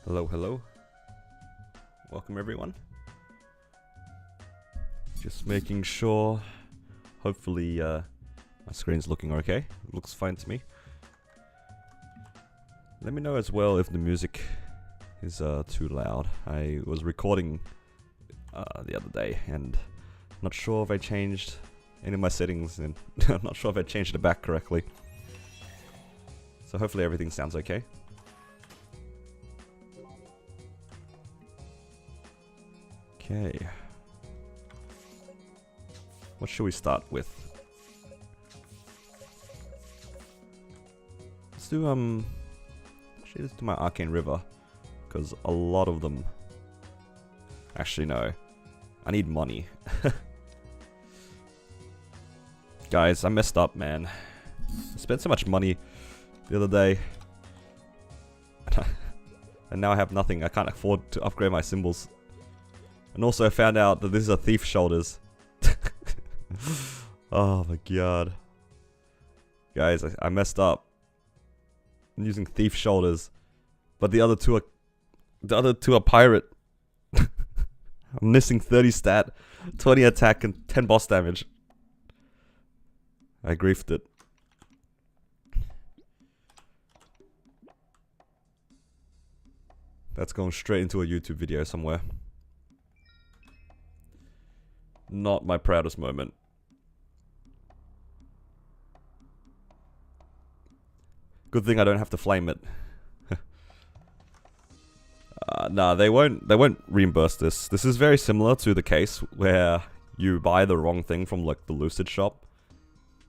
Hello, hello. Welcome everyone. Just making sure, hopefully my screen's looking okay. Looks fine to me. Let me know as well if the music is too loud. I was recording the other day and not sure if I changed any of my settings, and I'm not sure if I changed it back correctly. So hopefully everything sounds okay. Okay. What should we start with? Let's do actually let's do my Arcane River, because a lot of them. Actually no, I need money. Guys, I messed up, man. I spent so much money the other day, and now I have nothing. I can't afford to upgrade my symbols. And also I found out that these are thief shoulders. Oh my god. Guys, I messed up. I'm using thief shoulders. But the other two are pirate. I'm missing 30 stat, 20 attack, and 10 boss damage. I griefed it. That's going straight into a YouTube video somewhere. Not my proudest moment. Good thing I don't have to flame it. Nah, they won't reimburse this. This is very similar to the case where you buy the wrong thing from like the Lucid shop.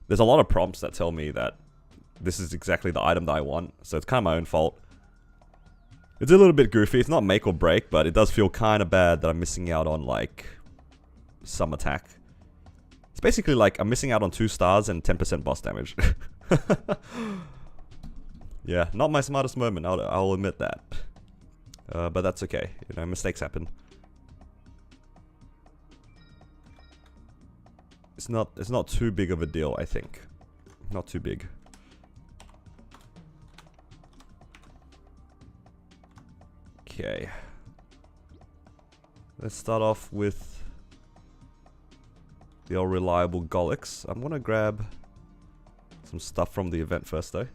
There's a lot of prompts that tell me that this is exactly the item that I want, so it's kind of my own fault. It's a little bit goofy. It's not make or break, but it does feel kind of bad that I'm missing out on like some attack. It's basically like I'm missing out on 2 stars and 10% boss damage. Yeah, not my smartest moment, I'll admit that. But that's okay, you know, mistakes happen. It's not too big of a deal, I think. Not too big. Okay. Let's start off with the old reliable Golix. I'm gonna grab some stuff from the event first though.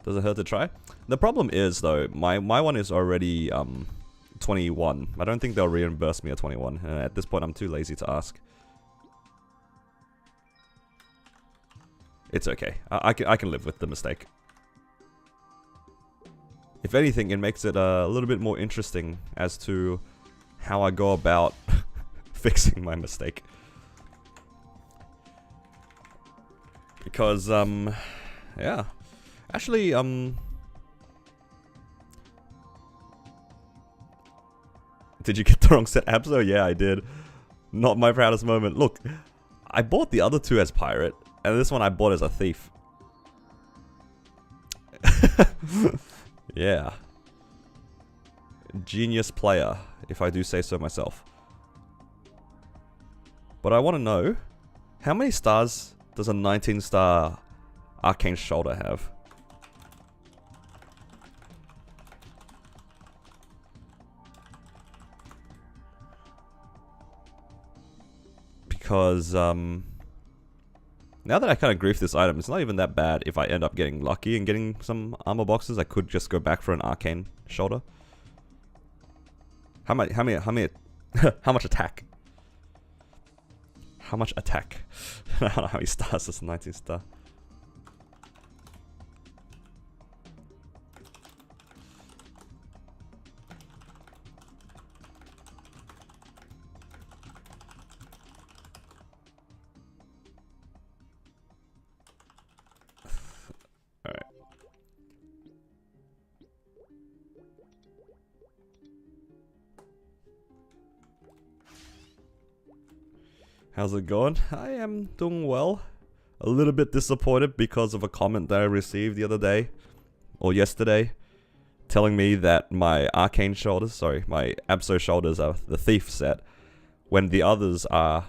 Does it hurt to try? The problem is though, my one is already 21. I don't think they'll reimburse me at 21. At this point I'm too lazy to ask. It's okay. I can live with the mistake. If anything, it makes it a little bit more interesting as to how I go about fixing my mistake. Because, yeah. Actually, did you get the wrong set abs? Oh yeah, I did. Not my proudest moment. Look, I bought the other 2 as pirate, and this one I bought as a thief. Yeah. Genius player, if I do say so myself. But I want to know, how many stars does a 19-star Arcane Shoulder have? Because, now that I kind of griefed this item, it's not even that bad if I end up getting lucky and getting some armor boxes. I could just go back for an Arcane Shoulder. How much attack? How much attack? I don't know how many stars this 19 star. How's it going? I am doing well. A little bit disappointed because of a comment that I received the other day, or yesterday, telling me that my Arcane Shoulders, sorry, my Abso Shoulders are the Thief set, when the others are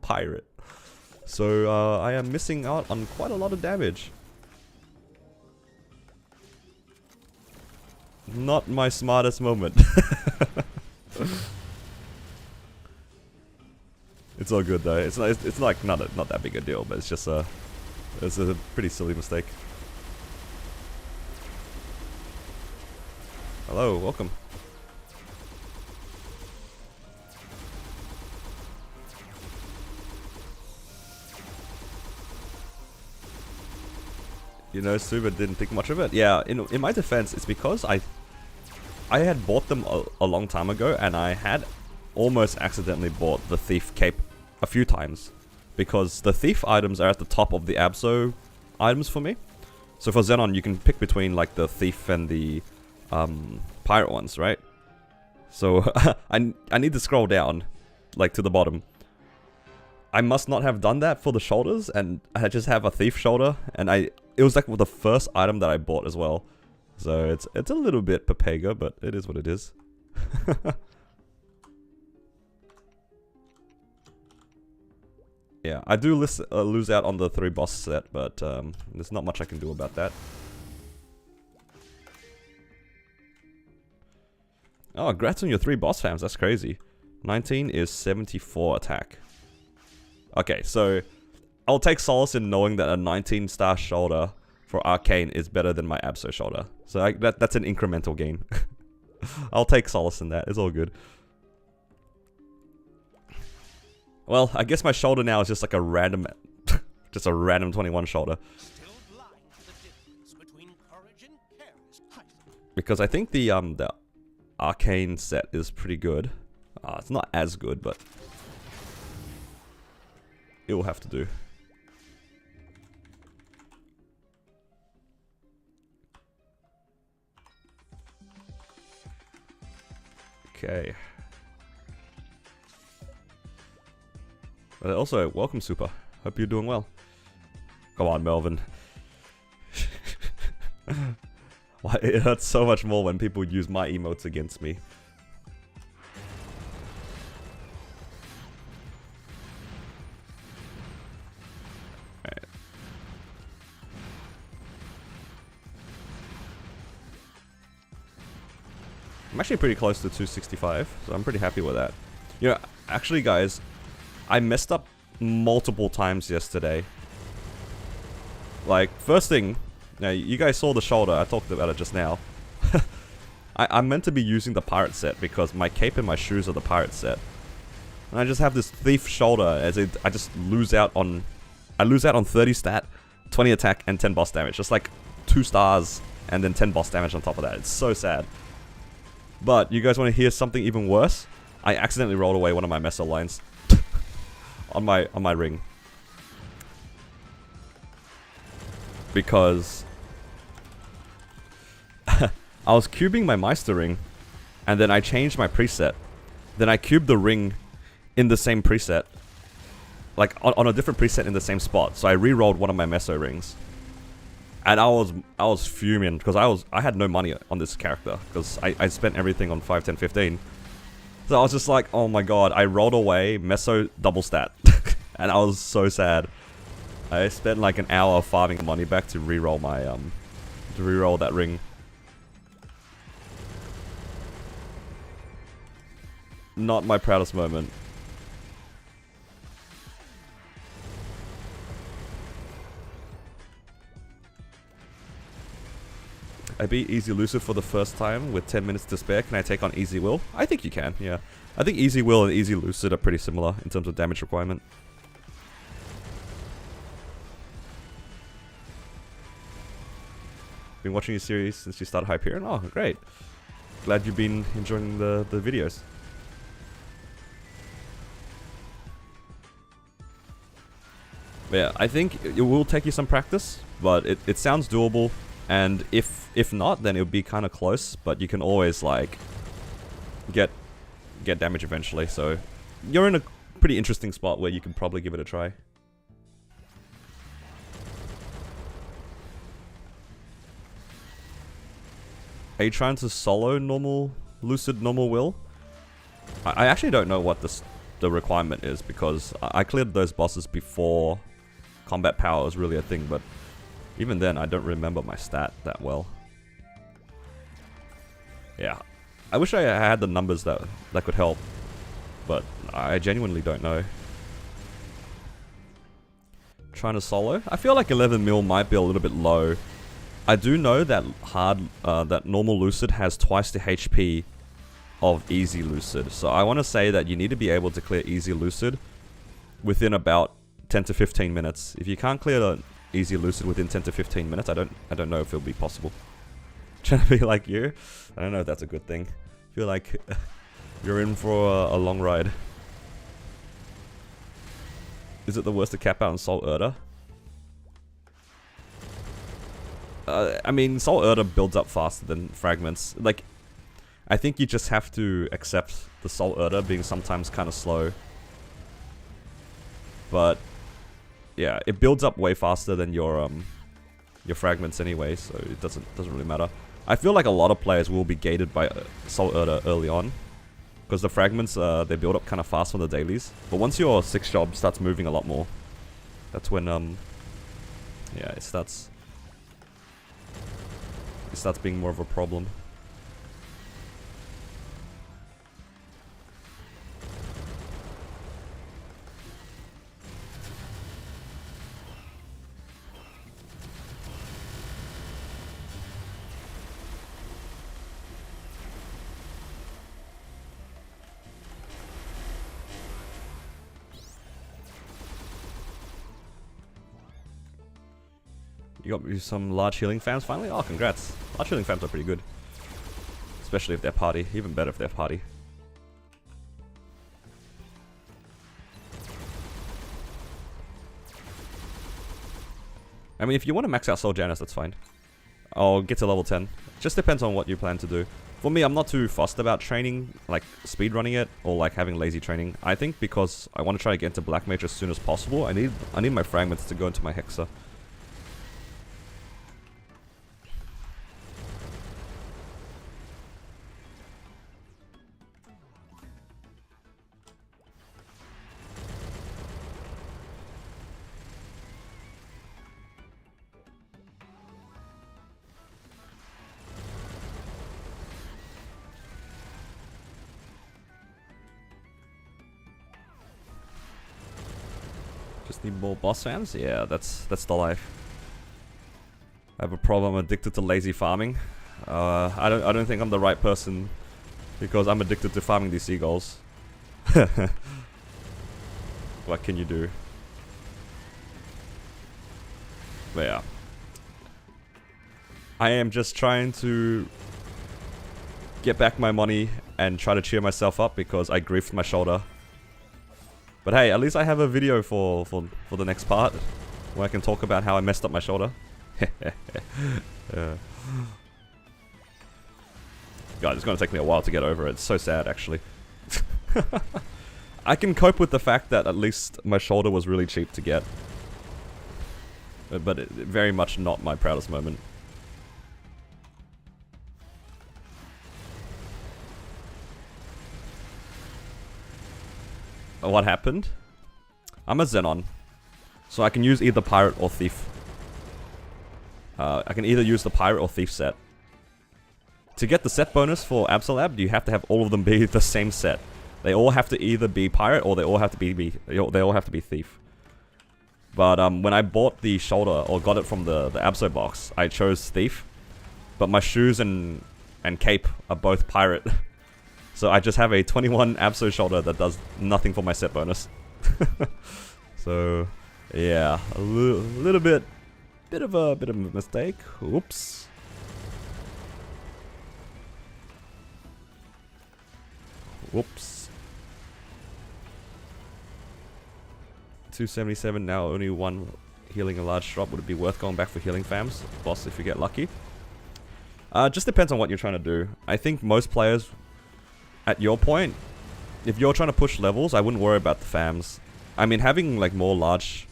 Pirate. So I am missing out on quite a lot of damage. Not my smartest moment. It's all good though. It's like not that big a deal, but it's just it's a pretty silly mistake. Hello, welcome. You know, Suba didn't think much of it. Yeah, in my defense, it's because I had bought them a long time ago, and I had almost accidentally bought the Thief cape a few times. Because the Thief items are at the top of the Abso items for me. So for Xenon, you can pick between like the Thief and the Pirate ones, right? So I need to scroll down, like to the bottom. I must not have done that for the shoulders, and I just have a Thief shoulder, and it was like the first item that I bought as well. So it's a little bit Papega, but it is what it is. Yeah, I do lose out on the 3 boss set, but there's not much I can do about that. Oh, congrats on your 3 boss fams, that's crazy. 19 is 74 attack. Okay, so I'll take solace in knowing that a 19-star shoulder for Arcane is better than my Abso shoulder. So that's an incremental gain. I'll take solace in that, it's all good. Well, I guess my shoulder now is just like a random, just a random 21 shoulder. Because I think the Arcane set is pretty good. It's not as good, but it will have to do. Okay. Also, welcome Super. Hope you're doing well. Come on, Melvin. Why, it hurts so much more when people use my emotes against me. Alright. I'm actually pretty close to 265, so I'm pretty happy with that. You know, actually guys, I messed up multiple times yesterday. Like, first thing, now you guys saw the shoulder, I talked about it just now. I'm meant to be using the pirate set because my cape and my shoes are the pirate set. And I just have this Thief shoulder as I just lose out on... I lose out on 30 stat, 20 attack, and 10 boss damage. Just like 2 stars and then 10 boss damage on top of that. It's so sad. But, you guys want to hear something even worse? I accidentally rolled away one of my Meso lines. on my ring. Because I was cubing my Meister ring, and then I changed my preset. Then I cubed the ring in the same preset. Like, on a different preset in the same spot. So I re-rolled one of my Meso rings. And I was fuming, because I had no money on this character. Because I spent everything on 5, 10, 15. So I was just like, oh my god, I rolled away Meso double stat. And I was so sad. I spent like an hour farming money back to re-roll my, to re-roll that ring. Not my proudest moment. I beat Easy Lucid for the first time with 10 minutes to spare. Can I take on Easy Will? I think you can, yeah. I think Easy Will and Easy Lucid are pretty similar in terms of damage requirement. Been watching your series since you started Hyperion? Oh, great. Glad you've been enjoying the videos. But yeah, I think it will take you some practice, but it sounds doable. And if not, then it'll be kind of close, but you can always like get damage eventually. So you're in a pretty interesting spot where you can probably give it a try. Are you trying to solo normal Lucid normal Will? I actually don't know what the requirement is, because I cleared those bosses before combat power was really a thing, but even then I don't remember my stat that well. Yeah. I wish I had the numbers that could help, but I genuinely don't know. Trying to solo? I feel like 11 mil might be a little bit low. I do know that that normal Lucid has twice the HP of easy Lucid, so I want to say that you need to be able to clear easy Lucid within about 10 to 15 minutes. If you can't clear the easy Lucid within 10 to 15 minutes, I don't know if it'll be possible. Trying to be like you, I don't know if that's a good thing. I feel like you're in for a long ride. Is it the worst to cap out on Soul Erda? I mean, Soul Erda builds up faster than Fragments. Like, I think you just have to accept the Soul Erda being sometimes kind of slow. But yeah, it builds up way faster than your Fragments anyway, so it doesn't really matter. I feel like a lot of players will be gated by Soul Erda early on, because the Fragments they build up kind of fast on the dailies. But once your 6 job starts moving a lot more, that's when yeah, it starts being more of a problem. You got me some large healing fams finally? Oh, congrats. Large healing fams are pretty good. Especially if they're party. Even better if they're party. I mean, if you want to max out Soul Janus, that's fine. I'll get to level 10. Just depends on what you plan to do. For me, I'm not too fussed about training, like speedrunning it, or like having lazy training. I think because I want to try to get into Black Mage as soon as possible, I need my fragments to go into my Hexa. Just need more boss fams? Yeah, that's the life. I have a problem. I'm addicted to lazy farming. I don't think I'm the right person because I'm addicted to farming these seagulls. What can you do? But yeah. I am just trying to get back my money and try to cheer myself up because I griefed my shoulder. But hey, at least I have a video for the next part where I can talk about how I messed up my shoulder. God, it's gonna take me a while to get over it. It's so sad, actually. I can cope with the fact that at least my shoulder was really cheap to get. But very much not my proudest moment. What happened? I'm a Xenon, so I can use either Pirate or Thief. I can either use the Pirate or Thief set. To get the set bonus for Absolab, you have to have all of them be the same set. They all have to either be Pirate or they all have to be Thief. But when I bought the shoulder or got it from the Abso box, I chose Thief. But my shoes and cape are both Pirate. So I just have a 21 Abso shoulder that does nothing for my set bonus. So yeah, a little bit of a mistake. Oops. Whoops. 277 now, only one healing a large drop. Would it be worth going back for healing fams? Boss, if you get lucky. Just depends on what you're trying to do. I think most players, at your point, if you're trying to push levels, I wouldn't worry about the fams. I mean, having like more large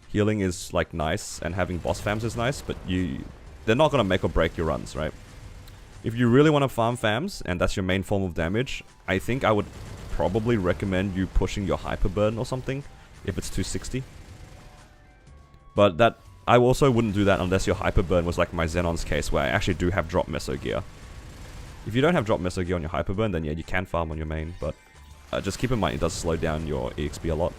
healing is like nice, and having boss fams is nice, but they're not gonna make or break your runs, right? If you really want to farm fams, and that's your main form of damage, I think I would probably recommend you pushing your Hyperburn or something, if it's 260. But that, I also wouldn't do that unless your Hyperburn was like my Xenon's case, where I actually do have drop meso gear. If you don't have drop Meso Gear on your Hyperburn, then yeah, you can farm on your main, but just keep in mind it does slow down your EXP a lot.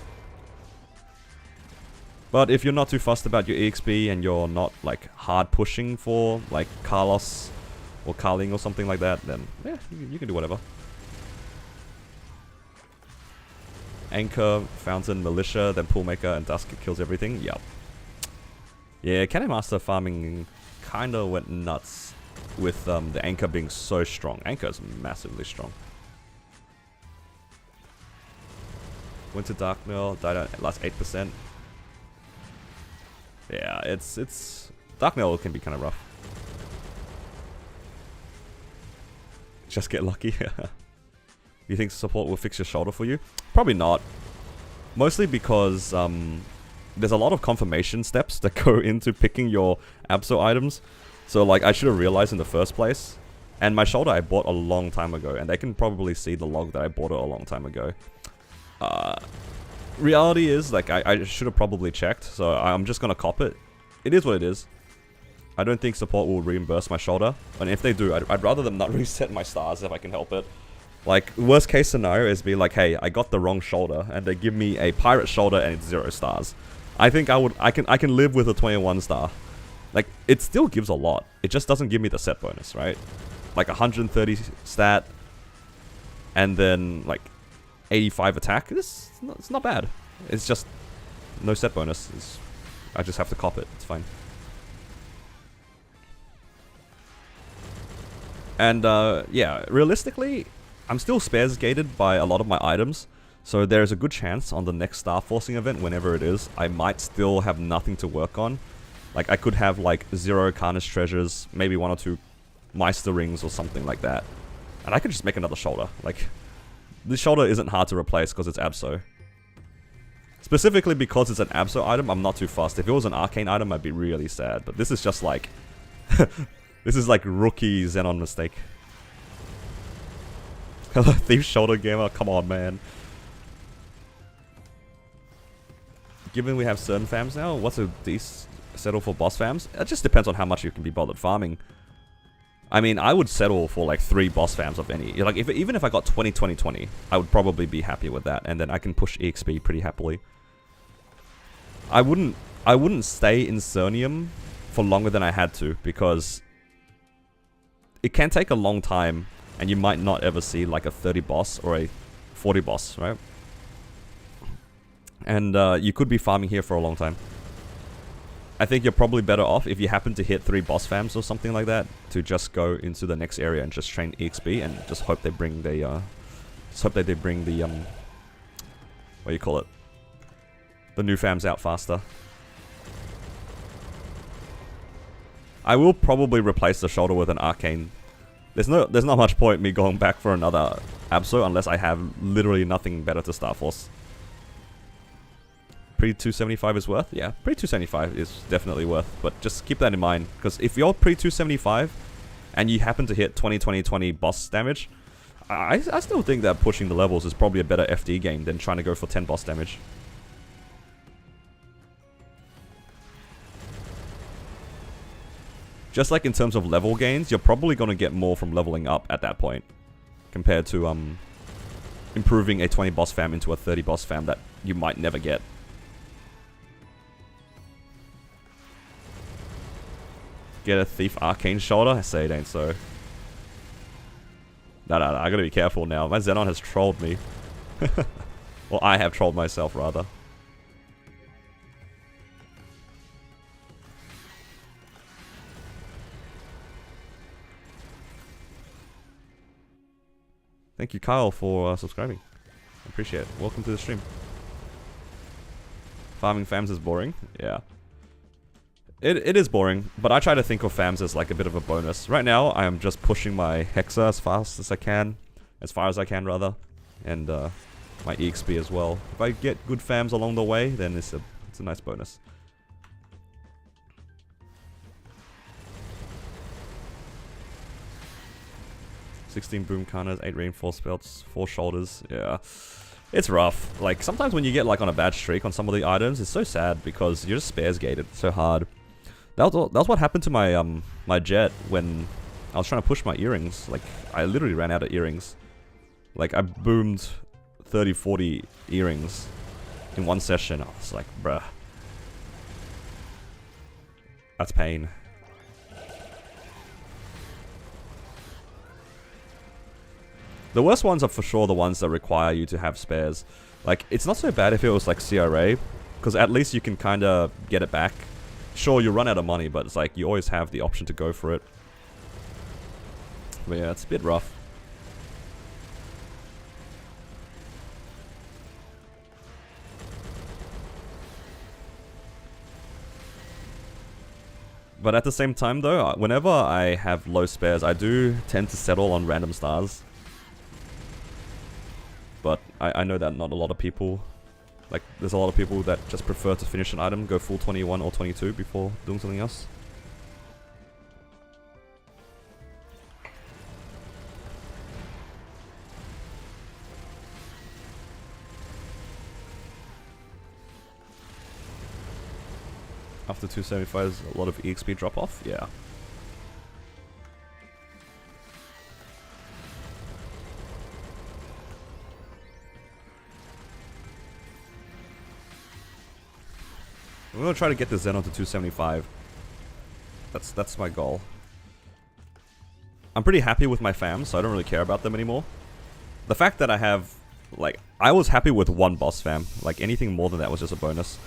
But if you're not too fussed about your EXP and you're not like hard pushing for like Carlos or Carling or something like that, then yeah, you can do whatever. Anchor, Fountain, Militia, then Poolmaker, and Dusk kills everything. Yep. Yeah, Cannon Master farming kinda went nuts with the Anchor being so strong. Anchor is massively strong. Went to Dark Nail, died at last 8%. Yeah, it's Dark Nail can be kind of rough. Just get lucky. You think support will fix your shoulder for you? Probably not. Mostly because there's a lot of confirmation steps that go into picking your Abso items. So like I should have realized in the first place. And my shoulder I bought a long time ago, and they can probably see the log that I bought it a long time ago. Reality is, like, I should have probably checked, so I'm just gonna cop it. It is what it is. I don't think support will reimburse my shoulder, and if they do, I'd rather them not reset my stars if I can help it. Like, worst case scenario is be like, hey, I got the wrong shoulder, and they give me a pirate shoulder and it's 0 stars. I think I can live with a 21 star. Like, it still gives a lot. It just doesn't give me the set bonus, right? Like 130 stat, and then like 85 attack. It's not bad. It's just no set bonus. I just have to cop it. It's fine. And yeah, realistically, I'm still spares gated by a lot of my items. So there's a good chance on the next Star Forcing event, whenever it is, I might still have nothing to work on. Like I could have like 0 Carnage treasures, maybe 1 or 2 Meister rings or something like that. And I could just make another shoulder. Like, this shoulder isn't hard to replace because it's Abso. Specifically because it's an Abso item, I'm not too fussed. If it was an Arcane item, I'd be really sad. But this is just like... this is like rookie Xenon mistake. Hello, Thief Shoulder Gamer, come on, man. Given we have certain fams now, what's a decent settle for boss fams? It just depends on how much you can be bothered farming. I mean, I would settle for like 3 boss fams of any. Like, even if I got 20, I would probably be happy with that, and then I can push EXP pretty happily. I wouldn't stay in Cernium for longer than I had to, because it can take a long time, and you might not ever see like a 30 boss or a 40 boss, right? And you could be farming here for a long time. I think you're probably better off if you happen to hit 3 boss fams or something like that to just go into the next area and just train EXP and just hope they bring the what do you call it? The new fams out faster. I will probably replace the shoulder with an arcane. There's not much point me going back for another Abso unless I have literally nothing better to Star Force. Pre-275 is worth? Yeah, pre-275 is definitely worth, but just keep that in mind, because if you're pre-275 and you happen to hit 20 boss damage, I still think that pushing the levels is probably a better FD game than trying to go for 10 boss damage. Just like in terms of level gains, you're probably going to get more from leveling up at that point, compared to improving a 20 boss fam into a 30 boss fam that you might never get. Get a Thief Arcane Shoulder? I say it ain't so. No, I gotta be careful now. My Xenon has trolled me. Well, I have trolled myself, rather. Thank you, Kyle, for subscribing. I appreciate it. Welcome to the stream. Farming fams is boring? Yeah. It is boring, but I try to think of fams as like a bit of a bonus. Right now, I am just pushing my Hexa as fast as I can. As far as I can, rather. And my EXP as well. If I get good fams along the way, then it's a nice bonus. $16 Boom Counters, 8 Reinforced Belts, 4 Shoulders. Yeah. It's rough. Like, sometimes when you get like on a bad streak on some of the items, it's so sad because you're just spares gated so hard. That was what happened to my my Jet when I was trying to push my earrings. Like, I literally ran out of earrings. Like, I boomed 30, 40 earrings in one session. I was like, bruh. That's pain. The worst ones are for sure the ones that require you to have spares. Like, it's not so bad if it was like CRA, because at least you can kind of get it back. Sure, you run out of money, but it's like you always have the option to go for it. But yeah, it's a bit rough. But at the same time though, whenever I have low spares, I do tend to settle on random stars. But I know that not a lot of people, like there's a lot of people that just prefer to finish an item, go full 21 or 22 before doing something else. After 275 is a lot of EXP drop off, yeah. I'm gonna try to get the Xenon to 275. That's my goal. I'm pretty happy with my fams, so I don't really care about them anymore. The fact that I have, like, I was happy with one boss fam. Like, anything more than that was just a bonus.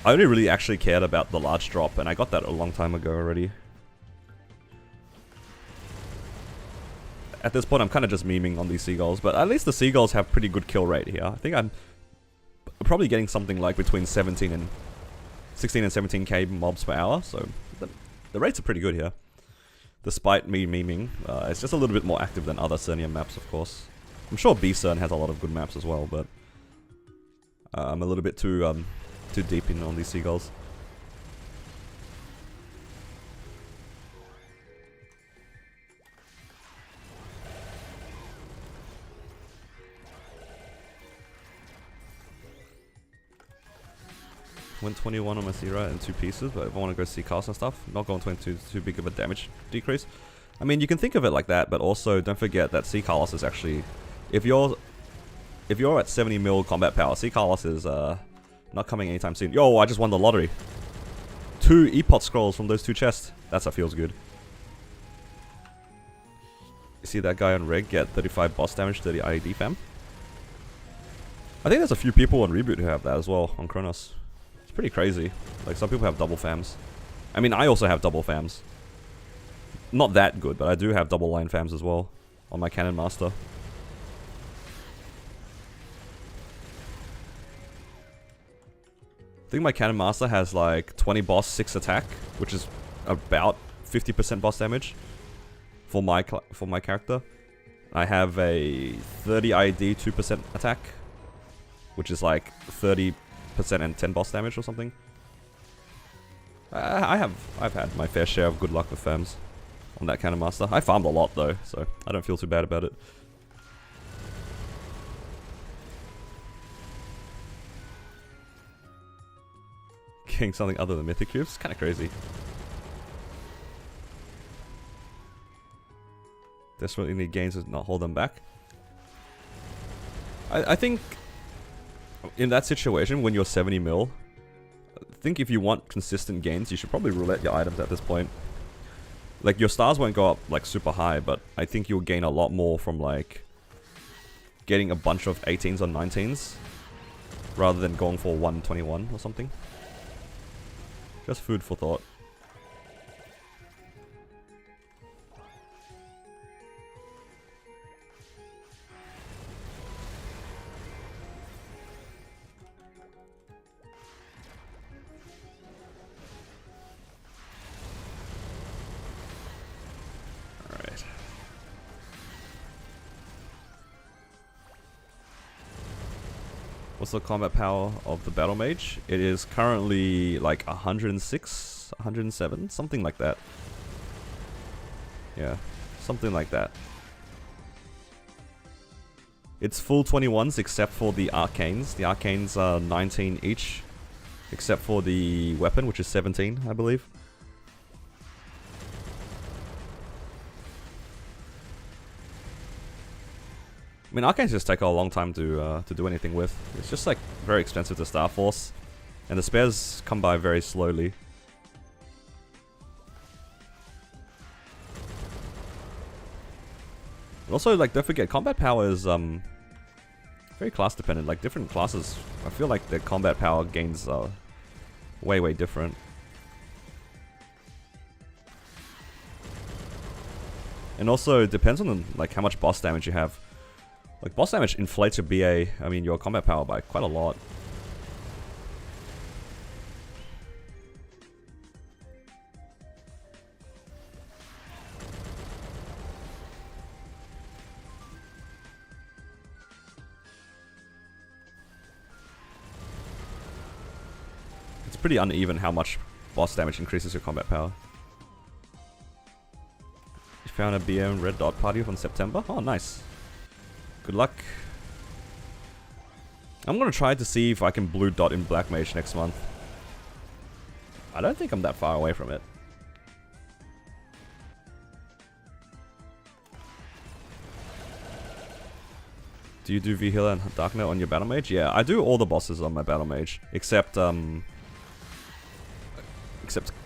I only really actually cared about the large drop, and I got that a long time ago already. At this point, I'm kind of just memeing on these seagulls, but at least the seagulls have pretty good kill rate here. I think I'm probably getting something like between 16 and 17k mobs per hour, so the rates are pretty good here. Despite me memeing, it's just a little bit more active than other Cernium maps, of course. I'm sure B-Cern has a lot of good maps as well, but I'm a little bit too deep in on these seagulls. Went 21 on my Sierra in 2 pieces, but if I want to go see cast and stuff, not going 22 too big of a damage decrease. I mean, you can think of it like that, but also don't forget that C Carlos is actually, if you're at 70 mil combat power, C Carlos is not coming anytime soon. Yo, I just won the lottery. 2 Epot scrolls from those 2 chests. That's what feels good. You see that guy on Reg get 35 boss damage, 30 IED fam? I think there's a few people on Reboot who have that as well, on Kronos. It's pretty crazy. Like, some people have double fams. I mean, I also have double fams. Not that good, but I do have double line fams as well on my Cannon Master. I think my Cannon Master has like 20 boss, 6 attack, which is about 50% boss damage for my character. I have a 30 IED, 2% attack, which is like 30% and 10 boss damage or something. I've had my fair share of good luck with fams on that Cannon Master. I farmed a lot though, so I don't feel too bad about it. Getting something other than Mythic Cubes? Kind of crazy. Desperately need gains to not hold them back. I think in that situation, when you're 70 mil, I think if you want consistent gains, you should probably roulette your items at this point. Like, your stars won't go up like super high, but I think you'll gain a lot more from like getting a bunch of 18s or 19s rather than going for 121 or something. Just food for thought. Alright. What's the combat power of the Battle Mage? It is currently like 106, 107, something like that. Yeah, something like that. It's full 21s except for the Arcanes. The Arcanes are 19 each, except for the weapon, which is 17, I believe. I mean, arcanes just take a long time to do anything with. It's just like very expensive to Star Force, and the spares come by very slowly. Also, like, don't forget, combat power is very class dependent. Like, different classes, I feel like the combat power gains are way different. And also, it depends on like how much boss damage you have. Like, boss damage inflates your BA, I mean your combat power, by quite a lot. It's pretty uneven how much boss damage increases your combat power. You found a BM red dot party from September? Oh, nice. Good luck. I'm gonna try to see if I can blue dot in Black Mage next month. I don't think I'm that far away from it. Do you do V-Healer and Dark Knight on your Battle Mage? Yeah, I do all the bosses on my Battle Mage, except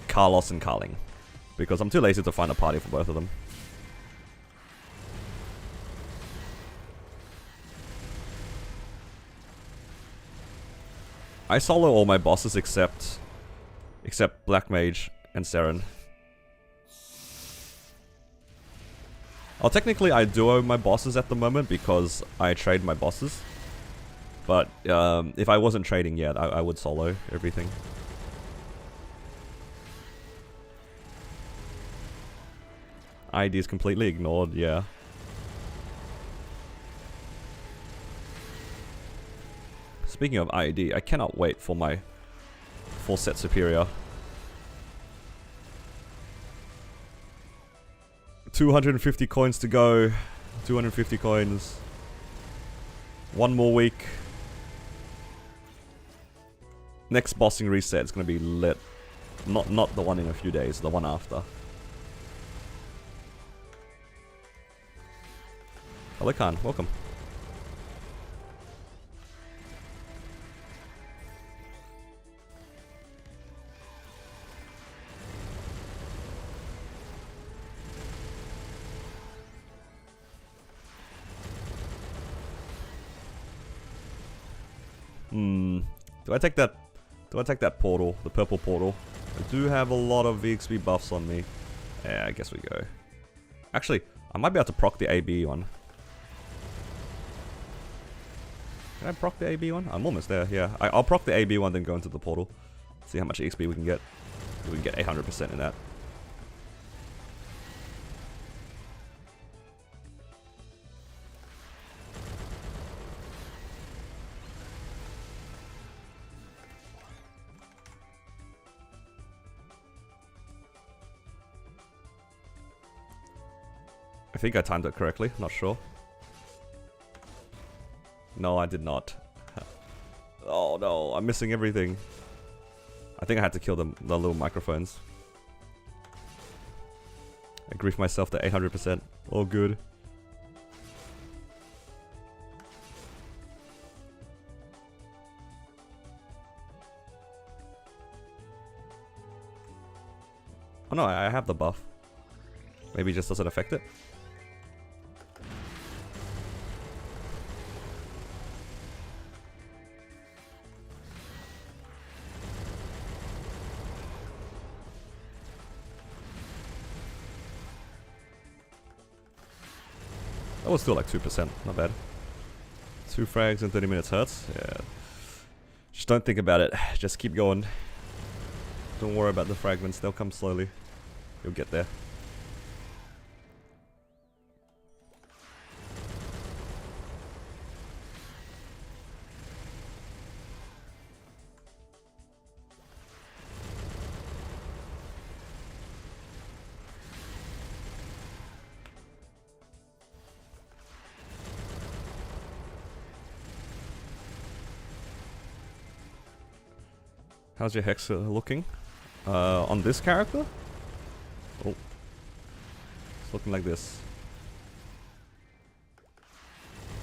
Carlos and Carling, because I'm too lazy to find a party for both of them. I solo all my bosses except Black Mage and Seren. Oh, technically I duo my bosses at the moment because I trade my bosses. But if I wasn't trading yet, I would solo everything. ID is completely ignored, yeah. Speaking of ID, I cannot wait for my full set superior. 250 coins to go. 250 coins. One more week. Next bossing reset is gonna be lit. Not the one in a few days, the one after. Hello Khan, welcome. Do I take that? Do I take that portal, the purple portal? I do have a lot of VXP buffs on me. Yeah, I guess we go. Actually, I might be able to proc the AB one. Can I proc the AB one? I'm almost there, yeah. I'll proc the AB one, then go into the portal. See how much XP we can get. We can get 800% in that. I think I timed it correctly, not sure. No, I did not. Oh no, I'm missing everything. I think I had to kill the little microphones. I griefed myself to 800%. All good. Oh no, I have the buff. Maybe it just doesn't affect it. That was still like 2%, not bad. 2 frags in 30 minutes hurts? Yeah. Just don't think about it, just keep going. Don't worry about the fragments, they'll come slowly. You'll get there. How's your hex looking? On this character? Oh. It's looking like this.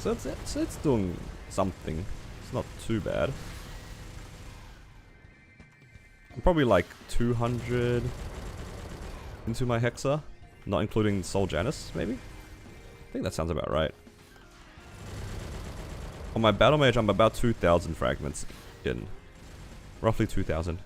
So it's doing something. It's not too bad. I'm probably like 200 into my Hexa, not including Soul Janus, maybe? I think that sounds about right. On my Battle Mage, I'm about 2,000 fragments in. Roughly 2,000.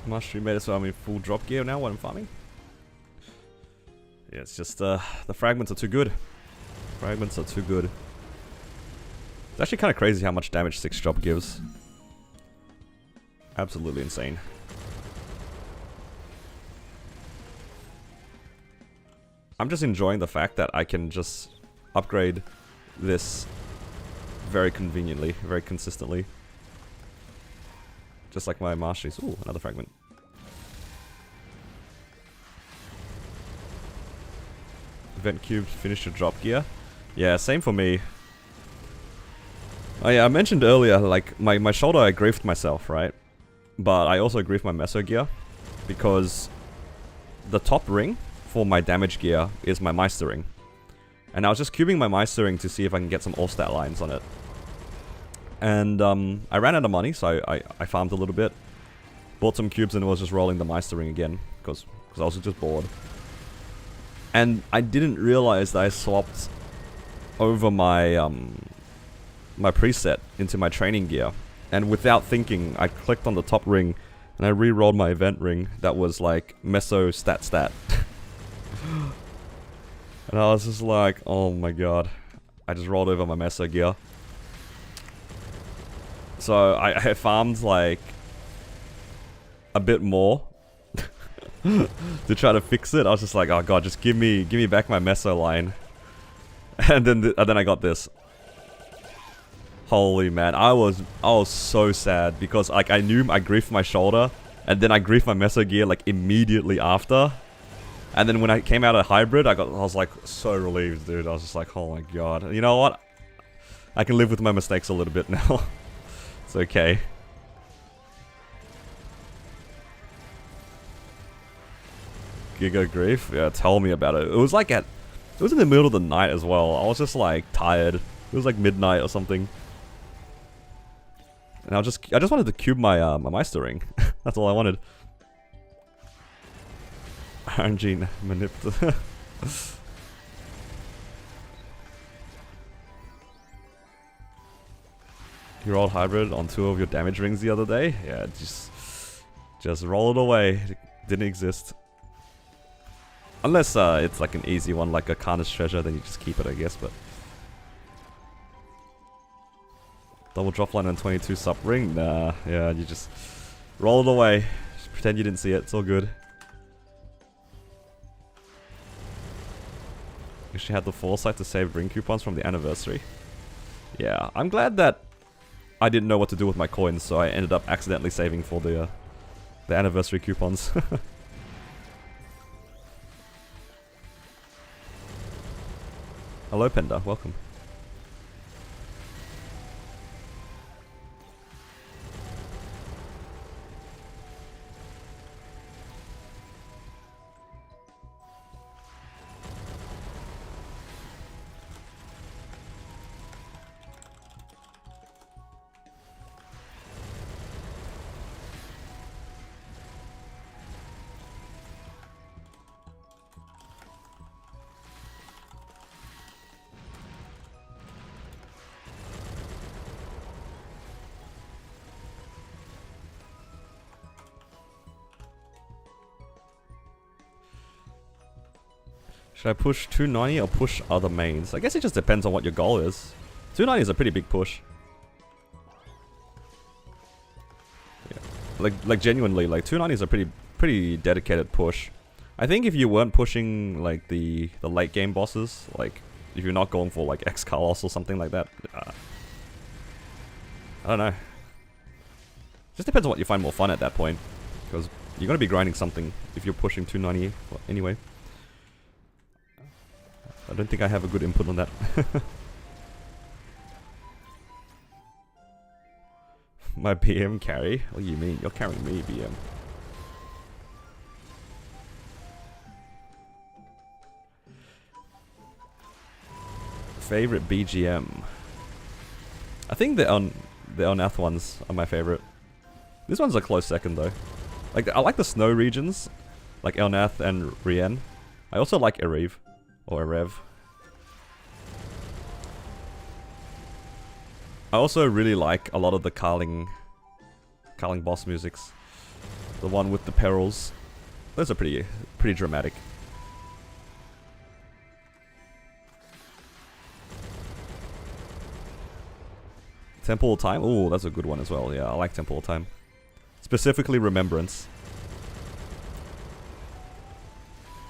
Mastery made it so I'm in full drop gear now when I'm farming. Yeah, it's just the fragments are too good. Fragments are too good. It's actually kind of crazy how much damage 6 drop gives. Absolutely insane. I'm just enjoying the fact that I can just upgrade this very conveniently, very consistently. Just like my masteries. Ooh, another fragment. Event cube, finish your drop gear. Yeah, same for me. Oh yeah, I mentioned earlier, like, my shoulder I griefed myself, right? But I also griefed my meso gear. Because the top ring for my damage gear is my Meister ring. And I was just cubing my Meister ring to see if I can get some all-stat lines on it. And I ran out of money, so I farmed a little bit. Bought some cubes and was just rolling the Meister ring again. Because I was just bored. And I didn't realize that I swapped over my my preset into my training gear. And without thinking, I clicked on the top ring and I re-rolled my event ring that was like meso stat. And I was just like, oh my god. I just rolled over my meso gear. So I farmed like a bit more to try to fix it. I was just like, oh god, just give me back my meso line. And then I got this. Holy man, I was so sad because like I knew I griefed my shoulder and then I griefed my meso gear like immediately after. And then when I came out of hybrid, I was like so relieved, dude. I was just like, oh my god. You know what? I can live with my mistakes a little bit now. It's okay. Giga grief? Yeah, tell me about it. It was like it was in the middle of the night as well. I was just like tired. It was like midnight or something. And I just wanted to cube my my Meister ring. That's all I wanted. RNG manip. You rolled hybrid on 2 of your damage rings the other day? Yeah, just roll it away. It didn't exist. Unless it's like an easy one, like a Karna's treasure, then you just keep it, I guess, but... Double drop line on 22 sub ring? Nah, yeah, you just roll it away. Just pretend you didn't see it, it's all good. Actually had the foresight to save ring coupons from the anniversary. Yeah, I'm glad that I didn't know what to do with my coins, so I ended up accidentally saving for the anniversary coupons. Hello Penda, welcome. Should I push 290 or push other mains? I guess it just depends on what your goal is. 290 is a pretty big push. Yeah. Like genuinely, like 290 is a pretty dedicated push. I think if you weren't pushing like the late game bosses, like if you're not going for like X-Carlos or something like that, I don't know. Just depends on what you find more fun at that point, because you're gonna be grinding something if you're pushing 290 anyway. I don't think I have a good input on that. My BM carry? What do you mean? You're carrying me, BM. Favorite BGM? I think the Elnath ones are my favorite. This one's a close second though. Like I like the snow regions, like Elnath and Rien. I also like Erev. Or Erev. I also really like a lot of the Carling boss musics. The one with the perils. Those are pretty dramatic. Temple of Time? Ooh, that's a good one as well. Yeah, I like Temple of Time. Specifically Remembrance.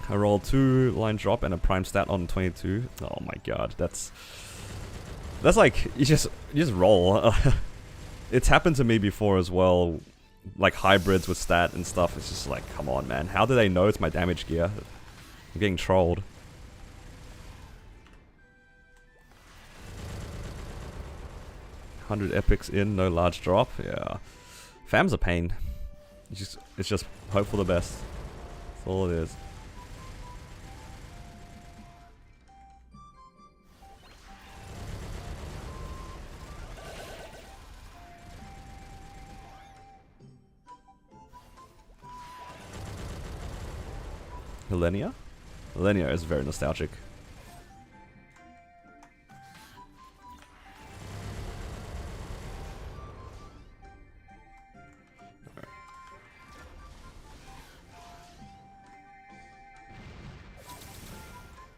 I rolled 2 line drop and a prime stat on 22. Oh my god, that's like you just roll. It's happened to me before as well, like hybrids with stat and stuff. It's just like, come on, man. How do they know it's my damage gear? I'm getting trolled. $100 epics in, no large drop. Yeah, fam's a pain. It's just hope for the best. That's all it is. Millennia? Millennia is very nostalgic.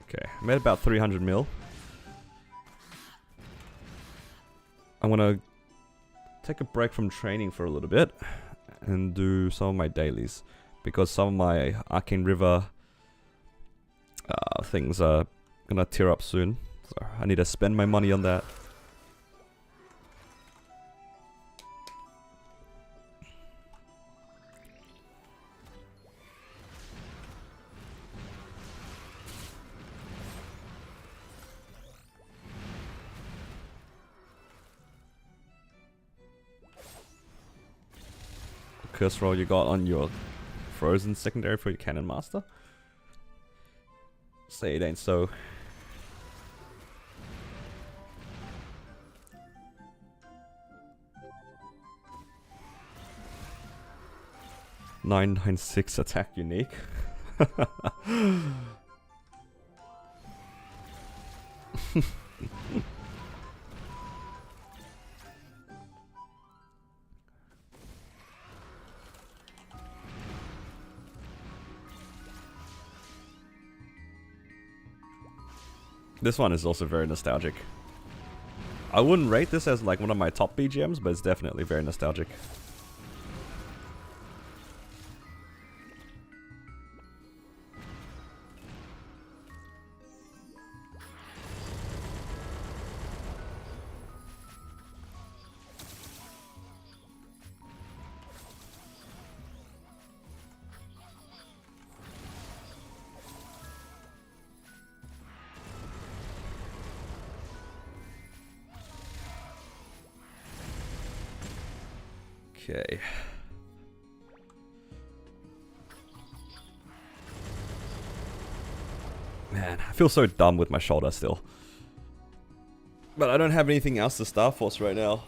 Okay, I made about 300 mil. I'm gonna take a break from training for a little bit and do some of my dailies, because some of my Arcane River things are gonna tear up soon, so I need to spend my money on that. Curse roll you got on your frozen secondary for your Cannon Master? Say it ain't so. $996 attack unique. This one is also very nostalgic. I wouldn't rate this as like one of my top BGMs, but it's definitely very nostalgic. Okay. Man, I feel so dumb with my shoulder still. But I don't have anything else to Star Force right now.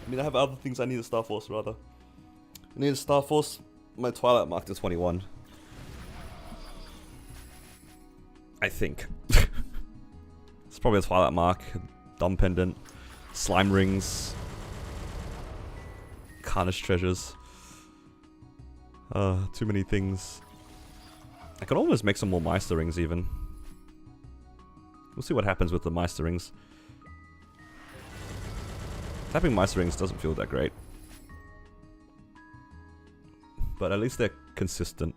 I mean, I have other things I need to Star Force, rather. I need to Star Force my Twilight Mark to 21. I think. It's probably a Twilight Mark, Dumb Pendant, Slime Rings, Carnage Treasures. Too many things. I could almost make some more Meister Rings even. We'll see what happens with the Meister Rings. Tapping Meister Rings doesn't feel that great. But at least they're consistent.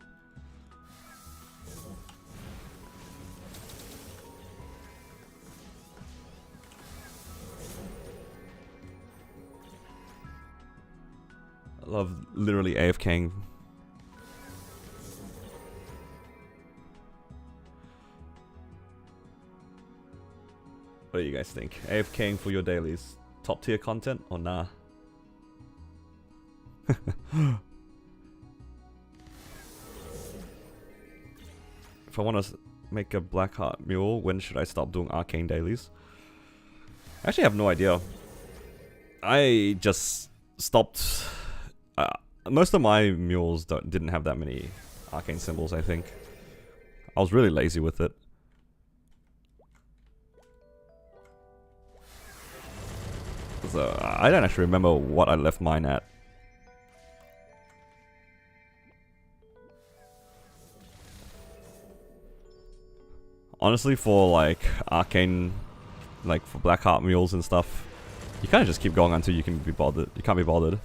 I love literally AFKing. What do you guys think? AFKing for your dailies. Top tier content or nah? If I want to make a Blackheart Mule, when should I stop doing arcane dailies? I actually have no idea. I just stopped. Most of my mules didn't have that many arcane symbols, I think. I was really lazy with it. So I don't actually remember what I left mine at. Honestly, for like arcane, like for Blackheart mules and stuff, you kind of just keep going until you can be bothered. You can't be bothered.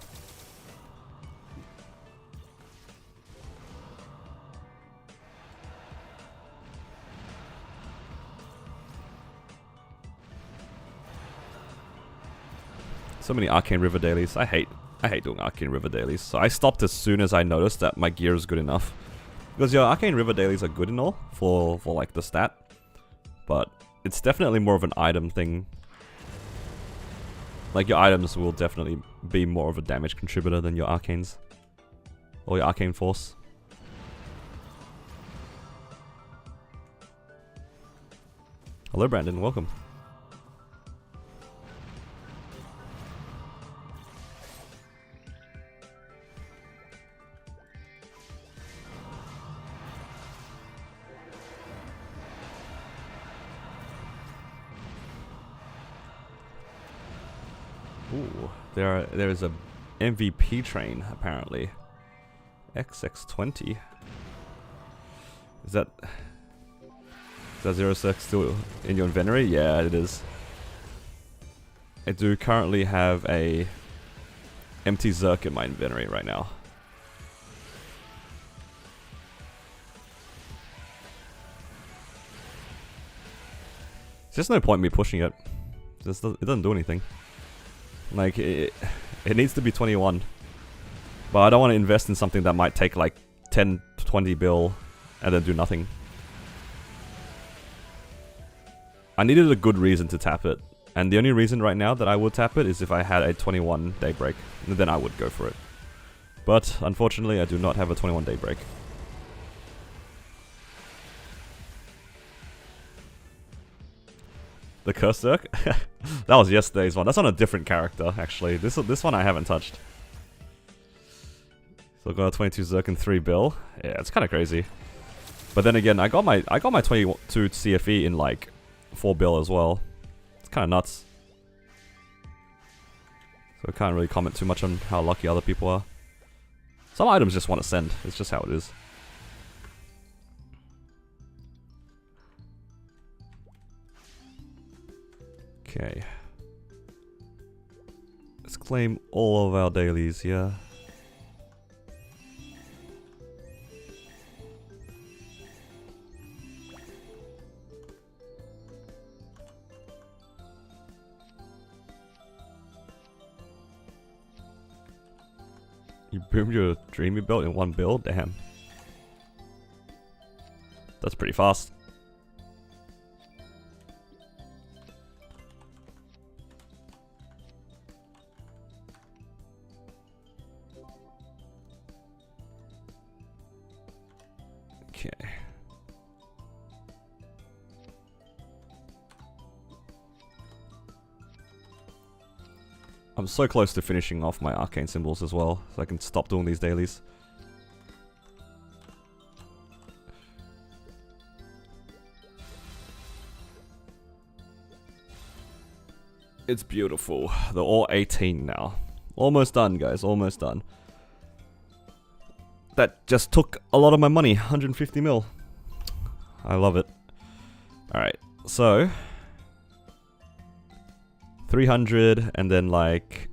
So many Arcane River dailies. I hate doing Arcane River dailies. So I stopped as soon as I noticed that my gear is good enough. Because your Arcane River dailies are good and all for like the stat, but it's definitely more of an item thing. Like your items will definitely be more of a damage contributor than your arcanes or your arcane force. Hello Brandon, welcome. Ooh, there is a MVP train apparently. XX20. Is that 06 still in your inventory? Yeah, it is. I do currently have a empty Zerk in my inventory right now. There's just no point in me pushing it. It doesn't do anything. Like, it needs to be 21. But I don't want to invest in something that might take like 10 to 20 bill and then do nothing. I needed a good reason to tap it. And the only reason right now that I would tap it is if I had a 21 daybreak. And then I would go for it. But unfortunately, I do not have a 21 daybreak. The Curse Zerk? That was yesterday's one. That's on a different character, actually. This one I haven't touched. So I got a 22 Zerk and 3 bill. Yeah, it's kind of crazy. But then again, I got my 22 CFE in like 4 bill as well. It's kind of nuts. So I can't really comment too much on how lucky other people are. Some items just want to send. It's just how it is. Okay. Let's claim all of our dailies, yeah. You boomed your Dreamy Belt in 1 build? Damn. That's pretty fast. Okay. I'm so close to finishing off my arcane symbols as well, so I can stop doing these dailies. It's beautiful. They're all 18 now. Almost done, guys. Almost done. That just took a lot of my money. 150 mil. I love it. Alright. So 300 and then like,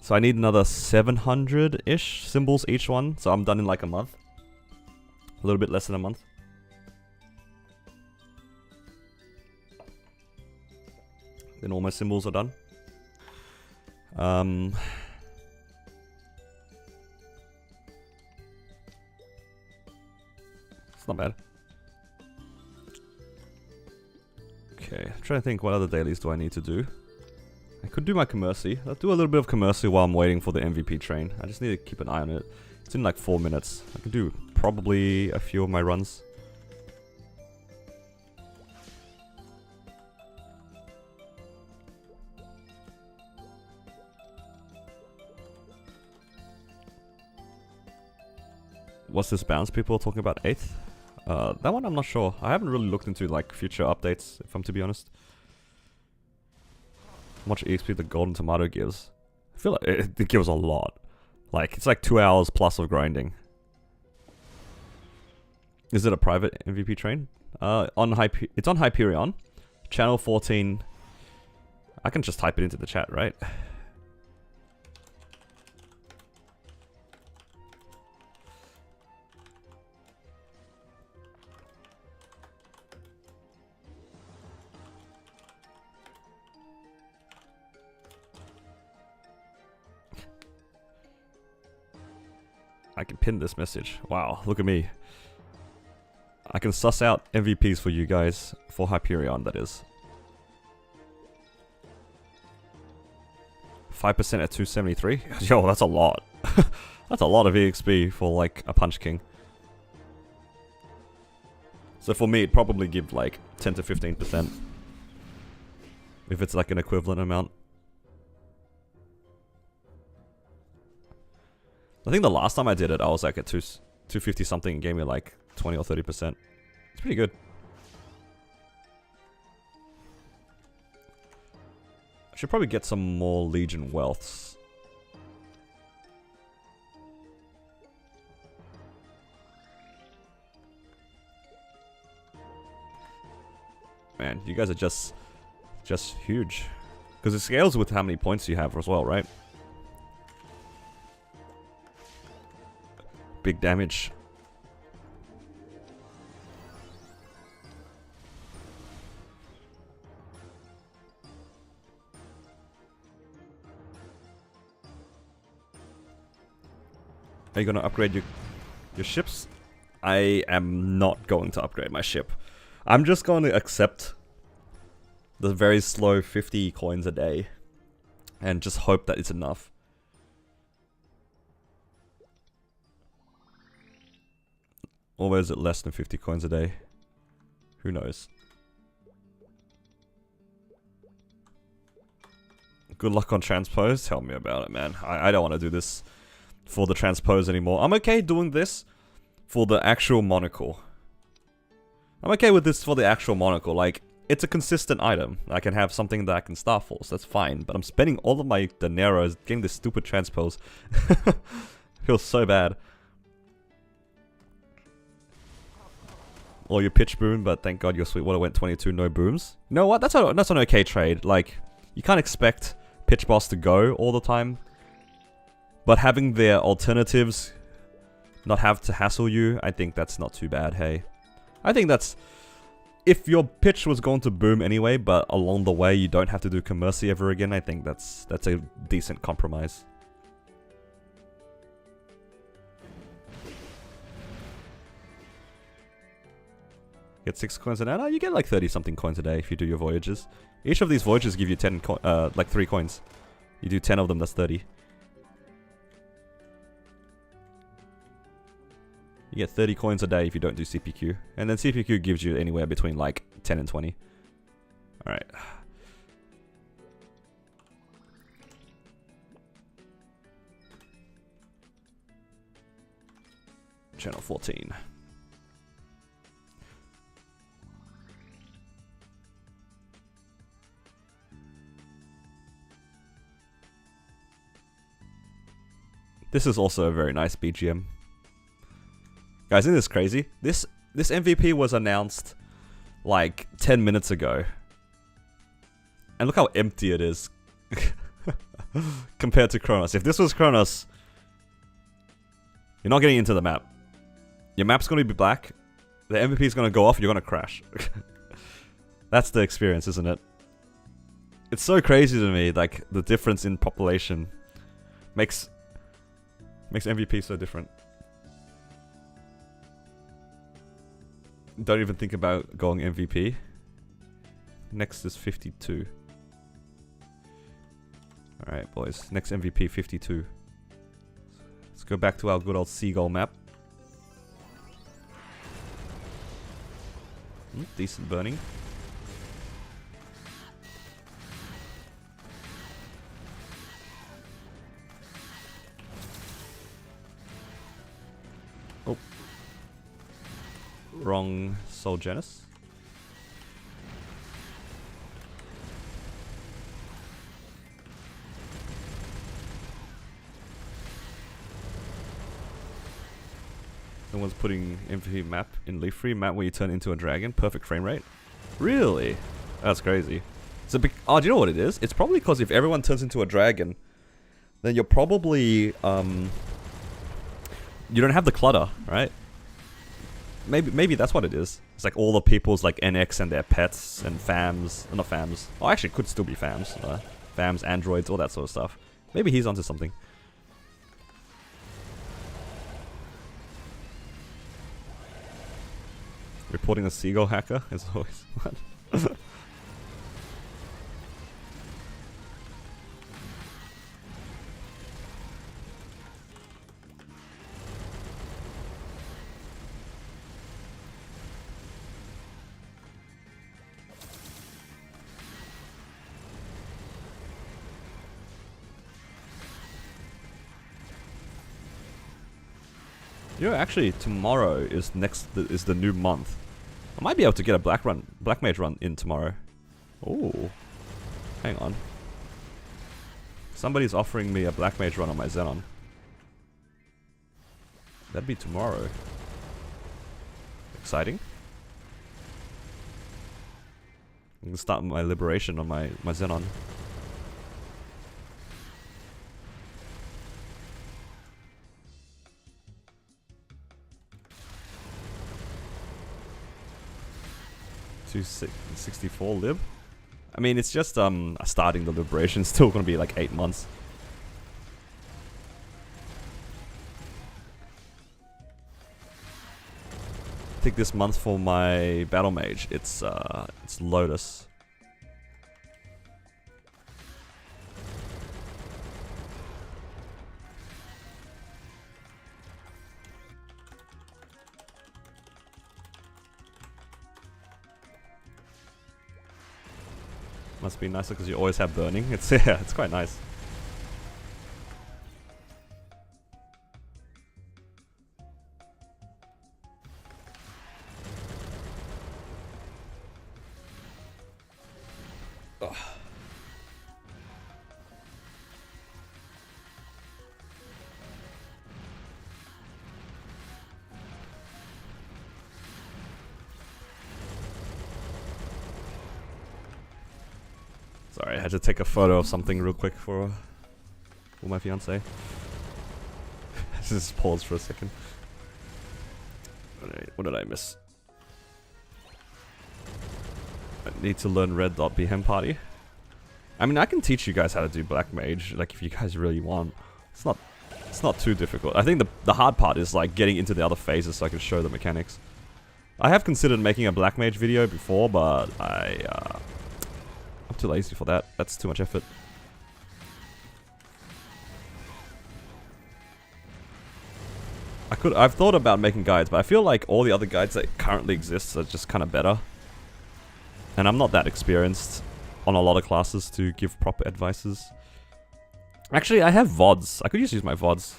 so I need another 700-ish symbols each one. So I'm done in like a month. A little bit less than a month. Then all my symbols are done. It's not bad. Okay, I'm trying to think what other dailies do I need to do. I could do my commercy. I'll do a little bit of commercy while I'm waiting for the MVP train. I just need to keep an eye on it. It's in like 4 minutes. I can do probably a few of my runs. What's this bounce people are talking about? 8th? That one I'm not sure. I haven't really looked into like future updates, if I'm to be honest. How much EXP the golden tomato gives? I feel like it gives a lot. Like, it's like 2 hours plus of grinding. Is it a private MVP train? It's on Hyperion. Channel 14. I can just type it into the chat, right? I can pin this message. Wow, look at me. I can suss out MVPs for you guys. For Hyperion, that is. 5% at 273? Yo, that's a lot. That's a lot of EXP for like a Punch King. So for me, it'd probably give like 10 to 15%. If it's like an equivalent amount. I think the last time I did it, I was like at 250 something and gave me like 20 or 30%. It's pretty good. I should probably get some more Legion wealths. Man, you guys are just huge. Because it scales with how many points you have as well, right? Big damage. Are you gonna upgrade your ships? I am not going to upgrade my ship. I'm just going to accept the very slow 50 coins a day and just hope that it's enough. Or is it less than 50 coins a day? Who knows? Good luck on transpose. Tell me about it, man. I don't want to do this for the transpose anymore. I'm okay doing this for the actual monocle. I'm okay with this for the actual monocle. Like, it's a consistent item. I can have something that I can star force. That's fine. But I'm spending all of my dineros getting this stupid transpose. Feels so bad. Or your pitch boom, but thank God your Sweetwater went 22, no booms. You know what? That's an okay trade. Like, you can't expect pitch boss to go all the time. But having their alternatives not have to hassle you, I think that's not too bad, hey. I think that's... If your pitch was going to boom anyway, but along the way you don't have to do Commercy ever again, I think that's a decent compromise. Get 6 coins a day? No, you get like 30 something coins a day if you do your voyages. Each of these voyages give you 3 coins. You do 10 of them, that's 30. You get 30 coins a day if you don't do CPQ. And then CPQ gives you anywhere between like 10 and 20. Alright. Channel 14. This is also a very nice BGM. Guys, isn't this crazy? This MVP was announced like 10 minutes ago. And look how empty it is compared to Kronos. If this was Kronos, you're not getting into the map. Your map's going to be black, the MVP is going to go off, you're going to crash. That's the experience, isn't it? It's so crazy to me, like, the difference in population makes MVP so different. Don't even think about going MVP. Next is 52. Alright, boys. Next MVP, 52. Let's go back to our good old seagull map. Decent burning. Oh. Wrong Soul Genis. Someone's putting MVP map in Leaf Free, map where you turn into a dragon, perfect frame rate. Really? That's crazy. So, oh, do you know what it is? It's probably because if everyone turns into a dragon, then you're probably, you don't have the clutter, right? Maybe that's what it is. It's like all the people's like NX and their pets and fams, not fams. Oh, actually, it could still be fams. Fams, androids, all that sort of stuff. Maybe he's onto something. Reporting a seagull hacker is always what? You know, actually, tomorrow is the new month. I might be able to get a black mage run in tomorrow. Oh, hang on. Somebody's offering me a black mage run on my Xenon. That'd be tomorrow. Exciting. I'm gonna start my liberation on my Xenon. To 64 lib. I mean, it's just starting the liberation. It's still gonna be like 8 months. I think this month for my battle mage, it's Lotus. Must be nicer because you always have burning. It's yeah, it's quite nice. Ugh. Sorry, I had to take a photo of something real quick for my fiance. Just pause for a second. What did I miss? I need to learn red dot BM party. I mean, I can teach you guys how to do black mage, like if you guys really want. It's not too difficult. I think the hard part is like getting into the other phases so I can show the mechanics. I have considered making a black mage video before, but I'm too lazy for that. That's too much effort. I've thought about making guides, but I feel like all the other guides that currently exist are just kind of better. And I'm not that experienced on a lot of classes to give proper advices. Actually, I have VODs. I could just use my VODs.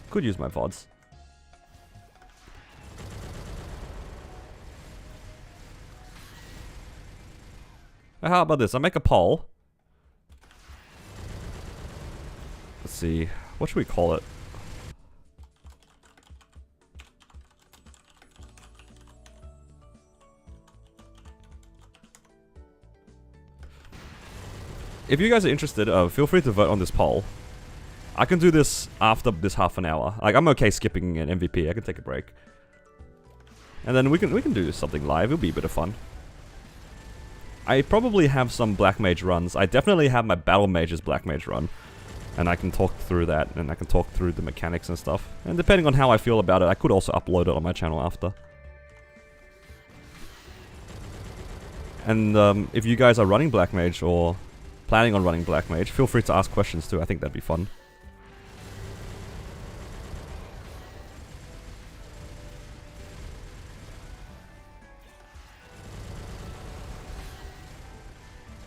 Could use my VODs. How about this? I make a poll. Let's see. What should we call it? if you guys are interested, feel free to vote on this poll. I can do this after this half an hour. Like, I'm okay skipping an MVP. I can take a break. And then we can do something live. It'll be a bit of fun. I probably have some Black Mage runs. I definitely have my Battle Mage's Black Mage run. And I can talk through that, and I can talk through the mechanics and stuff. And depending on how I feel about it, I could also upload it on my channel after. And if you guys are running Black Mage or planning on running Black Mage, feel free to ask questions too. I think that'd be fun.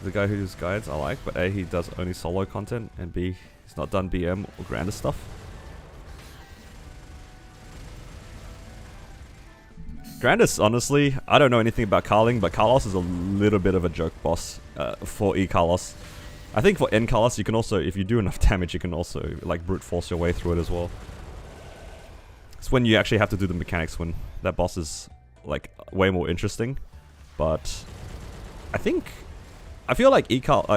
The guy who does guides I like, but A, he does only solo content, and B, he's not done BM or grander stuff. Grandis, honestly, I don't know anything about Carling, but Carlos is a little bit of a joke boss for E-Carlos. I think for N-Carlos, you can also, if you do enough damage, you can also like brute force your way through it as well. It's when you actually have to do the mechanics when that boss is like way more interesting. But I feel like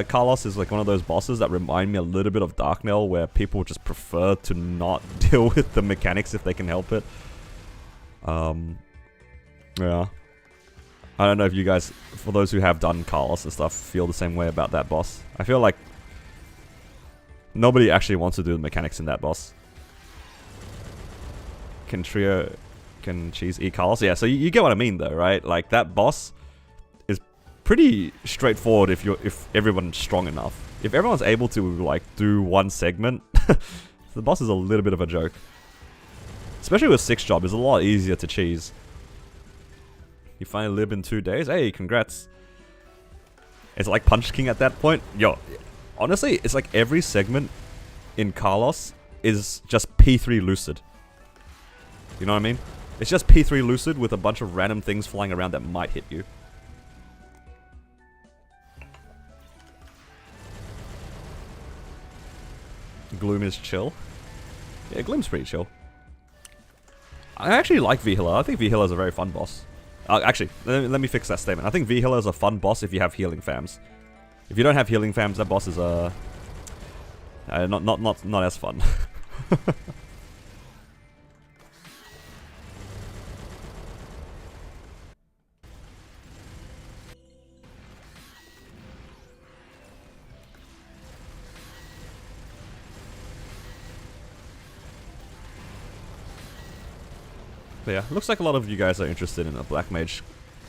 Carlos is like one of those bosses that remind me a little bit of Darknell, where people just prefer to not deal with the mechanics if they can help it. Yeah. I don't know if you guys, for those who have done Carlos and stuff, feel the same way about that boss. I feel like nobody actually wants to do the mechanics in that boss. Can cheese eat Carlos? Yeah, so you get what I mean though, right? Like that boss is pretty straightforward if everyone's strong enough. If everyone's able to like do one segment, the boss is a little bit of a joke. Especially with 6 job, it's a lot easier to cheese. You finally live in 2 days? Hey, congrats. It's like Punch King at that point. Yo, honestly, it's like every segment in Carlos is just P3 Lucid. You know what I mean? It's just P3 Lucid with a bunch of random things flying around that might hit you. Gloom is chill. Yeah, Gloom's pretty chill. I actually like V-Healer. I think V-Healer is a very fun boss. Actually, let me fix that statement. I think V-Healer is a fun boss if you have healing fams. If you don't have healing fams, that boss is not as fun. But yeah, looks like a lot of you guys are interested in a Black Mage,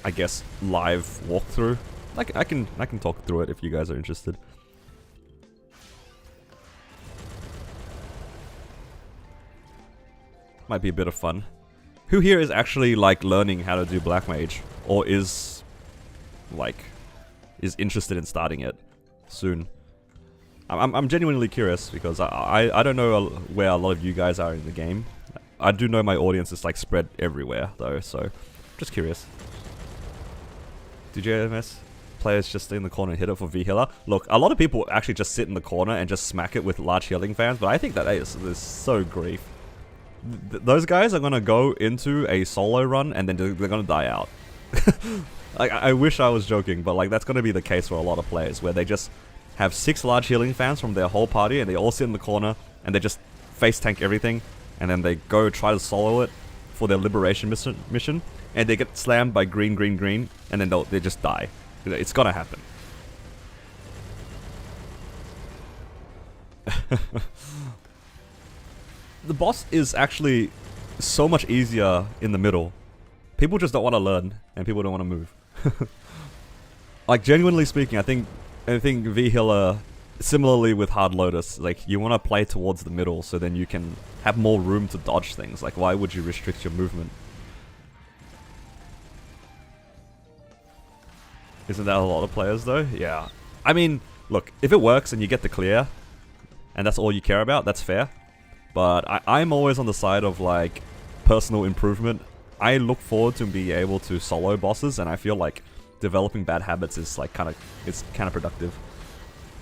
I guess, live walkthrough. Like I can talk through it if you guys are interested. Might be a bit of fun. Who here is actually like learning how to do Black Mage, or is interested in starting it soon? I'm genuinely curious because I don't know where a lot of you guys are in the game. I do know my audience is like spread everywhere though, so just curious. Do JMS players just stay in the corner and hit it for V-Healer? Look, a lot of people actually just sit in the corner and just smack it with large healing fans, but I think that is so grief. Those guys are gonna go into a solo run and then they're gonna die out. Like, I wish I was joking, but like that's gonna be the case for a lot of players, where they just have 6 large healing fans from their whole party and they all sit in the corner and they just face tank everything. And then they go try to solo it for their liberation mission, and they get slammed by green, and then they just die. It's gonna happen. The boss is actually so much easier in the middle. People just don't want to learn, and people don't want to move. Like, genuinely speaking, I think V-Healer, similarly with Hard Lotus, like, you want to play towards the middle so then you can have more room to dodge things. Like, why would you restrict your movement? Isn't that a lot of players though? Yeah. I mean, look, if it works and you get the clear, and that's all you care about, that's fair. But I'm always on the side of like personal improvement. I look forward to being able to solo bosses, and I feel like developing bad habits is like it's counterproductive.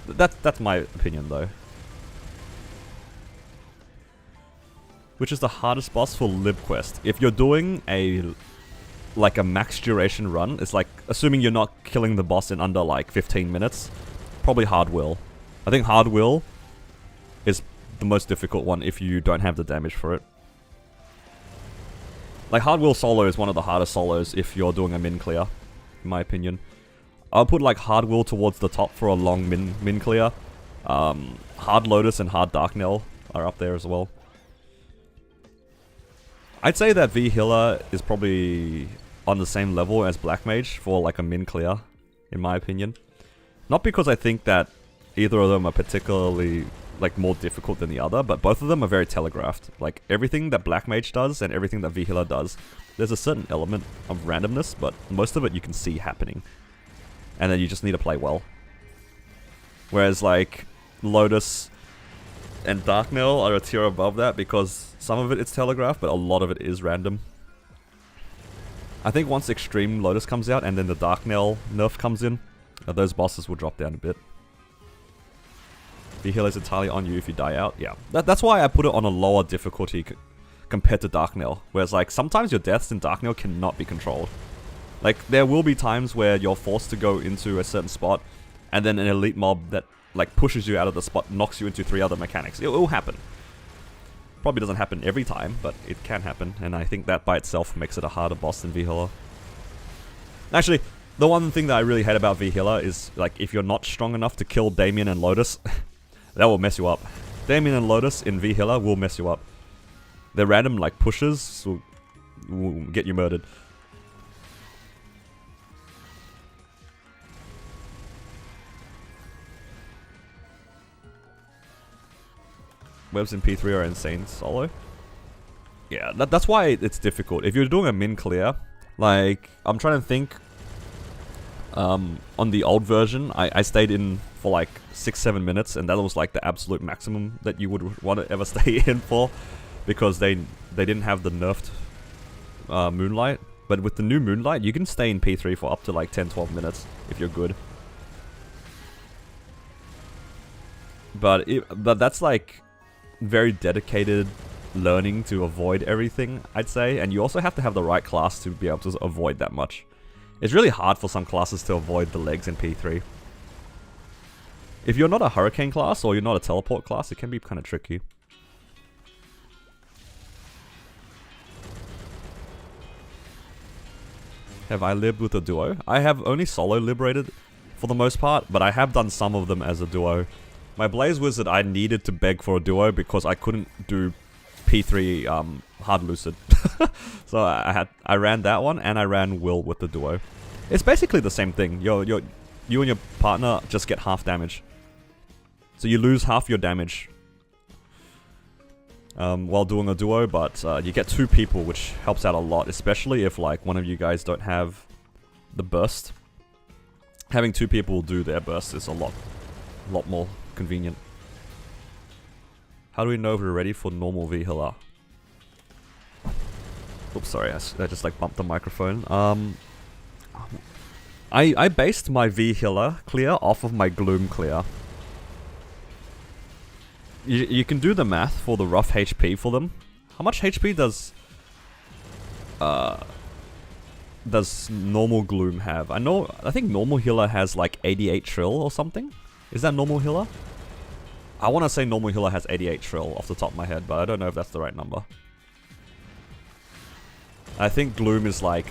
That's my opinion though. Which is the hardest boss for Lib Quest? If you're doing a max duration run, it's like assuming you're not killing the boss in under like 15 minutes. probably Hard Will. I think Hard Will is the most difficult one if you don't have the damage for it. Like, Hard Will solo is one of the hardest solos if you're doing a min clear, in my opinion. I'll put like Hard Will towards the top for a long min clear. Hard Lotus and Hard Darknell are up there as well. I'd say that V Healer is probably on the same level as Black Mage for like a min clear, in my opinion. Not because I think that either of them are particularly like more difficult than the other, but both of them are very telegraphed. Like, everything that Black Mage does and everything that V Healer does, there's a certain element of randomness, but most of it you can see happening. And then you just need to play well. Whereas like Lotus and Darknell are a tier above that because some of it is telegraphed, but a lot of it is random. I think once Extreme Lotus comes out and then the Darknell nerf comes in, those bosses will drop down a bit. The heal is entirely on you if you die out. Yeah, that's why I put it on a lower difficulty compared to Darknell. Whereas like sometimes your deaths in Darknell cannot be controlled. Like, there will be times where you're forced to go into a certain spot and then an elite mob that like pushes you out of the spot knocks you into 3 other mechanics. It will happen. Probably doesn't happen every time, but it can happen, and I think that by itself makes it a harder boss than V Healer. Actually, the one thing that I really hate about V Healer is like if you're not strong enough to kill Damien and Lotus, that will mess you up. Damien and Lotus in V Healer will mess you up. Their random like pushes will get you murdered. Webs in P3 are insane solo. Yeah, that's why it's difficult. If you're doing a min clear, like, I'm trying to think, on the old version, I stayed in for like 6-7 minutes, and that was like the absolute maximum that you would want to ever stay in for, because they didn't have the nerfed Moonlight. But with the new Moonlight, you can stay in P3 for up to like 10-12 minutes if you're good. But that's like very dedicated learning to avoid everything, I'd say, and you also have to have the right class to be able to avoid that much. It's really hard for some classes to avoid the legs in P3. If you're not a Hurricane class or you're not a Teleport class, it can be kind of tricky. Have I lived with a duo? I have only solo liberated for the most part, but I have done some of them as a duo. My Blaze Wizard, I needed to beg for a duo because I couldn't do P3 Hard Lucid. So I ran that one, and I ran Will with the duo. It's basically the same thing. You and your partner just get half damage. So you lose half your damage while doing a duo, but you get 2 people, which helps out a lot, especially if like one of you guys don't have the burst. Having 2 people do their burst is a lot more convenient. How do we know if we're ready for normal V Healer? Oops, sorry, I just like bumped the microphone. I based my V Healer clear off of my Gloom clear. You can do the math for the rough HP for them. How much HP does normal Gloom have? I think normal healer has like 88 trill or something. Is that normal healer? I want to say normal healer has 88 trill off the top of my head, but I don't know if that's the right number. I think Gloom is like,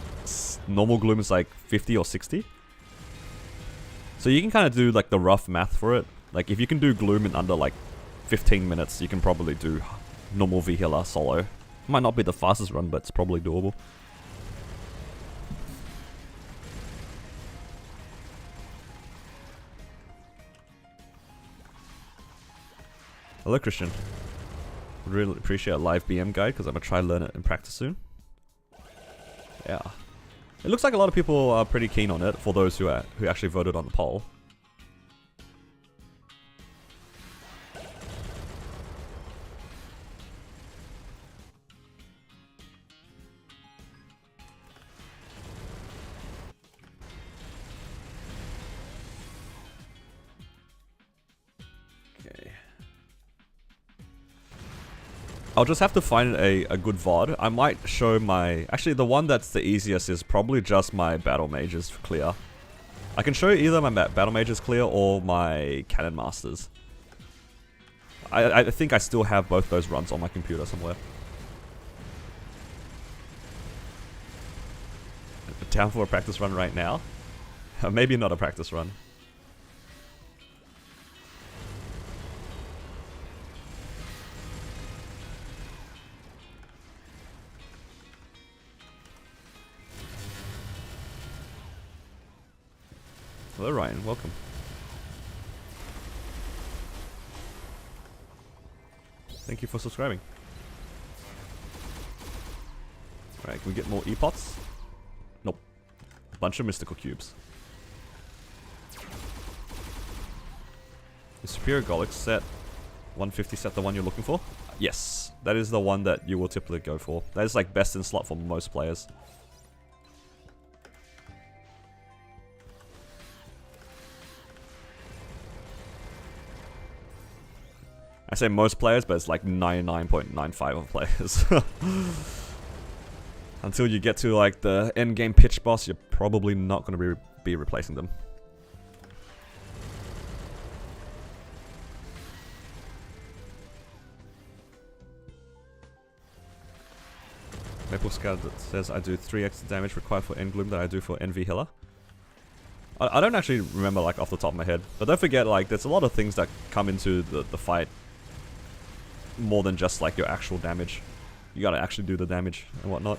normal Gloom is like 50 or 60. So you can kind of do like the rough math for it. Like if you can do Gloom in under like 15 minutes, you can probably do normal V Healer solo. Might not be the fastest run, but it's probably doable. Hello, Christian. Really appreciate a live BM guide because I'm gonna try to learn it in practice soon. Yeah, it looks like a lot of people are pretty keen on it. For those who actually voted on the poll. I'll just have to find a good VOD. I might show my... Actually, the one that's the easiest is probably just my Battle Mages clear. I can show you either my Battle Mages clear or my Cannon Masters. I think I still have both those runs on my computer somewhere. Down for a practice run right now? Maybe not a practice run. Hello Ryan, welcome. Thank you for subscribing. Alright, can we get more E-Pots? Nope. A bunch of mystical cubes. The Superior Golix set 150 set the one you're looking for? Yes, that is the one that you will typically go for. That is like best in slot for most players. I say most players, but it's like 99.95 of players. Until you get to like the endgame pitch boss, you're probably not going to be replacing them. Maple Scout says I do 3x damage required for End Gloom that I do for NV Healer. I don't actually remember like off the top of my head, but don't forget like there's a lot of things that come into the fight more than just like your actual damage. You gotta actually do the damage and whatnot.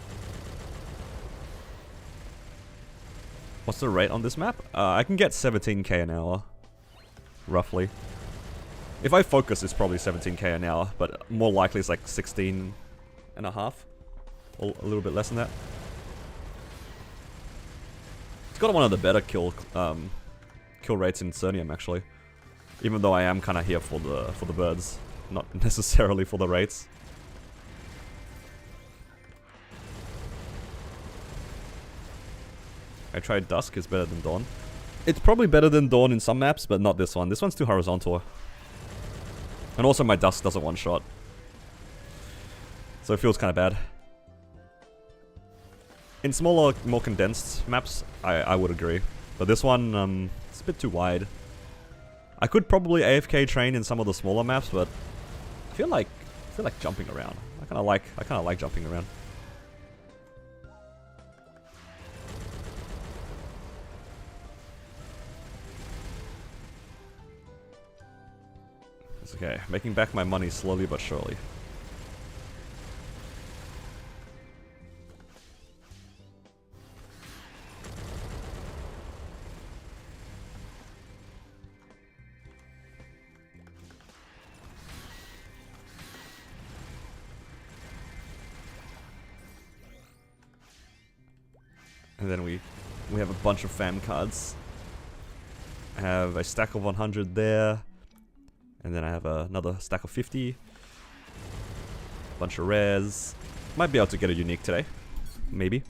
What's the rate on this map? I can get 17k an hour, roughly. If I focus, it's probably 17k an hour, but more likely it's like 16 and a half. Or a little bit less than that. It's got one of the better kill rates in Cernium actually. Even though I am kind of here for the birds, not necessarily for the rates. I tried Dusk, is better than Dawn. It's probably better than Dawn in some maps, but not this one. This one's too horizontal. And also my Dusk doesn't one-shot. So it feels kind of bad. In smaller, more condensed maps, I would agree. But this one, it's a bit too wide. I could probably AFK train in some of the smaller maps, but I feel like jumping around. I kind of like jumping around. It's okay. Making back my money slowly but surely. And then we have a bunch of fam cards. I have a stack of 100 there. And then I have another stack of 50. Bunch of rares. Might be able to get a unique today. Maybe.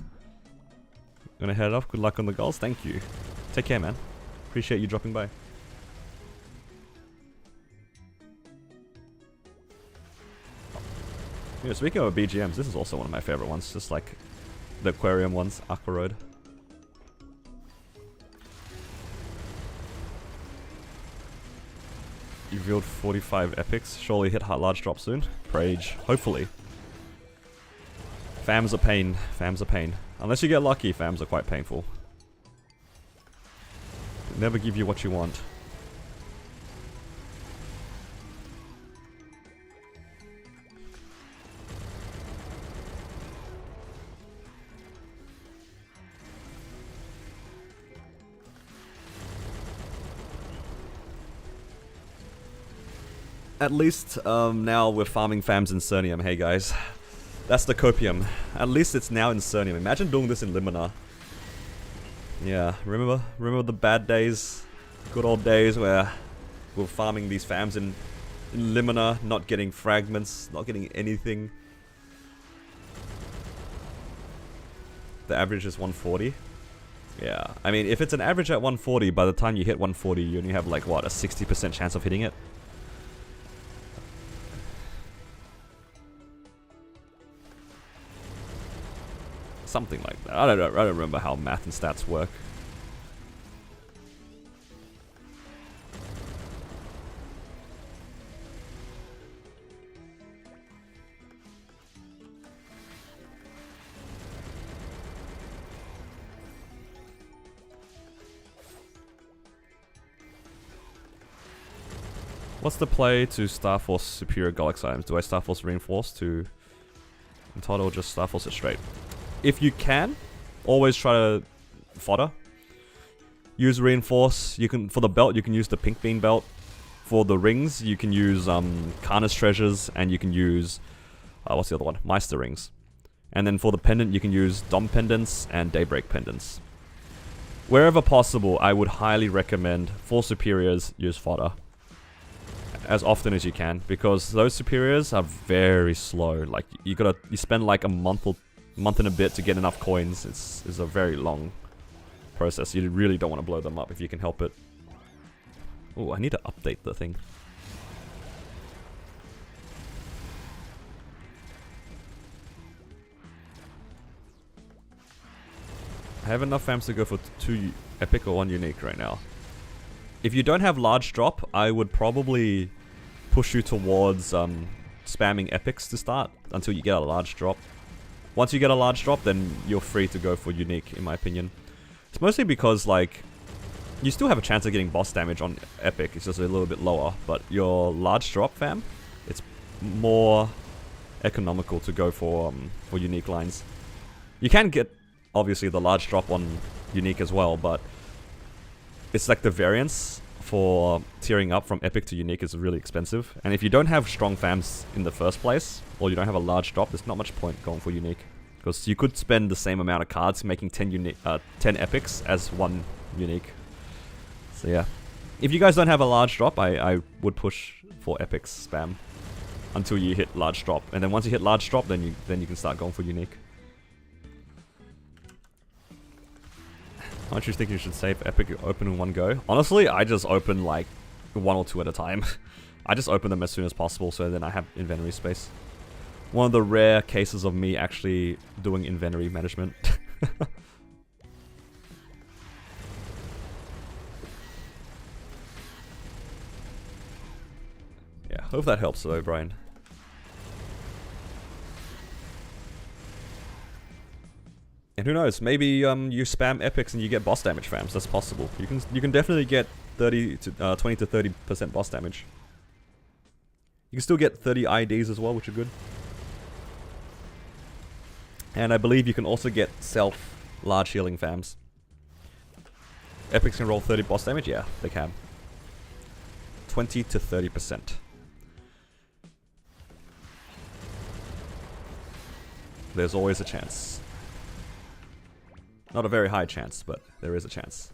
Gonna head off. Good luck on the goals. Thank you. Take care, man. Appreciate you dropping by. Yeah, speaking of BGMs, this is also one of my favorite ones. Just like the aquarium ones, Aqua Road. You revealed 45 epics. Surely hit large drop soon. Prage. Hopefully. Fams are pain. Fams are pain. Unless you get lucky, fams are quite painful. Never give you what you want. At least, now we're farming fams in Cernium, hey guys. That's the copium. At least it's now in Cernium. Imagine doing this in Limina. Yeah, remember the bad days? Good old days where we're farming these fams in Limina, not getting fragments, not getting anything. The average is 140. Yeah, I mean, if it's an average at 140, by the time you hit 140, you only have like, what, a 60% chance of hitting it? Something like that. I don't remember how math and stats work. What's the play to Starforce superior Golix items? Do I Starforce Reinforce to entitle or just Starforce it straight? If you can, always try to fodder. Use Reinforce. You can, for the belt, you can use the Pink Bean belt. For the rings, you can use Karna's treasures, and you can use what's the other one? Meister rings. And then for the pendant, you can use Dom pendants and Daybreak pendants. Wherever possible, I would highly recommend for superiors use fodder as often as you can, because those superiors are very slow. Like you spend like a month and a bit to get enough coins. It's a very long process. You really don't want to blow them up if you can help it. Oh, I need to update the thing. I have enough fams to go for 2 epic or 1 unique right now. If you don't have large drop, I would probably push you towards spamming epics to start until you get a large drop. Once you get a large drop, then you're free to go for unique, in my opinion. It's mostly because, like, you still have a chance of getting boss damage on epic. It's just a little bit lower. But your large drop, fam, it's more economical to go for unique lines. You can get, obviously, the large drop on unique as well, but it's like the variance for tiering up from epic to unique is really expensive. And if you don't have strong fams in the first place, or you don't have a large drop, there's not much point going for unique. Because you could spend the same amount of cards making 10 epics as 1 unique. So yeah. If you guys don't have a large drop, I would push for epics spam until you hit large drop. And then once you hit large drop, then you can start going for unique. How much do you think you should save epic open in one go? Honestly, I just open like 1 or 2 at a time. I just open them as soon as possible so then I have inventory space. One of the rare cases of me actually doing inventory management. Yeah, hope that helps though, Brian. And who knows, maybe you spam epics and you get boss damage fams. That's possible. You can definitely get 20 to 30% boss damage. You can still get 30 IDs as well, which are good. And I believe you can also get self large healing fams. Epics can roll 30 boss damage? Yeah, they can. 20 to 30%. There's always a chance. Not a very high chance, but there is a chance.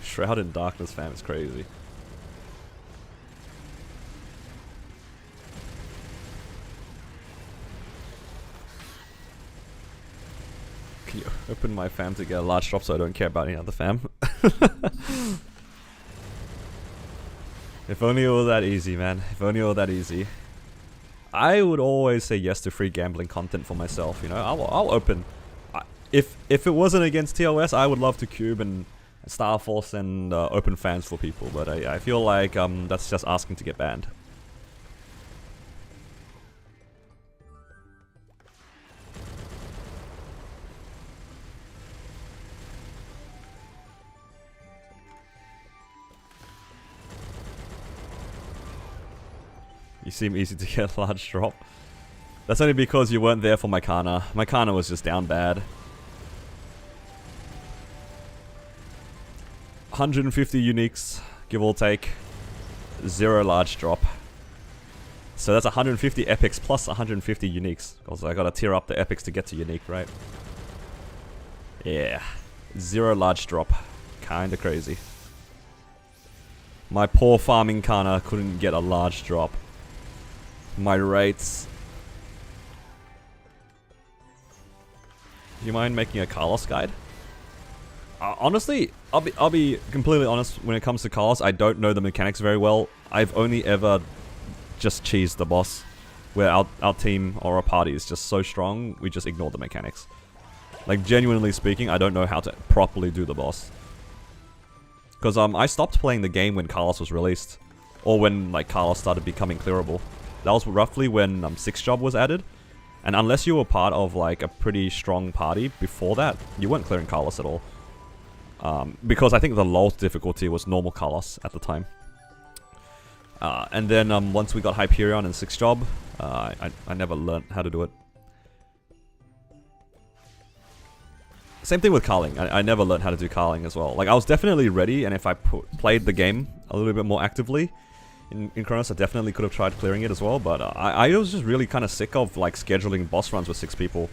Shroud in Darkness fam is crazy. Can you open my fam to get a large drop so I don't care about any other fam? If only it were that easy, man. If only it were that easy. I would always say yes to free gambling content for myself, you know? I'll open. If it wasn't against TOS, I would love to cube and Starforce and open fans for people, but I feel like that's just asking to get banned. You seem easy to get a large drop. That's only because you weren't there for my Kana. My Kana was just down bad. 150 uniques, give or take. 0 large drop. So that's 150 epics plus 150 uniques. Because I gotta tier up the epics to get to unique, right? Yeah. 0 large drop. Kinda crazy. My poor farming Kana couldn't get a large drop. My rates. Do you mind making a Carlos guide? Honestly, I'll be completely honest. When it comes to Carlos, I don't know the mechanics very well. I've only ever just cheesed the boss, where our team or our party is just so strong, we just ignore the mechanics. Like, genuinely speaking, I don't know how to properly do the boss. Because I stopped playing the game when Carlos was released. Or when, like, Carlos started becoming clearable. That was roughly when 6 Job was added. And unless you were part of, like, a pretty strong party before that, you weren't clearing Carlos at all. Because I think the lowest difficulty was normal Carlos at the time. And then once we got Hyperion and 6 Job, I never learned how to do it. Same thing with Carling. I never learned how to do Carling as well. Like, I was definitely ready, and if I played the game a little bit more actively in Kronos, I definitely could have tried clearing it as well, but I was just really kind of sick of, like, scheduling boss runs with 6 people.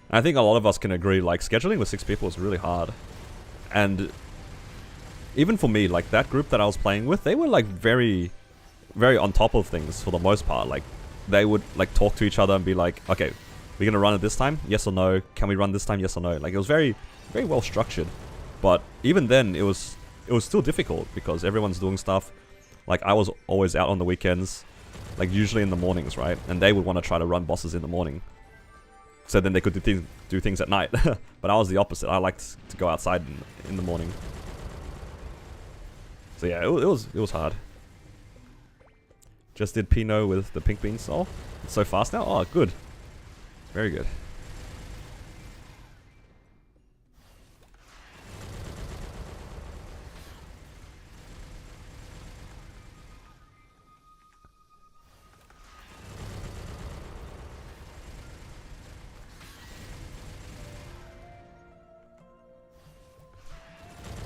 And I think a lot of us can agree, like, scheduling with 6 people is really hard. And even for me, like, that group that I was playing with, they were, like, very, very on top of things for the most part. Like, they would, like, talk to each other and be like, okay, we're gonna run it this time? Yes or no? Can we run this time? Yes or no? Like, it was very, very well structured. But even then, it was still difficult because everyone's doing stuff. Like, I was always out on the weekends, like, usually in the mornings, right? And they would want to try to run bosses in the morning. So then they could do things at night. But I was the opposite. I liked to go outside in the morning. So yeah, it was hard. Just did Pinot with the pink bean soul. It's so fast now? Oh, good. Very good.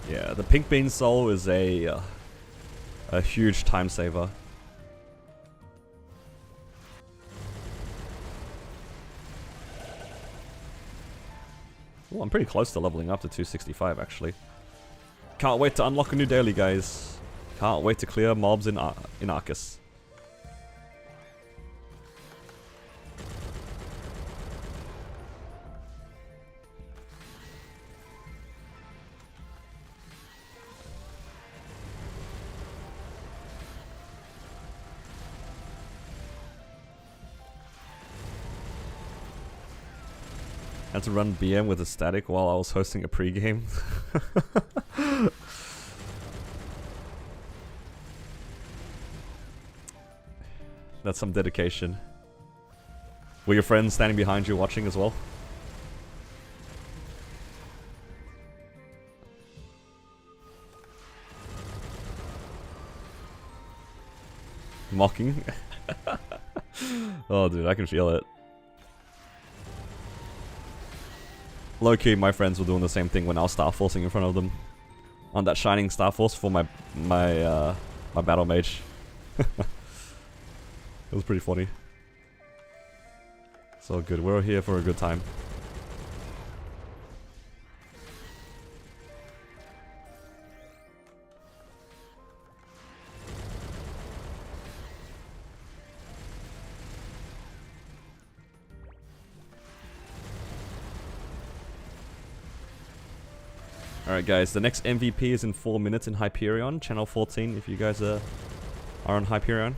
Yeah, the pink bean soul is a huge time saver. Oh, I'm pretty close to leveling up to 265 actually. Can't wait to unlock a new daily, guys. Can't wait to clear mobs in Arcus. Had to run BM with a static while I was hosting a pregame. That's some dedication. Were your friends standing behind you watching as well? Mocking? Oh dude, I can feel it. Low-key, my friends were doing the same thing when I was Star Forcing in front of them. On that Shining Star Force for my Battle Mage. It was pretty funny. It's all good, we're here for a good time. Alright guys, the next MVP is in 4 minutes in Hyperion, channel 14 if you guys are on Hyperion.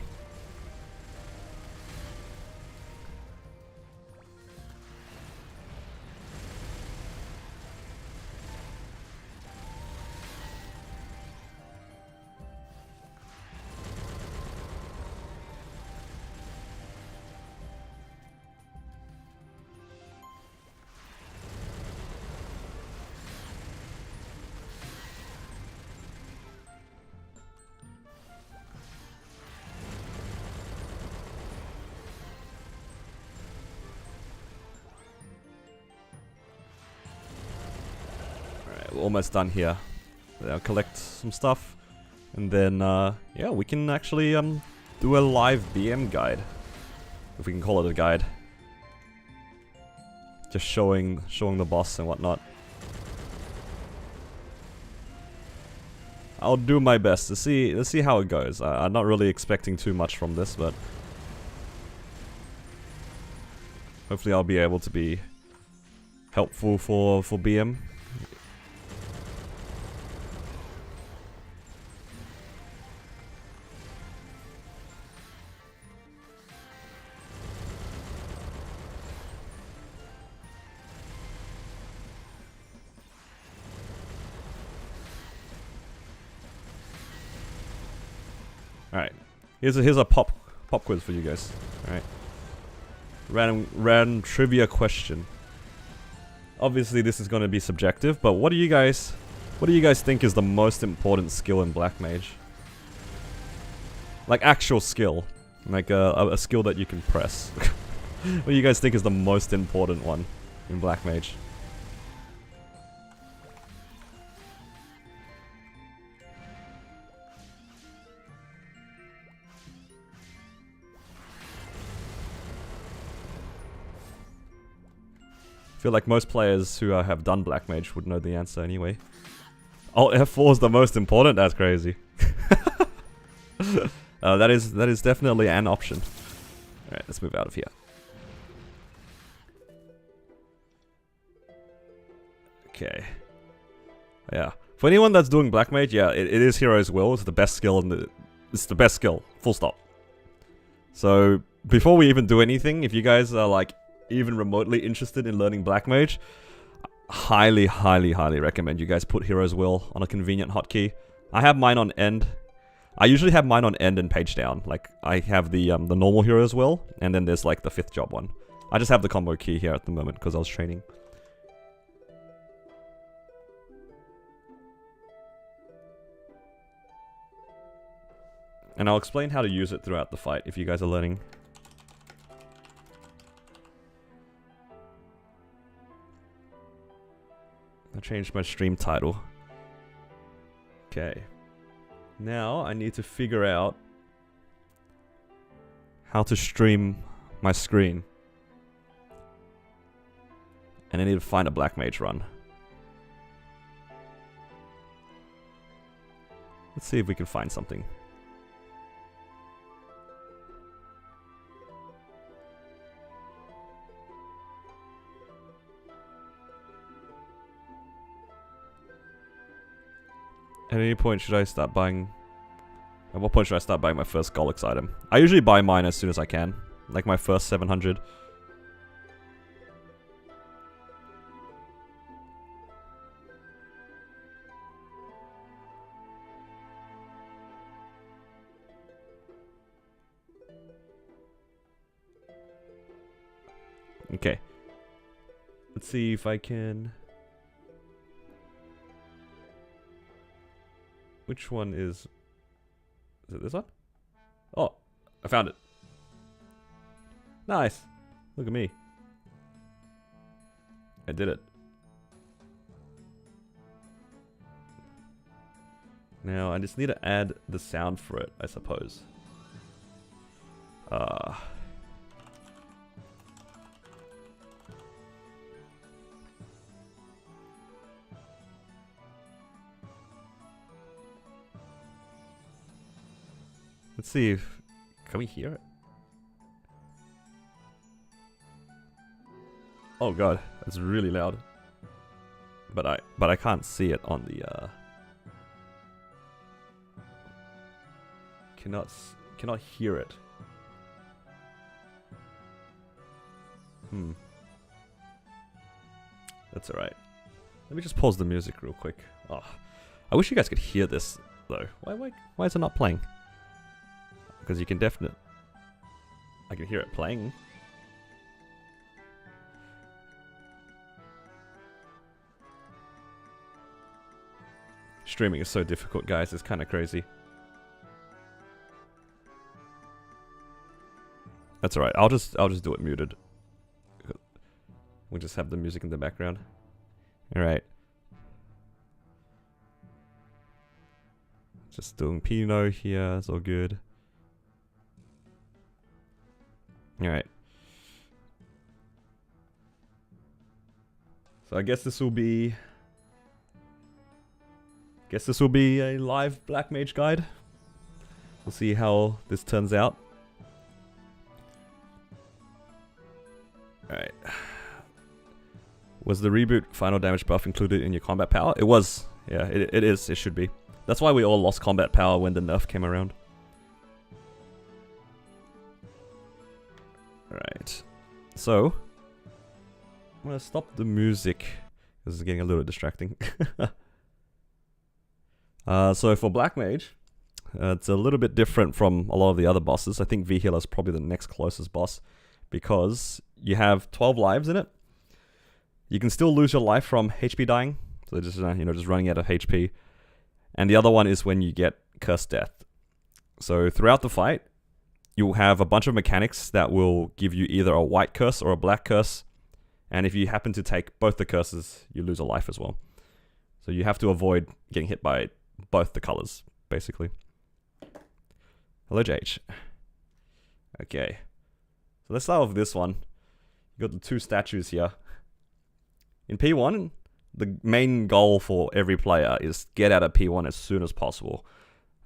We're almost done here. I'll collect some stuff, and then yeah, we can actually do a live BM guide, if we can call it a guide. Just showing the boss and whatnot. I'll do my best to see how it goes. I'm not really expecting too much from this, but hopefully I'll be able to be helpful for BM. Here's a pop quiz for you guys. All right. Random trivia question. Obviously, this is going to be subjective, but what do you guys think is the most important skill in Black Mage? Like actual skill, like a skill that you can press. What do you guys think is the most important one in Black Mage? I feel like most players who have done Black Mage would know the answer anyway. Oh, F4 is the most important? That's crazy. That is definitely an option. Alright, let's move out of here. Okay. Yeah. For anyone that's doing Black Mage, yeah, it is Hero's Will. It's the best skill it's the best skill. Full stop. So, before we even do anything, if you guys are like even remotely interested in learning Black Mage, highly recommend you guys put Hero's Will on a convenient hotkey. I have mine on end. I usually have mine on end and page down. Like, I have the normal Hero's Will, and then there's like the 5th job one. I just have the combo key here at the moment because I was training. And I'll explain how to use it throughout the fight if you guys are learning. I changed my stream title. Okay. Now I need to figure out how to stream my screen. And I need to find a Black Mage run. Let's see if we can find something. At any point should I start buying... At what point should I start buying my first Golix item? I usually buy mine as soon as I can. Like my first 700. Okay. Let's see if I can... Which one is... Is it this one? Oh, I found it. Nice. Look at me. I did it. Now, I just need to add the sound for it, I suppose. Let's see if... Can we hear it? Oh god, that's really loud. But I can't see it on the cannot hear it. That's alright. Let me just pause the music real quick. Oh, I wish you guys could hear this though. Why is it not playing? Because you can definitely... I can hear it playing. Streaming is so difficult, guys. It's kind of crazy. That's alright. I'll just do it muted. We'll just have the music in the background. Alright. Just doing Pinot here. It's all good. Alright. So I guess this will be... a live Black Mage guide. We'll see how this turns out. Alright. Was the reboot final damage buff included in your combat power? It was. Yeah, it is. It should be. That's why we all lost combat power when the nerf came around. Alright. So, I'm gonna stop the music. This is getting a little distracting. So for Black Mage, It's a little bit different from a lot of the other bosses. I think V-Healer is probably the next closest boss because you have 12 lives in it. You can still lose your life from HP dying, so just just running out of HP. And the other one is when you get Cursed Death. So throughout the fight, you'll have a bunch of mechanics that will give you either a white curse or a black curse. And if you happen to take both the curses, you lose a life as well. So you have to avoid getting hit by both the colors, basically. Hello, JH. Okay. So let's start with this one. You got the two statues here. In P1, the main goal for every player is get out of P1 as soon as possible.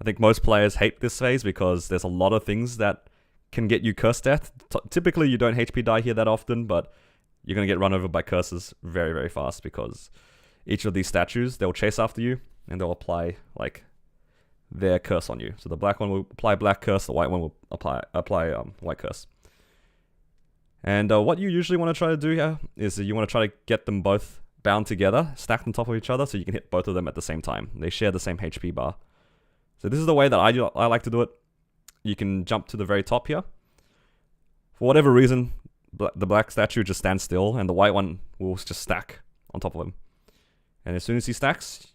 I think most players hate this phase because there's a lot of things that can get you Cursed Death. Typically, you don't HP die here that often, but you're going to get run over by curses very, very fast because each of these statues, they'll chase after you and they'll apply like their curse on you. So the black one will apply black curse, the white one will apply white curse. And what you usually want to try to do here is you want to try to get them both bound together, stacked on top of each other, so you can hit both of them at the same time. They share the same HP bar. So this is the way that I like to do it. You can jump to the very top here. For whatever reason, the black statue just stands still, and the white one will just stack on top of him. And as soon as he stacks,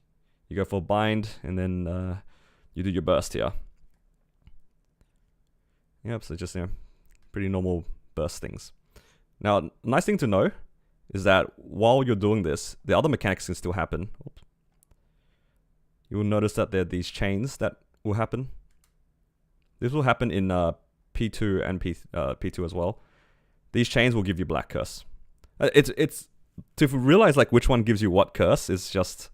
you go for bind, and then you do your burst here. Yep, so just pretty normal burst things. Now, nice thing to know is that while you're doing this, the other mechanics can still happen. Oops. You will notice that there are these chains that will happen. This will happen in P2 and P2 as well. These chains will give you black curse. It's to realize like which one gives you what curse is just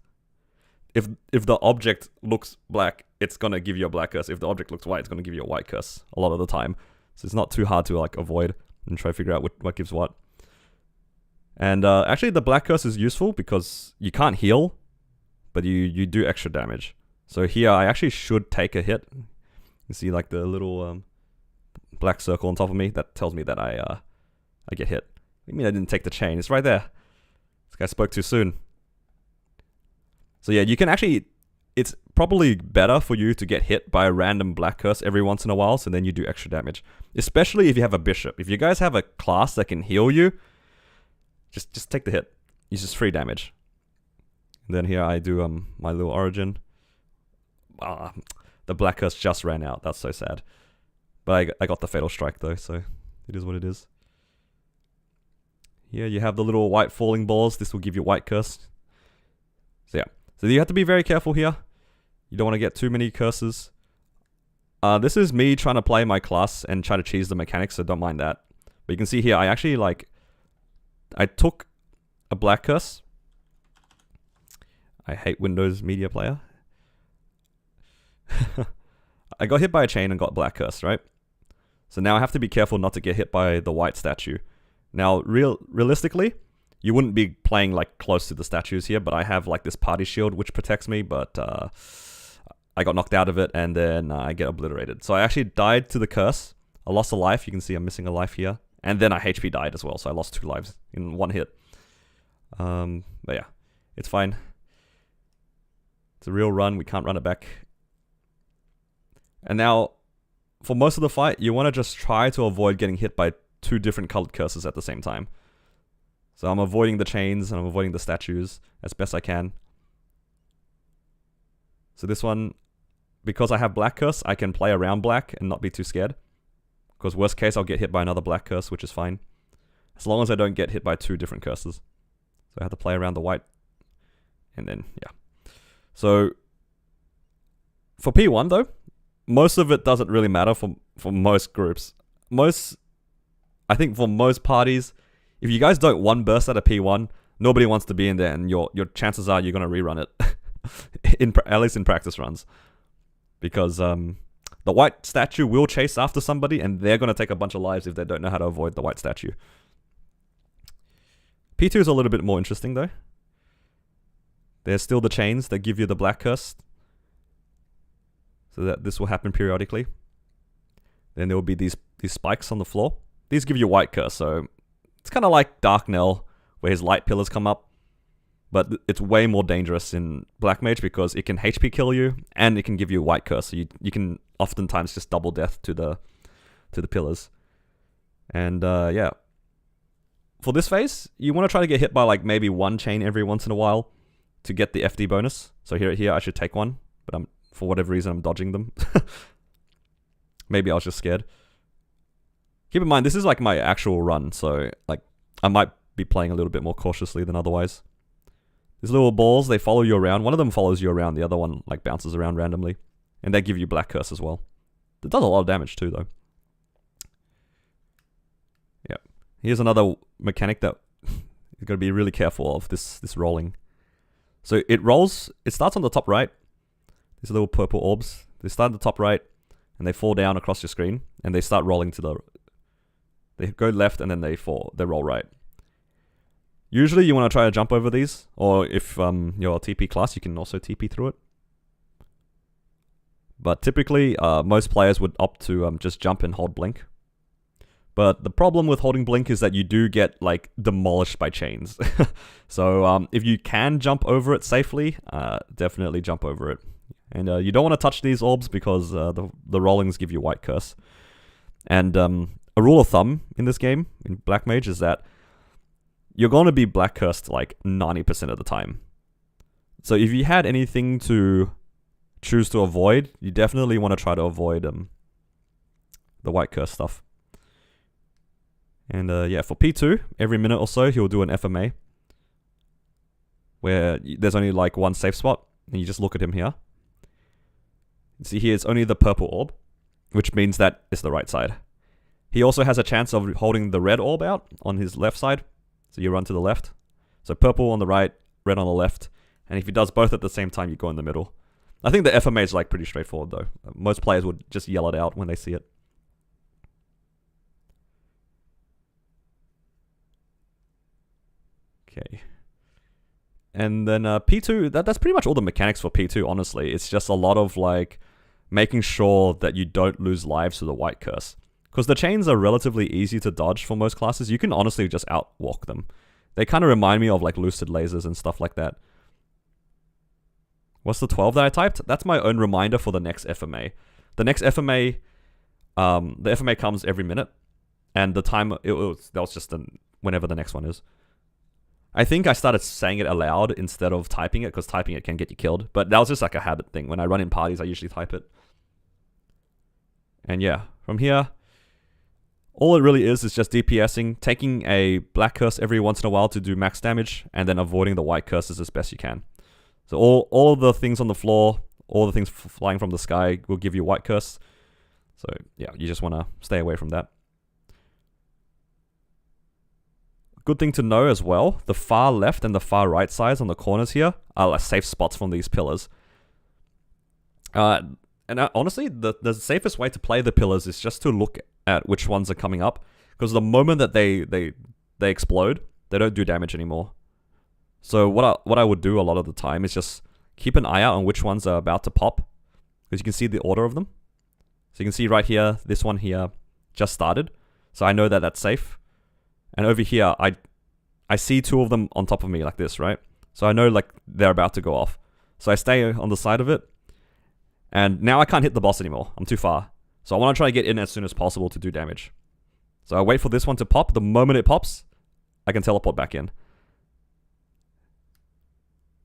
if the object looks black, it's gonna give you a black curse. If the object looks white, it's gonna give you a white curse a lot of the time. So it's not too hard to like avoid and try to figure out what gives what. And actually the black curse is useful because you can't heal, but you do extra damage. So here I actually should take a hit. You see like the little black circle on top of me that tells me that I get hit. What do you mean I didn't take the chain? It's right there. This guy spoke too soon. So yeah, you can actually, it's probably better for you to get hit by a random black curse every once in a while, so then you do extra damage. Especially if you have a bishop. If you guys have a class that can heal you, just take the hit. It's just free damage. And then here I do my little origin. The black curse just ran out. That's so sad. But I got the fatal strike though, so it is what it is. Here you have the little white falling balls. This will give you white curse. So yeah. So you have to be very careful here. You don't want to get too many curses. This is me trying to play my class and try to cheese the mechanics, so don't mind that. But you can see here, I actually I took a black curse. I hate Windows Media Player. I got hit by a chain and got black curse, right? So now I have to be careful not to get hit by the white statue. Now, realistically, you wouldn't be playing like close to the statues here, but I have like this party shield which protects me, but I got knocked out of it and then I get obliterated. So I actually died to the curse. I lost a life. You can see I'm missing a life here. And then I HP died as well, so I lost 2 lives in one hit. But yeah, it's fine. It's a real run. We can't run it back. And now, for most of the fight, you want to just try to avoid getting hit by 2 different colored curses at the same time. So I'm avoiding the chains and I'm avoiding the statues as best I can. So this one, because I have black curse, I can play around black and not be too scared. Because worst case, I'll get hit by another black curse, which is fine. As long as I don't get hit by 2 different curses. So I have to play around the white. And then, yeah. So, for P1 though, most of it doesn't really matter for most groups. I think for most parties, if you guys don't one burst at a P1, nobody wants to be in there, and your chances are you're going to rerun it. At least in practice runs. Because the white statue will chase after somebody, and they're going to take a bunch of lives if they don't know how to avoid the white statue. P2 is a little bit more interesting though. There's still the chains that give you the black curse. So that this will happen periodically. Then there will be these spikes on the floor. These give you white curse, so it's kind of like Dark Knell, where his light pillars come up. But it's way more dangerous in Black Mage because it can HP kill you and it can give you a white curse. So you can oftentimes just double death to the pillars. And yeah. For this phase, you want to try to get hit by like maybe one chain every once in a while to get the FD bonus. So here I should take one, but for whatever reason I'm dodging them. Maybe I was just scared. Keep in mind, this is like my actual run, so like I might be playing a little bit more cautiously than otherwise. These little balls, they follow you around. One of them follows you around, the other one like bounces around randomly. And they give you Black Curse as well. It does a lot of damage too, though. Yeah. Here's another mechanic that you've got to be really careful of, this rolling. So it rolls, it starts on the top right. These little purple orbs. They start at the top right, and they fall down across your screen, and they start rolling to the... They go left, and then they roll right. Usually you want to try to jump over these, or if you're a TP class, you can also TP through it. But typically, most players would opt to just jump and hold blink. But the problem with holding blink is that you do get like demolished by chains. So if you can jump over it safely, definitely jump over it. And you don't want to touch these orbs because the rollings give you white curse. And a rule of thumb in this game, in Black Mage, is that you're going to be Black Cursed like 90% of the time. So if you had anything to choose to avoid, you definitely want to try to avoid the white curse stuff. And yeah, for P2, every minute or so, he'll do an FMA. Where there's only like one safe spot, and you just look at him here. See here, it's only the purple orb, which means that it's the right side. He also has a chance of holding the red orb out on his left side. So you run to the left. So purple on the right, red on the left. And if he does both at the same time, you go in the middle. I think the FMA is like pretty straightforward though. Most players would just yell it out when they see it. Okay. And then P2, that's pretty much all the mechanics for P2, honestly. It's just a lot of like making sure that you don't lose lives to the white curse. Because the chains are relatively easy to dodge for most classes. You can honestly just outwalk them. They kind of remind me of like lucid lasers and stuff like that. What's the 12 that I typed? That's my own reminder for the next FMA. The next FMA, the FMA comes every minute. And the time, that was just whenever the next one is. I think I started saying it aloud instead of typing it, because typing it can get you killed. But that was just like a habit thing. When I run in parties, I usually type it. And yeah, from here, all it really is just DPSing, taking a Black Curse every once in a while to do max damage, and then avoiding the white curses as best you can. So all of the things on the floor, all the things flying from the sky will give you white curse. So yeah, you just want to stay away from that. Good thing to know as well, the far left and the far right sides on the corners here are like safe spots from these pillars. And honestly, the safest way to play the pillars is just to look at which ones are coming up. Because the moment that they explode, they don't do damage anymore. So what I would do a lot of the time is just keep an eye out on which ones are about to pop. Because you can see the order of them. So you can see right here, this one here just started. So I know that that's safe. And over here, I see two of them on top of me like this, right? So I know like they're about to go off. So I stay on the side of it. And now I can't hit the boss anymore. I'm too far. So I want to try to get in as soon as possible to do damage. So I wait for this one to pop. The moment it pops, I can teleport back in.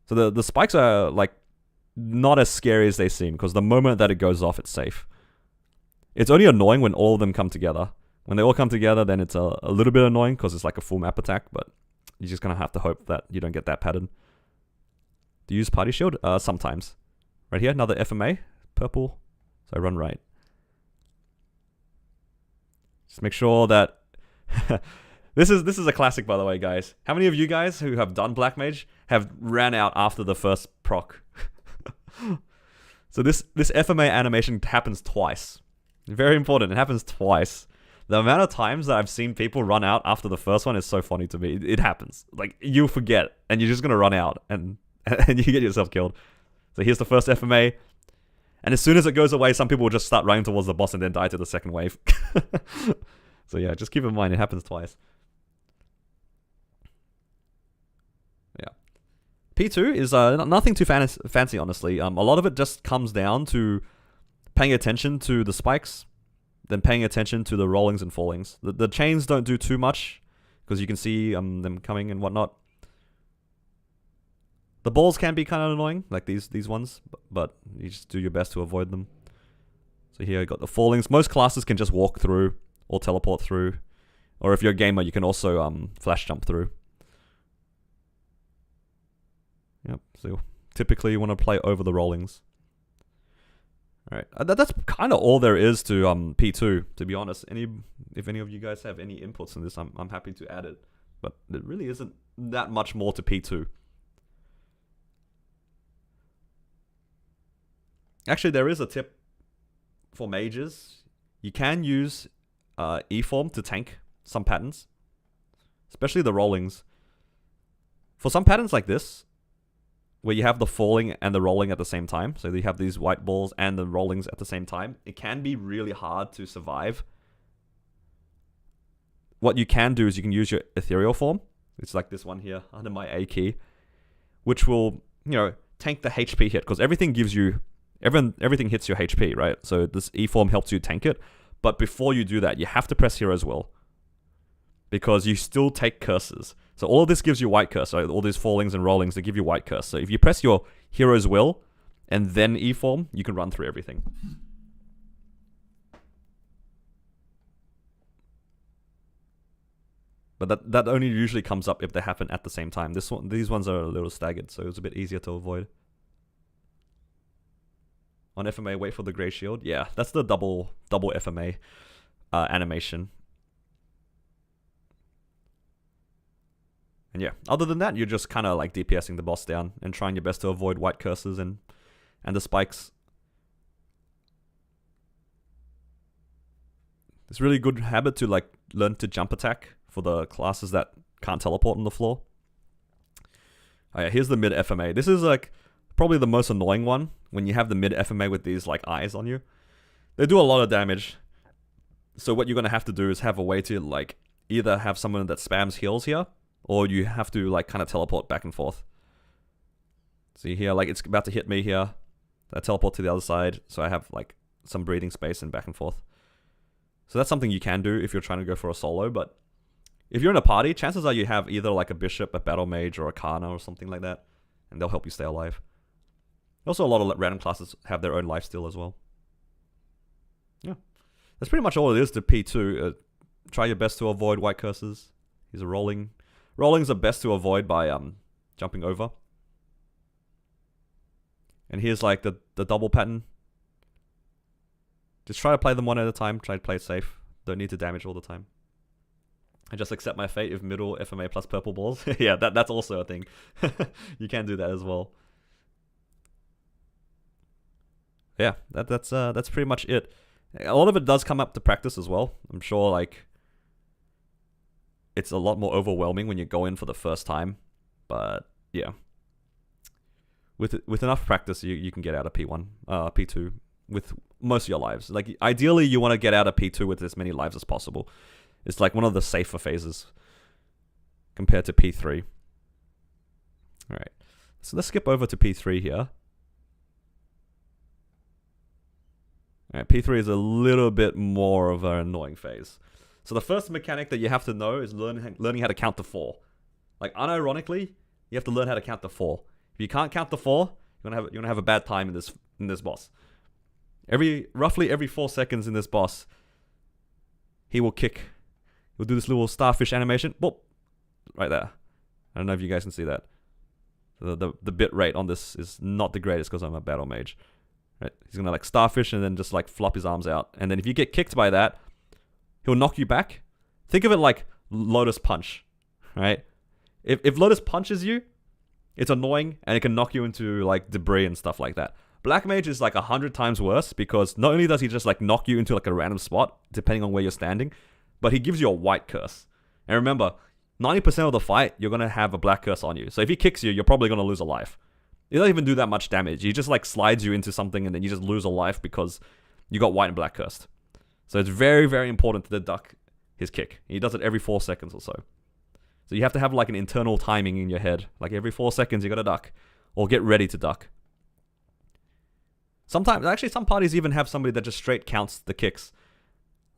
So the spikes are like not as scary as they seem, because the moment that it goes off, it's safe. It's only annoying when all of them come together. When they all come together, then it's a little bit annoying because it's like a full map attack, but you're just going to have to hope that you don't get that pattern. Do you use Party Shield? Sometimes. Right here, another FMA. Purple. So I run right. Just make sure that... This is a classic, by the way, guys. How many of you guys who have done Black Mage have ran out after the first proc? So this FMA animation happens twice. Very important. It happens twice. The amount of times that I've seen people run out after the first one is so funny to me. It happens. Like, you forget, and you're just going to run out, and you get yourself killed. So here's the first FMA. And as soon as it goes away, some people will just start running towards the boss and then die to the second wave. So yeah, just keep in mind, it happens twice. Yeah. P2 is nothing too fancy, honestly. A lot of it just comes down to paying attention to the spikes, then paying attention to the rollings and fallings. The chains don't do too much, because you can see them coming and whatnot. The balls can be kind of annoying, like these ones, but you just do your best to avoid them. So here you got the fallings. Most classes can just walk through or teleport through. Or if you're a gamer, you can also flash jump through. Yep, so typically you want to play over the rollings. Alright, that's kind of all there is to P2, to be honest. If any of you guys have any inputs on this, I'm happy to add it. But there really isn't that much more to P2. Actually, there is a tip for mages. You can use E-form to tank some patterns, especially the rollings. For some patterns like this, where you have the falling and the rolling at the same time, so you have these white balls and the rollings at the same time, it can be really hard to survive. What you can do is you can use your ethereal form. It's like this one here under my A key, which will, tank the HP hit, because everything hits your HP, right? So this E form helps you tank it. But before you do that, you have to press Hero's Will, because you still take curses. So all of this gives you white curse, right? All these fallings and rollings, they give you white curse. So if you press your Hero's Will and then E form, you can run through everything. But that only usually comes up if they happen at the same time. These ones are a little staggered, so it's a bit easier to avoid. On FMA, wait for the Grey Shield. Yeah, that's the double FMA animation. And yeah, other than that, you're just kind of like DPSing the boss down and trying your best to avoid white curses and the spikes. It's a really good habit to like learn to jump attack for the classes that can't teleport on the floor. Oh yeah, here's the mid FMA. This is like probably the most annoying one, when you have the mid FMA with these like eyes on you. They do a lot of damage. So what you're going to have to do is have a way to like either have someone that spams heals here, or you have to like kind of teleport back and forth. See here, like it's about to hit me here. I teleport to the other side, so I have like some breathing space and back and forth. So that's something you can do if you're trying to go for a solo, but if you're in a party, chances are you have either like a bishop, a battle mage, or a Kana or something like that, and they'll help you stay alive. Also, a lot of random classes have their own lifesteal as well. Yeah, that's pretty much all it is to P2. Try your best to avoid white curses. Here's a rolling. Rollings are best to avoid by jumping over. And here's like the double pattern. Just try to play them one at a time. Try to play it safe. Don't need to damage all the time. I just accept my fate if middle FMA plus purple balls. Yeah, that's also a thing. You can do that as well. Yeah, that's pretty much it. A lot of it does come up to practice as well. I'm sure like it's a lot more overwhelming when you go in for the first time, but yeah, with enough practice, you can get out of P1, P2 with most of your lives. Like ideally, you want to get out of P2 with as many lives as possible. It's like one of the safer phases compared to P3. All right, so let's skip over to P3 here. All right, P3 is a little bit more of an annoying phase. So the first mechanic that you have to know is learning how to count to 4. Like unironically, you have to learn how to count to 4. If you can't count to 4, you're gonna have a bad time in this boss. Roughly every 4 seconds in this boss, he will kick. He'll do this little starfish animation. Boop, right there. I don't know if you guys can see that. The bit rate on this is not the greatest because I'm a battle mage. Right? He's gonna like starfish and then just like flop his arms out. And then if you get kicked by that, he'll knock you back. Think of it like Lotus Punch, right? If Lotus punches you, it's annoying and it can knock you into like debris and stuff like that. Black Mage is like 100 times worse because not only does he just like knock you into like a random spot, depending on where you're standing, but he gives you a white curse. And remember, 90% of the fight, you're going to have a black curse on you. So if he kicks you, you're probably going to lose a life. He doesn't even do that much damage. He just like slides you into something and then you just lose a life because you got white and black cursed. So it's very, very important to deduct his kick. He does it every 4 seconds or so. So you have to have like an internal timing in your head. Like every 4 seconds you gotta duck. Or get ready to duck. Sometimes, actually some parties even have somebody that just straight counts the kicks.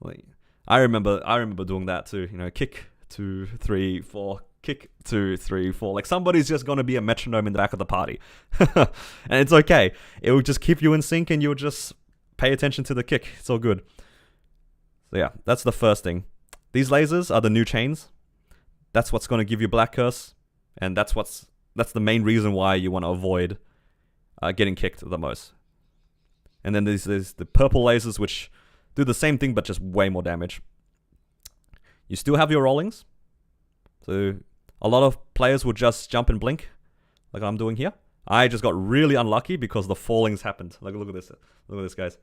Like, I remember doing that too. You know, kick 2, 3, 4, kick 2, 3, 4. Like somebody's just gonna be a metronome in the back of the party. And it's okay. It will just keep you in sync and you'll just pay attention to the kick. It's all good. So yeah, that's the first thing. These lasers are the new chains. That's what's gonna give you Black Curse. And that's the main reason why you want to avoid getting kicked the most. And then there's the purple lasers, which do the same thing, but just way more damage. You still have your rollings. So a lot of players will just jump and blink, like I'm doing here. I just got really unlucky because the fallings happened. Like, look at this. Look at this, guys.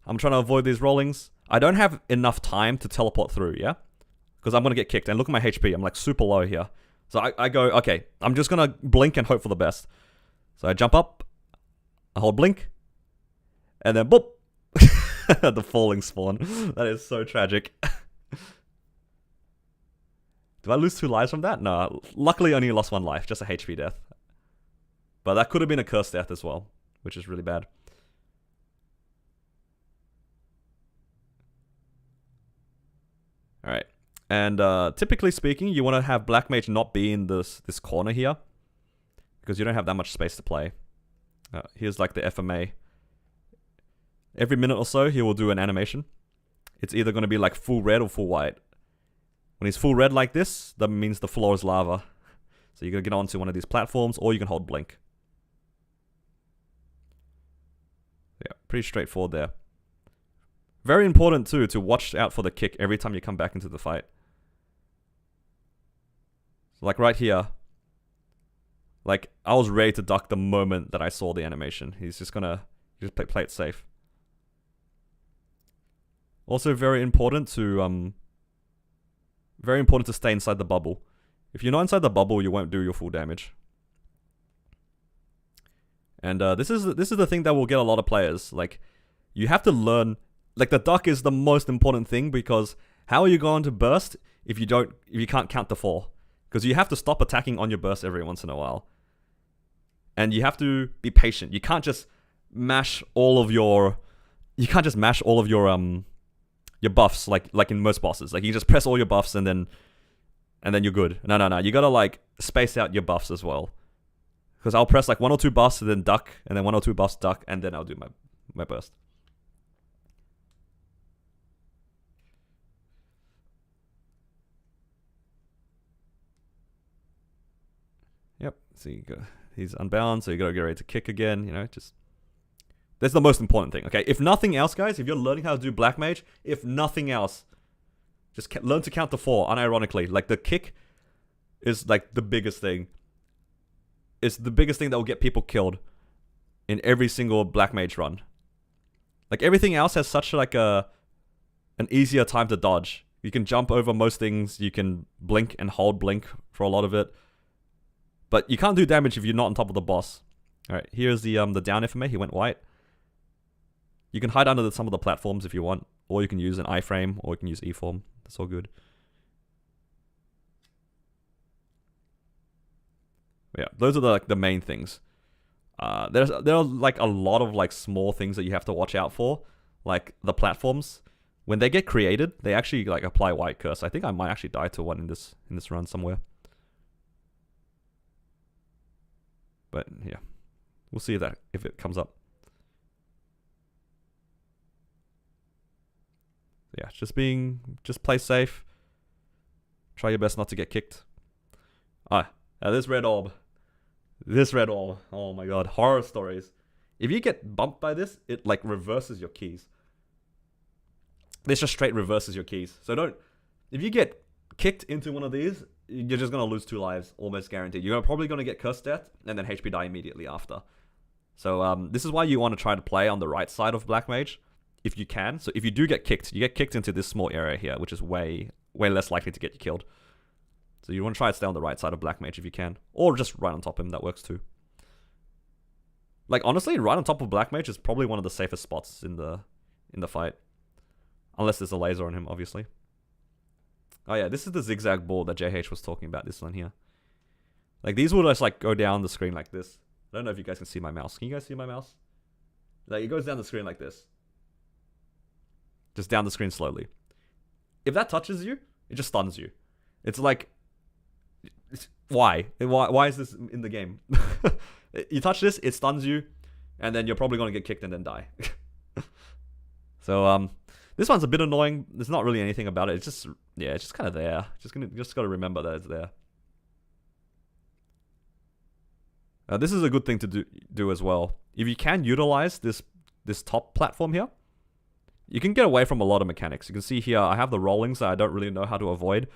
I'm trying to avoid these rollings. I don't have enough time to teleport through, yeah? Because I'm going to get kicked. And look at my HP. I'm like super low here. So I go, okay, I'm just going to blink and hope for the best. So I jump up, I hold blink, and then boop! The falling spawn. That is so tragic. Do I lose 2 lives from that? No, luckily I only lost 1 life, just a HP death. But that could have been a curse death as well, which is really bad. Alright. And typically speaking, you want to have Black Mage not be in this corner here. Because you don't have that much space to play. Here's like the FMA. Every minute or so, he will do an animation. It's either going to be like full red or full white. When he's full red like this, that means the floor is lava. So you're going to get onto one of these platforms, or you can hold blink. Yeah, pretty straightforward there. Very important too, to watch out for the kick every time you come back into the fight. Like right here. Like, I was ready to duck the moment that I saw the animation. He's just gonna play it safe. Also very important to stay inside the bubble. If you're not inside the bubble, you won't do your full damage. And this is the thing that will get a lot of players. Like, you have to learn. Like, the duck is the most important thing, because how are you going to burst if you can't count to 4? Because you have to stop attacking on your burst every once in a while. And you have to be patient. You can't just mash all of your buffs like in most bosses. Like, you just press all your buffs and then you're good. No. You gotta like space out your buffs as well. Because I'll press like 1 or 2 buffs and then duck, and then 1 or 2 buffs duck, and then I'll do my burst. Yep. So you go. He's unbound, so you gotta get ready to kick again. You know, just that's the most important thing. Okay. If nothing else, guys, if you're learning how to do Black Mage, if nothing else, just learn to count to 4. Unironically, like the kick is like the biggest thing. It's the biggest thing that will get people killed in every single Black Mage run. Like, everything else has such like an easier time to dodge. You can jump over most things. You can blink and hold blink for a lot of it. But you can't do damage if you're not on top of the boss. Alright, here's the down FMA. He went white. You can hide under some of the platforms if you want. Or you can use an iframe, or you can use E-form. That's all good. Yeah, those are the main things. There are like a lot of like small things that you have to watch out for. Like the platforms. When they get created, they actually like apply white curse. I think I might actually die to one in this run somewhere. But yeah, we'll see that if it comes up. Yeah, just play safe. Try your best not to get kicked. This red orb. Oh my god, horror stories. If you get bumped by this, it like reverses your keys. This just straight reverses your keys. So if you get kicked into one of these, you're just gonna lose 2 lives, almost guaranteed. You're probably gonna get curse death, and then HP die immediately after. So this is why you want to try to play on the right side of Black Mage, if you can. So if you do get kicked, you get kicked into this small area here, which is way less likely to get you killed. So you want to try to stay on the right side of Black Mage if you can. Or just right on top of him, that works too. Like, honestly, right on top of Black Mage is probably one of the safest spots in the fight. Unless there's a laser on him, obviously. Oh yeah, this is the zigzag ball that JH was talking about, this one here. Like these will just like go down the screen like this. I don't know if you guys can see my mouse. Can you guys see my mouse? Like it goes down the screen like this. Just down the screen slowly. If that touches you, it just stuns you. It's like, why? Why is this in the game? You touch this, it stuns you, and then you're probably going to get kicked and then die. So this one's a bit annoying. There's not really anything about it. It's just, yeah, it's just kind of there. Just got to remember that it's there. This is a good thing to do as well. If you can utilize this top platform here, you can get away from a lot of mechanics. You can see here, I have the rollings that I don't really know how to avoid,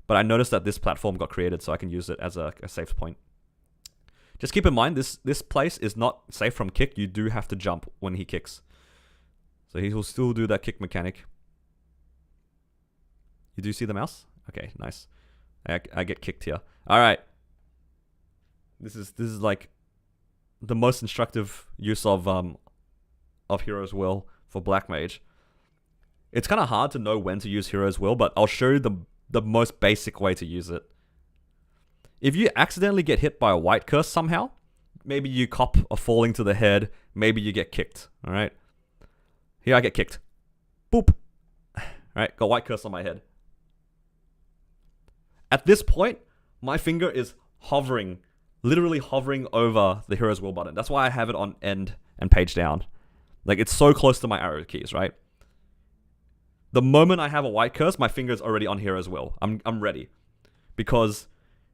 but I noticed that this platform got created so I can use it as a safe point. Just keep in mind, this place is not safe from kick. You do have to jump when he kicks. So he will still do that kick mechanic. You do see the mouse? Okay, nice. I get kicked here. All right. This is like the most instructive use of Hero's Will for Black Mage. It's kind of hard to know when to use Hero's Will, but I'll show you the most basic way to use it. If you accidentally get hit by a white curse somehow, maybe you cop a falling to the head, maybe you get kicked, all right? Here I get kicked. Boop. All right, got white curse on my head. At this point, my finger is hovering, literally hovering over the Hero's Will button. That's why I have it on end and page down. Like, it's so close to my arrow keys, right? The moment I have a white curse, my finger's already on Hero's Will. I'm ready. Because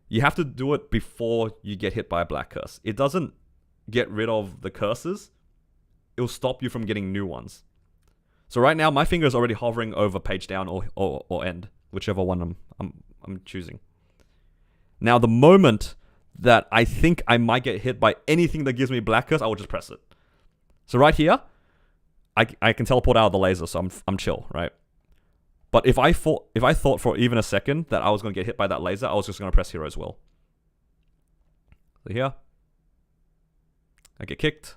you have to do it before you get hit by a black curse. It doesn't get rid of the curses. It will stop you from getting new ones. So right now, my finger is already hovering over page down or end, whichever one I'm choosing. Now, the moment that I think I might get hit by anything that gives me black curse, I will just press it. So right here, I can teleport out of the laser, so I'm chill, right? But if I thought for even a second that I was going to get hit by that laser, I was just going to press Hero's Will. So here, I get kicked.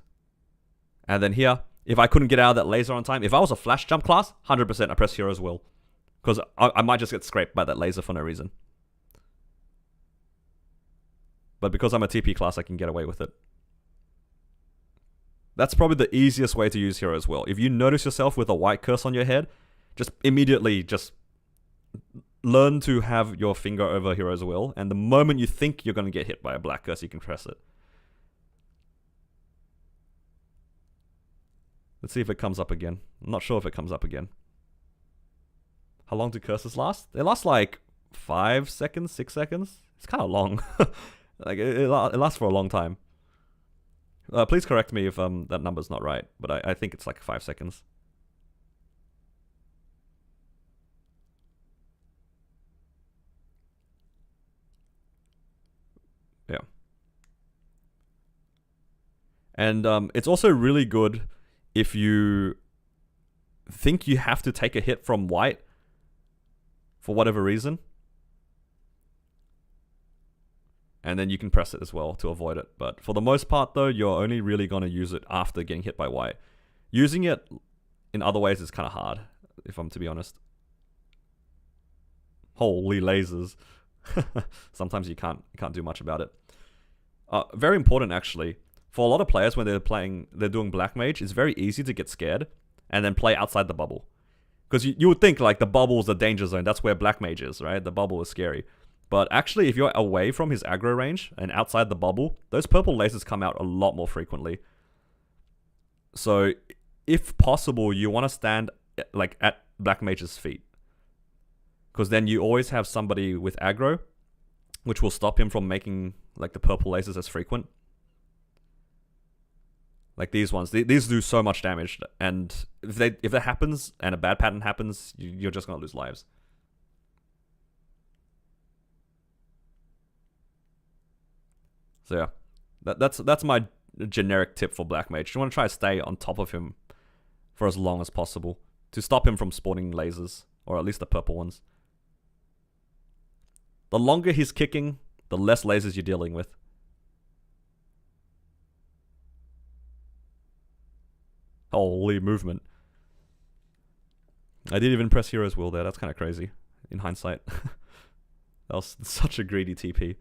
And then here, if I couldn't get out of that laser on time, if I was a flash jump class, 100% I press Hero's Will. Because I might just get scraped by that laser for no reason. But because I'm a TP class, I can get away with it. That's probably the easiest way to use Hero's Will. If you notice yourself with a white curse on your head, just immediately just learn to have your finger over Hero's Will, and the moment you think you're going to get hit by a black curse, you can press it. Let's see if it comes up again. I'm not sure if it comes up again. How long do curses last? They last like 5 seconds, 6 seconds. It's kind of long. Like it lasts for a long time. Please correct me if that number's not right, but I think it's like 5 seconds. Yeah. And it's also really good if you think you have to take a hit from white for whatever reason. And then you can press it as well to avoid it. But for the most part, though, you're only really going to use it after getting hit by white. Using it in other ways is kind of hard, if I'm to be honest. Holy lasers. Sometimes you can't do much about it. Very important, actually. For a lot of players, when they're doing Black Mage, it's very easy to get scared and then play outside the bubble. Because you would think, like, the bubble's the danger zone. That's where Black Mage is, right? The bubble is scary. But actually, if you're away from his aggro range and outside the bubble, those purple lasers come out a lot more frequently. So, if possible, you want to stand like at Black Mage's feet. Because then you always have somebody with aggro, which will stop him from making like the purple lasers as frequent. Like these ones. These do so much damage. And if that happens and a bad pattern happens, you're just going to lose lives. So yeah, that's my generic tip for Black Mage. You want to try to stay on top of him for as long as possible to stop him from spawning lasers, or at least the purple ones. The longer he's kicking, the less lasers you're dealing with. Holy movement. I didn't even press Hero's Will there. That's kind of crazy. in hindsight. That was such a greedy TP.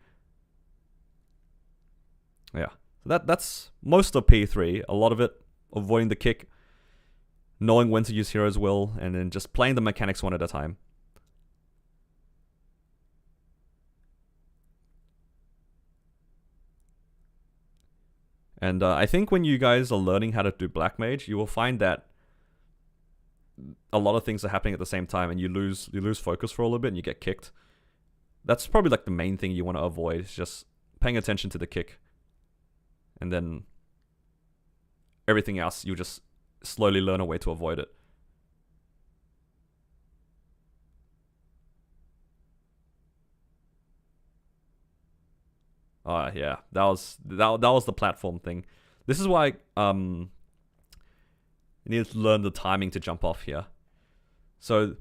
Yeah, so that's most of P3. A lot of it avoiding the kick, knowing when to use Hero's Will, and then just playing the mechanics one at a time. And I think when you guys are learning how to do Black Mage, you will find that a lot of things are happening at the same time, and you lose focus for a little bit, and you get kicked. That's probably like the main thing you want to avoid, is just paying attention to the kick. And then everything else, you just slowly learn a way to avoid it. Yeah, that was the platform thing. This is why you need to learn the timing to jump off here. So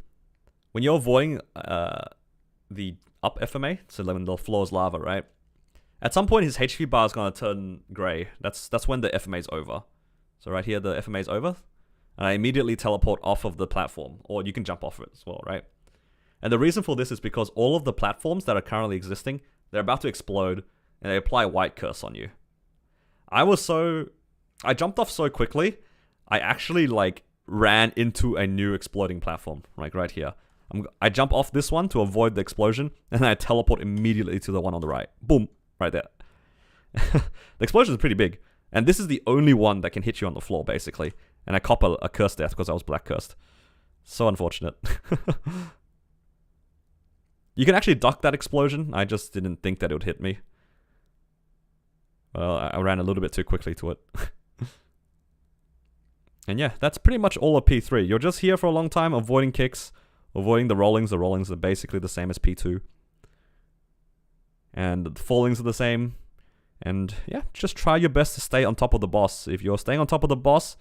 when you're avoiding the up FMA, so when the floor is lava, right? At some point, his HP bar is gonna turn grey. That's when the FMA is over. So right here, the FMA is over, and I immediately teleport off of the platform, or you can jump off it as well, right? And the reason for this is because all of the platforms that are currently existing, they're about to explode, and they apply White Curse on you. I jumped off so quickly, I actually like ran into a new exploding platform, like right here. I jump off this one to avoid the explosion, and then I teleport immediately to the one on the right. Boom, right there. The explosion is pretty big, and this is the only one that can hit you on the floor, basically. And I cop a curse death because I was black cursed. So unfortunate. You can actually duck that explosion. I just didn't think that it would hit me. Well, I ran a little bit too quickly to it. And yeah, that's pretty much all of P3. You're just here for a long time, avoiding kicks, avoiding the rollings. The rollings are basically the same as P2. And the fallings are the same. And yeah, just try your best to stay on top of the boss. If you're staying on top of the boss,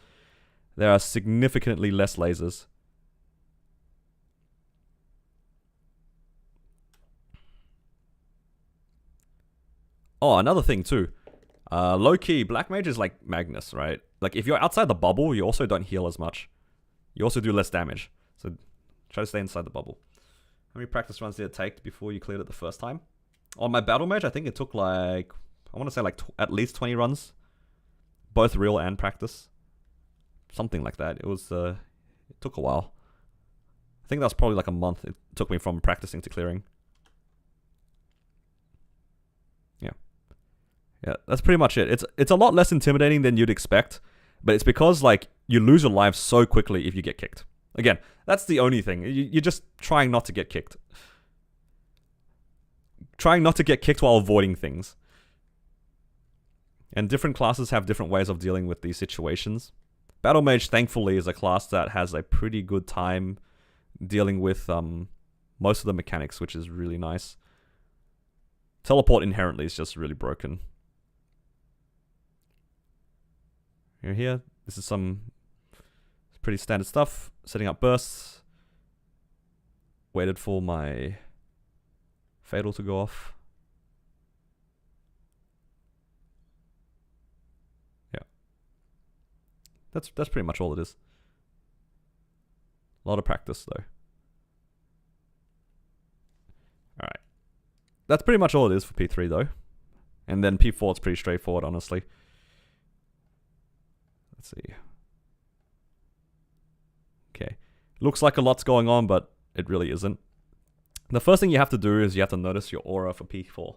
there are significantly less lasers. Oh, another thing too. Low-key, Black Mage is like Magnus, right? Like, if you're outside the bubble, you also don't heal as much. You also do less damage. So, try to stay inside the bubble. How many practice runs did it take before you cleared it the first time? On my Battle Mage, I think it took like, I want to say like at least 20 runs. Both real and practice. Something like that. It was, it took a while. I think that was probably like a month it took me from practicing to clearing. Yeah, that's pretty much it. It's a lot less intimidating than you'd expect, but it's because like you lose your life so quickly if you get kicked. Again, that's the only thing. You're just trying not to get kicked. Trying not to get kicked while avoiding things. And different classes have different ways of dealing with these situations. Battle Mage, thankfully, is a class that has a pretty good time dealing with most of the mechanics, which is really nice. Teleport inherently is just really broken. You're here. This is some pretty standard stuff. Setting up bursts. Waited for my fatal to go off. Yeah. That's pretty much all it is. A lot of practice though. Alright. That's pretty much all it is for P3 though. And then P4 is pretty straightforward, honestly. Let's see. Okay. Looks like a lot's going on, but it really isn't. The first thing you have to do is you have to notice your aura for P4.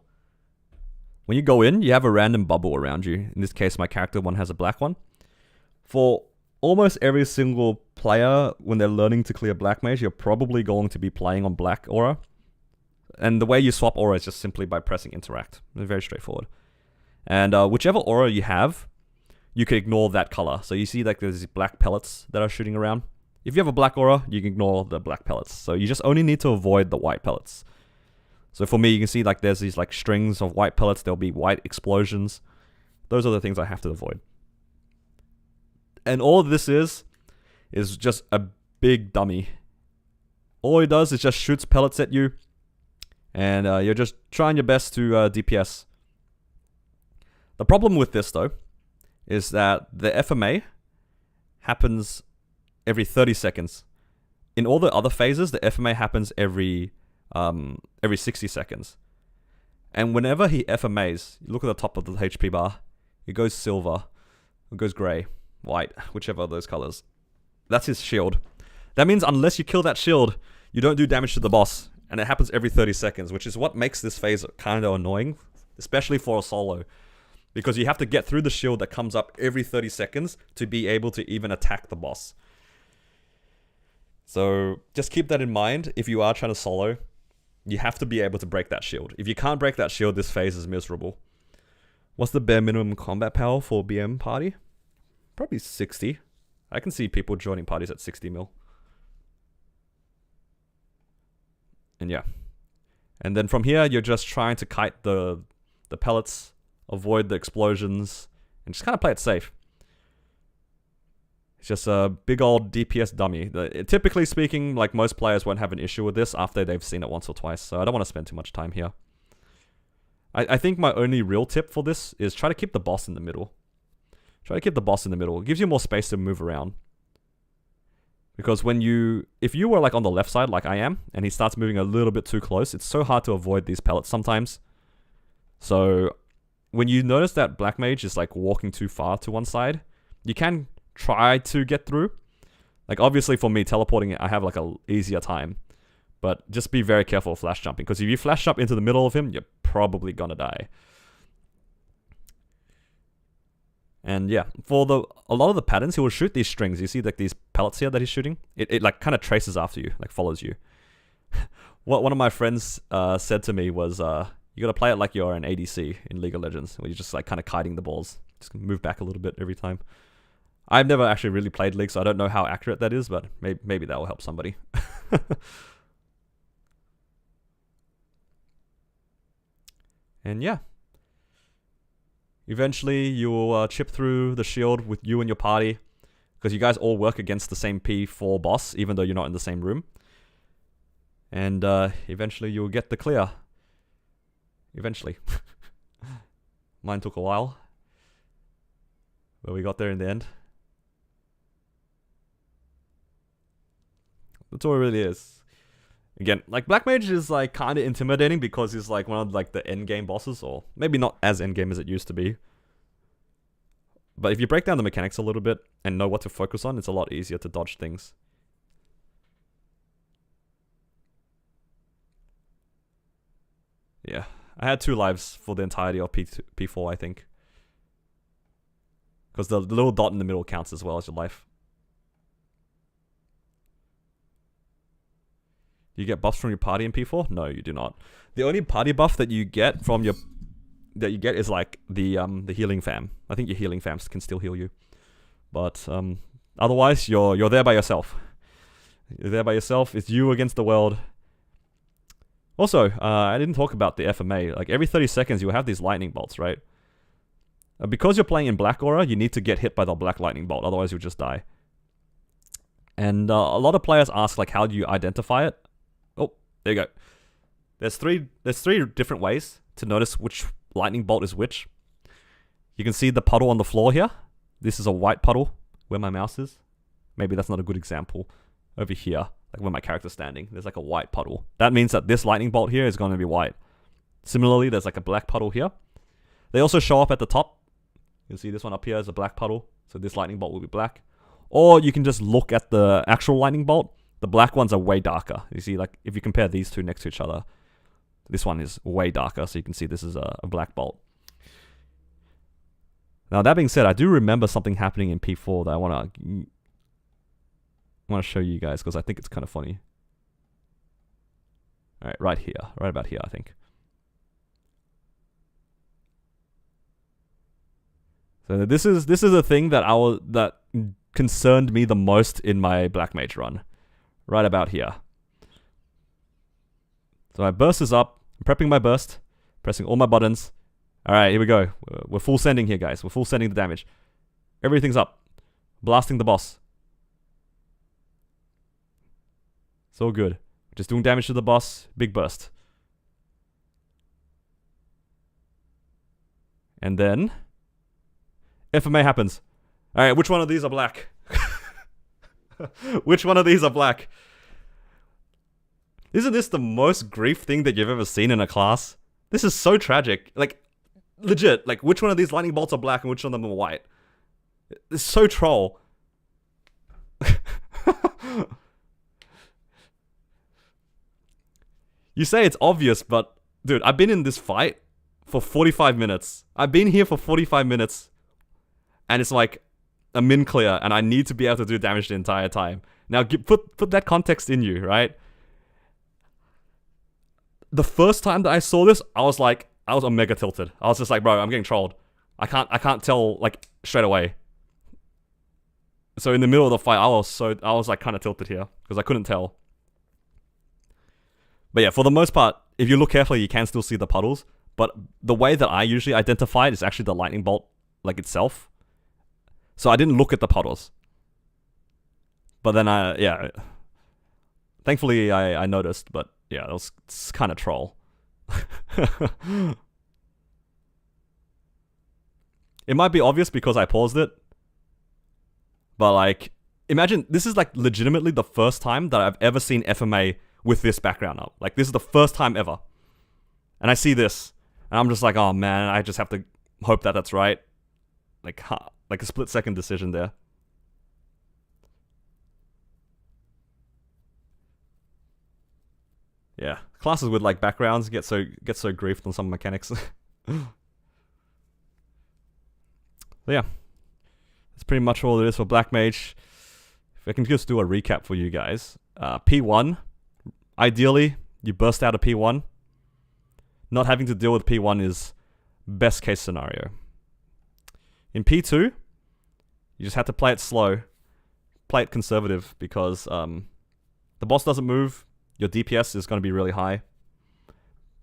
When you go in, you have a random bubble around you. In this case, my character one has a black one. For almost every single player, when they're learning to clear Black Mage, you're probably going to be playing on black aura. And the way you swap aura is just simply by pressing interact. It's very straightforward. And whichever aura you have, you can ignore that color. So you see like there's these black pellets that are shooting around. If you have a black aura, you can ignore the black pellets. So you just only need to avoid the white pellets. So for me, you can see like there's these like strings of white pellets. There'll be white explosions. Those are the things I have to avoid. And all this is just a big dummy. All it does is just shoots pellets at you. And you're just trying your best to DPS. The problem with this, though, is that the FMA happens every 30 seconds. In all the other phases, the FMA happens every every 60 seconds. And whenever he FMAs, you look at the top of the HP bar, it goes silver, it goes grey, white, whichever of those colors. That's his shield. That means unless you kill that shield, you don't do damage to the boss. And it happens every 30 seconds, which is what makes this phase kind of annoying, especially for a solo. Because you have to get through the shield that comes up every 30 seconds to be able to even attack the boss. So just keep that in mind. If you are trying to solo, you have to be able to break that shield. If you can't break that shield, this phase is miserable. What's the bare minimum combat power for BM party? Probably 60. I can see people joining parties at 60 mil. And yeah. And then from here, you're just trying to kite the pellets, avoid the explosions, and just kind of play it safe. It's just a big old DPS dummy. Typically speaking, like most players won't have an issue with this after they've seen it once or twice, so I don't want to spend too much time here. I think my only real tip for this is try to keep the boss in the middle. Try to keep the boss in the middle. It gives you more space to move around. Because if you were like on the left side like I am, and he starts moving a little bit too close, it's so hard to avoid these pellets sometimes. So when you notice that Black Mage is like walking too far to one side, you can try to get through. Like obviously for me, teleporting, I have like a easier time. But just be very careful of flash jumping, because if you flash jump into the middle of him, you're probably gonna die. And yeah, for a lot of the patterns, he will shoot these strings. You see like these pellets here that he's shooting? It like kind of traces after you, like follows you. What one of my friends said to me was, you gotta play it like you're an ADC in League of Legends, where you're just like kind of kiting the balls. Just move back a little bit every time. I've never actually really played League, so I don't know how accurate that is, but maybe that will help somebody. And yeah. Eventually, you'll chip through the shield with you and your party, because you guys all work against the same P4 boss, even though you're not in the same room. And eventually, you'll get the clear. Eventually. Mine took a while, but we got there in the end. That's all it really is. Again, like Black Mage is like kind of intimidating because he's like one of like the endgame bosses, or maybe not as endgame as it used to be. But if you break down the mechanics a little bit and know what to focus on, it's a lot easier to dodge things. Yeah, I had 2 lives for the entirety of P4, I think. Because the little dot in the middle counts as well as your life. Do you get buffs from your party in P4? No, you do not. The only party buff that you get from your is like the healing fam. I think your healing fams can still heal you, but otherwise you're there by yourself. You're there by yourself. It's you against the world. Also, I didn't talk about the FMA. Like every 30 seconds, you'll have these lightning bolts, right? Because you're playing in Black Aura, you need to get hit by the black lightning bolt. Otherwise, you'll just die. And a lot of players ask, like, how do you identify it? Oh, there you go. There's three different ways to notice which lightning bolt is which. You can see the puddle on the floor here. This is a white puddle where my mouse is. Maybe that's not a good example. Over here, like where my character's standing, there's like a white puddle. That means that this lightning bolt here is going to be white. Similarly, there's like a black puddle here. They also show up at the top. You'll see this one up here is a black puddle. So this lightning bolt will be black. Or you can just look at the actual lightning bolt. The black ones are way darker. You see, like, if you compare these two next to each other, this one is way darker, so you can see this is a black bolt. Now, that being said, I do remember something happening in P4 that I want to show you guys, because I think it's kind of funny. Alright, right here. Right about here, I think. So this is a thing that concerned me the most in my Black Mage run. Right about here. So my burst is up. I'm prepping my burst. Pressing all my buttons. Alright, here we go. We're full sending here, guys. We're full sending the damage. Everything's up. Blasting the boss. It's all good. Just doing damage to the boss. Big burst. And then FMA happens. Alright, which one of these are black? Which one of these are black? Isn't this the most grief thing that you've ever seen in a class? This is so tragic. Like, legit. Like, which one of these lightning bolts are black and which one of them are white? It's so troll. You say it's obvious, but dude, I've been in this fight for 45 minutes. I've been here for 45 minutes. And it's like a min clear, and I need to be able to do damage the entire time. Now, put that context in you, right? The first time that I saw this, I was mega tilted. I was just like, bro, I'm getting trolled. I can't tell like straight away. So in the middle of the fight, I was like kind of tilted here because I couldn't tell. But yeah, for the most part, if you look carefully, you can still see the puddles. But the way that I usually identify it is actually the lightning bolt like itself. So I didn't look at the puddles. But then thankfully I noticed, but yeah, it was kind of troll. It might be obvious because I paused it. But like, imagine, this is like legitimately the first time that I've ever seen FMA with this background up. Like, this is the first time ever. And I see this, and I'm just like, oh man, I just have to hope that that's right. Like a split-second decision there. Yeah, classes with like backgrounds get so griefed on some mechanics. Yeah, that's pretty much all it is for Black Mage. If I can just do a recap for you guys. P1, ideally, you burst out of P1. Not having to deal with P1 is best case scenario. In P2, you just have to play it slow. Play it conservative because the boss doesn't move. Your DPS is going to be really high.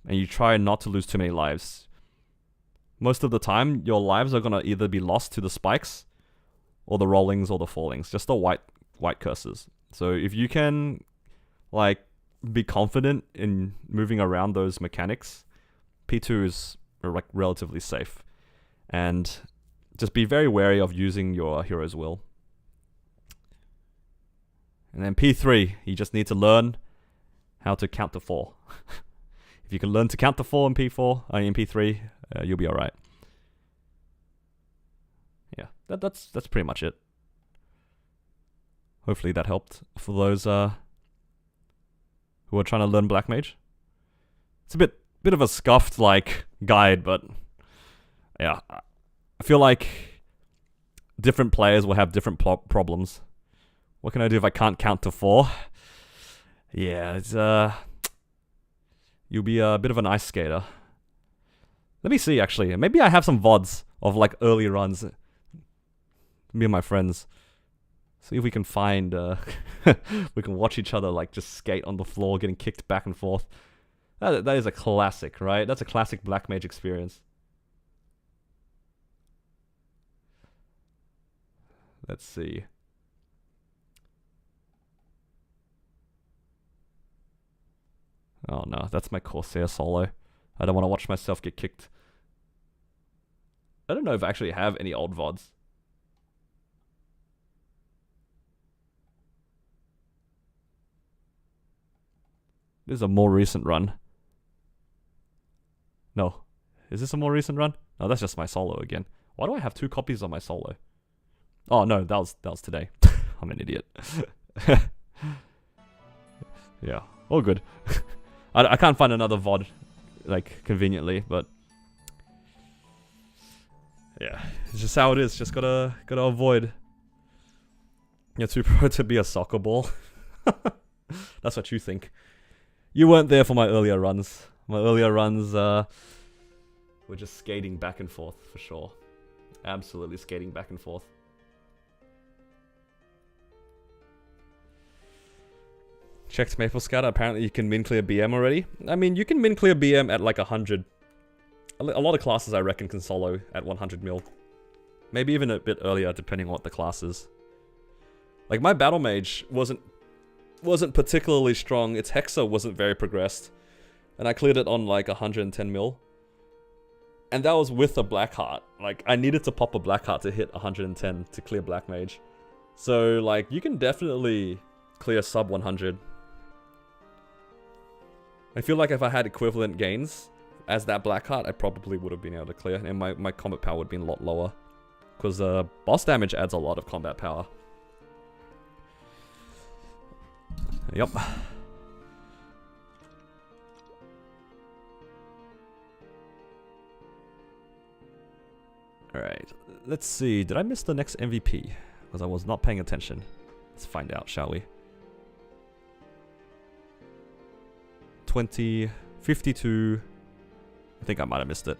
And you try not to lose too many lives. Most of the time, your lives are going to either be lost to the spikes or the rollings or the fallings. Just the white curses. So if you can like be confident in moving around those mechanics, P2 is like relatively safe. And just be very wary of using your hero's will. And then P3, you just need to learn how to count to 4. If you can learn to count to 4 in P3, you'll be alright. Yeah, that's pretty much it. Hopefully that helped for those who are trying to learn Black Mage. It's a bit of a scuffed like guide, but yeah, I feel like different players will have different problems. What can I do if I can't count to 4? Yeah, it's you'll be a bit of an ice skater. Let me see, actually. Maybe I have some VODs of like early runs. Me and my friends. See if we can find we can watch each other like just skate on the floor, getting kicked back and forth. That is a classic, right? That's a classic Black Mage experience. Let's see. Oh no, that's my Corsair solo. I don't want to watch myself get kicked. I don't know if I actually have any old VODs. This is a more recent run. No. Is this a more recent run? No, that's just my solo again. Why do I have 2 copies of my solo? Oh no, that was today. I'm an idiot. Yeah, all good. I can't find another VOD, like, conveniently, but yeah, it's just how it is. Just gotta avoid. You're too pro to be a soccer ball. That's what you think. You weren't there for my earlier runs. My earlier runs were just skating back and forth, for sure. Absolutely skating back and forth. Checked Maple Scout. Apparently you can min clear BM already. I mean, you can min clear BM at like 100. A lot of classes I reckon can solo at 100 mil. Maybe even a bit earlier, depending on what the class is. Like, my Battle Mage wasn't particularly strong. Its Hexa wasn't very progressed. And I cleared it on like 110 mil. And that was with a Black Heart. Like, I needed to pop a Black Heart to hit 110 to clear Black Mage. So, like, you can definitely clear sub 100. I feel like if I had equivalent gains as that black heart, I probably would have been able to clear, and my combat power would have been a lot lower. Because boss damage adds a lot of combat power. Yep. Alright, let's see. Did I miss the next MVP? Because I was not paying attention. Let's find out, shall we? 20, 52. I think I might have missed it.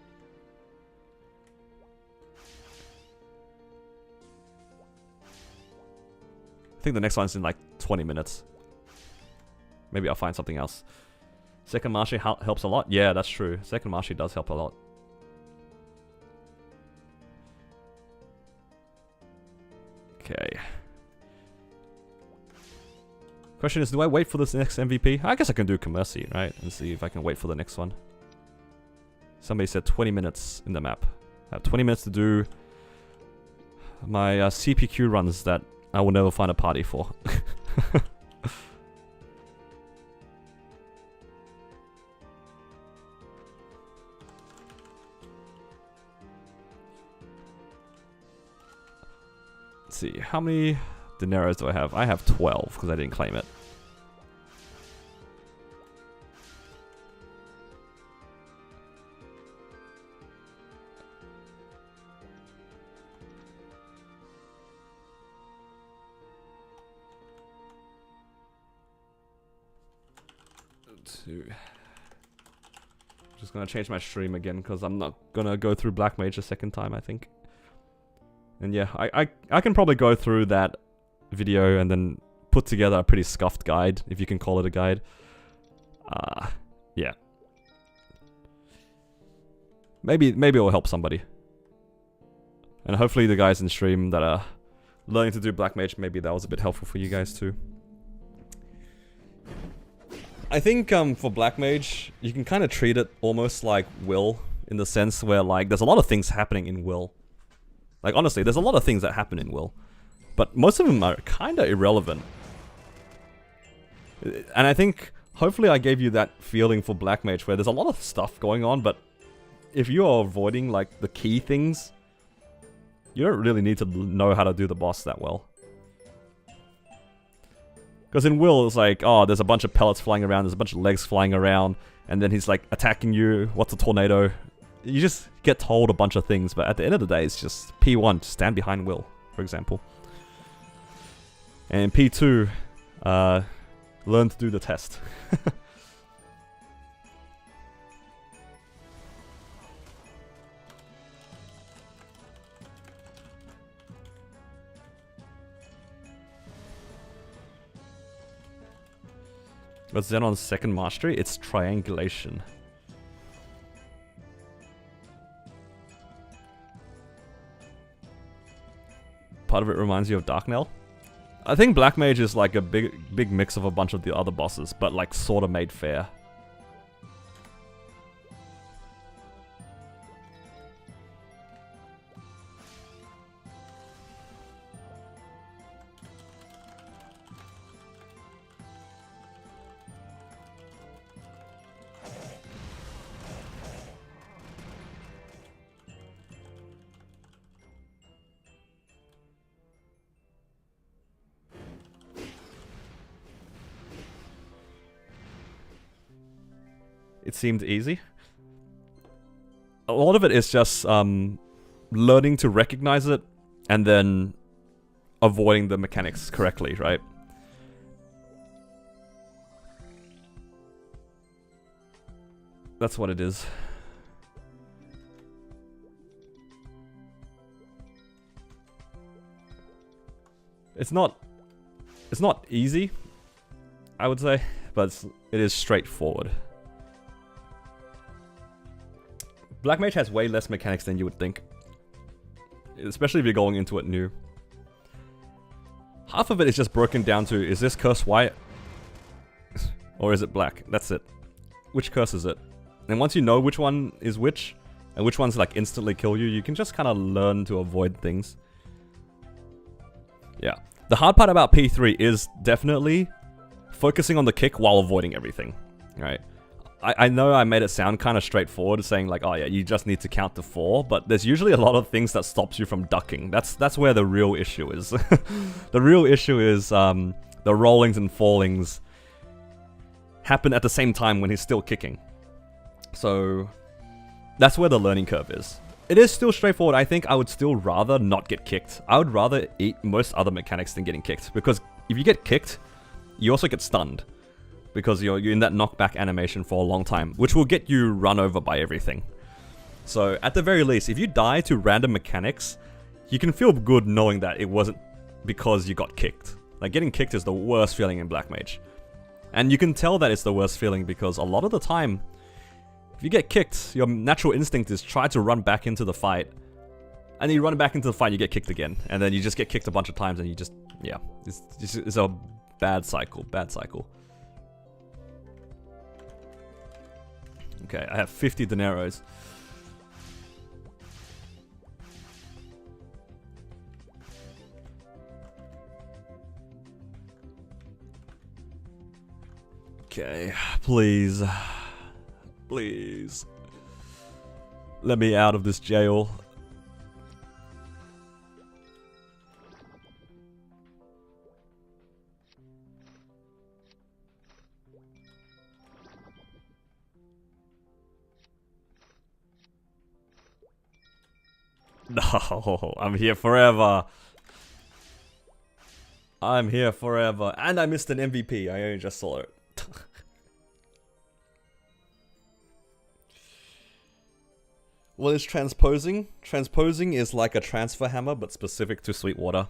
I think the next one's in like 20 minutes. Maybe I'll find something else. Second Marshy helps a lot. Yeah, that's true. Second Marshy does help a lot. Okay. Question is, do I wait for this next MVP? I guess I can do Commercy, right? And see if I can wait for the next one. Somebody said 20 minutes in the map. I have 20 minutes to do my CPQ runs that I will never find a party for. Let's see, how many dineros do I have? I have 12 because I didn't claim it. Just gonna change my stream again because I'm not gonna go through Black Mage a second time, I think. And yeah, I can probably go through that video and then put together a pretty scuffed guide, if you can call it a guide. Yeah. Maybe it will help somebody. And hopefully the guys in stream that are learning to do Black Mage, maybe that was a bit helpful for you guys too. I think for Black Mage, you can kind of treat it almost like Will, in the sense where like there's a lot of things happening in Will. Like honestly, there's a lot of things that happen in Will, but most of them are kind of irrelevant. And I think hopefully I gave you that feeling for Black Mage where there's a lot of stuff going on, but if you are avoiding like the key things, you don't really need to know how to do the boss that well. Because in Will, it's like, oh, there's a bunch of pellets flying around, there's a bunch of legs flying around, and then he's like attacking you, what's a tornado? You just get told a bunch of things, but at the end of the day, it's just P1, stand behind Will, for example. And P2, learn to do the test. What's Xenon's second mastery? It's triangulation. Part of it reminds you of Darknell. I think Black Mage is like a big mix of a bunch of the other bosses, but like sort of made fair. It seemed easy. A lot of it is just learning to recognize it and then avoiding the mechanics correctly, right? That's what it is. It's not easy, I would say, but it is straightforward. Black Mage has way less mechanics than you would think. Especially if you're going into it new. Half of it is just broken down to, is this curse white? Or is it black? That's it. Which curse is it? And once you know which one is which, and which ones like instantly kill you, you can just kind of learn to avoid things. Yeah. The hard part about P3 is definitely focusing on the kick while avoiding everything. Right? I know I made it sound kind of straightforward, saying like, oh yeah, you just need to count to 4, but there's usually a lot of things that stops you from ducking. That's where the real issue is. The real issue is the rollings and fallings happen at the same time when he's still kicking. So that's where the learning curve is. It is still straightforward. I think I would still rather not get kicked. I would rather eat most other mechanics than getting kicked, because if you get kicked, you also get stunned. Because you're in that knockback animation for a long time, which will get you run over by everything. So at the very least, if you die to random mechanics, you can feel good knowing that it wasn't because you got kicked. Like, getting kicked is the worst feeling in Black Mage. And you can tell that it's the worst feeling because a lot of the time, if you get kicked, your natural instinct is try to run back into the fight. And you run back into the fight, you get kicked again. And then you just get kicked a bunch of times and you just, yeah. It's a bad cycle, bad cycle. Okay, I have 50 dineros. Okay, please. Please. Let me out of this jail. No, I'm here forever. I'm here forever. And I missed an MVP. I only just saw it. What is transposing? Transposing is like a transfer hammer, but specific to Sweetwater.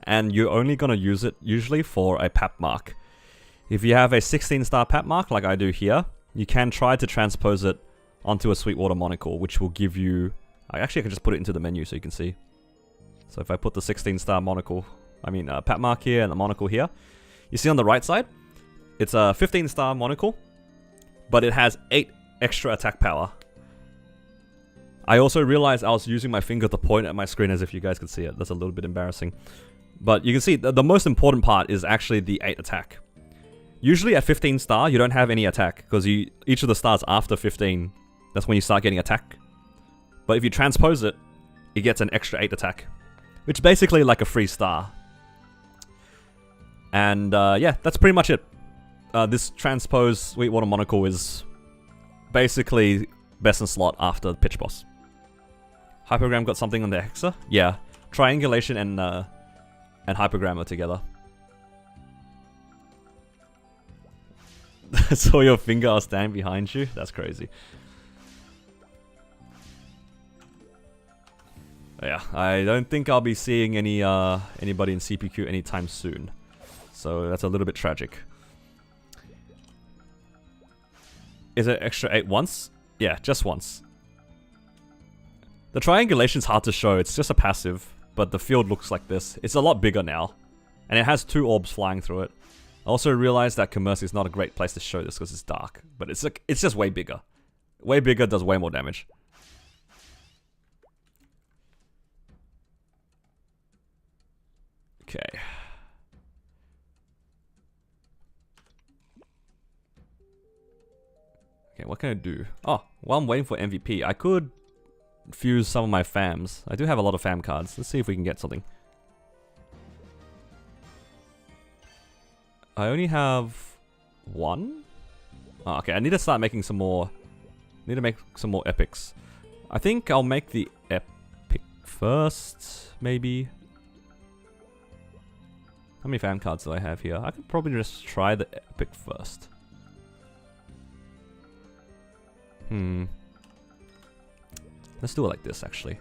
And you're only gonna use it usually for a pap mark. If you have a 16-star pap mark, like I do here, you can try to transpose it onto a Sweetwater monocle, which will give you... Actually, I can just put it into the menu so you can see. So if I put the 16-star monocle, pap mark here and the monocle here, you see on the right side, it's a 15-star monocle, but it has 8 extra attack power. I also realized I was using my finger to point at my screen as if you guys could see it. That's a little bit embarrassing. But you can see the most important part is actually the 8 attack. Usually at 15-star, you don't have any attack, because each of the stars after 15, that's when you start getting attack. But if you transpose it, it gets an extra 8 attack, which is basically like a free star. And yeah, that's pretty much it. This transpose Sweetwater monocle is basically best in slot after the pitch boss. Hypergram got something on the Hexa? Yeah, triangulation and hypergram are together. Saw your finger stand behind you? That's crazy. Yeah, I don't think I'll be seeing anybody in CPQ anytime soon. So that's a little bit tragic. Is it extra 8 once? Yeah, just once. The triangulation's hard to show, it's just a passive, but the field looks like this. It's a lot bigger now, and it has 2 orbs flying through it. I also realized that Commerce is not a great place to show this because it's dark, but it's just way bigger. Way bigger, does way more damage. Okay. Okay, what can I do? Oh, while I'm waiting for MVP, I could fuse some of my fams. I do have a lot of fam cards. Let's see if we can get something. I only have 1? Oh, okay, I need to start making some more. Need to make some more epics. I think I'll make the epic first, maybe. How many fan cards do I have here? I could probably just try the epic first. Let's do it like this, actually.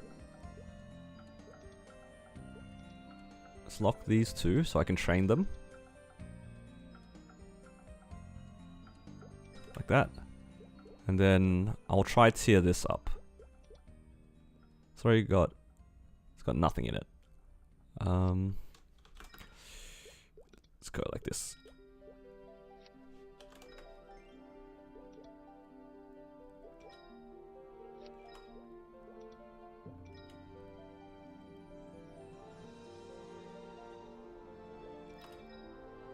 Let's lock these 2 so I can train them. Like that. And then I'll try tier this up. Sorry, it's got nothing in it. Let's go like this.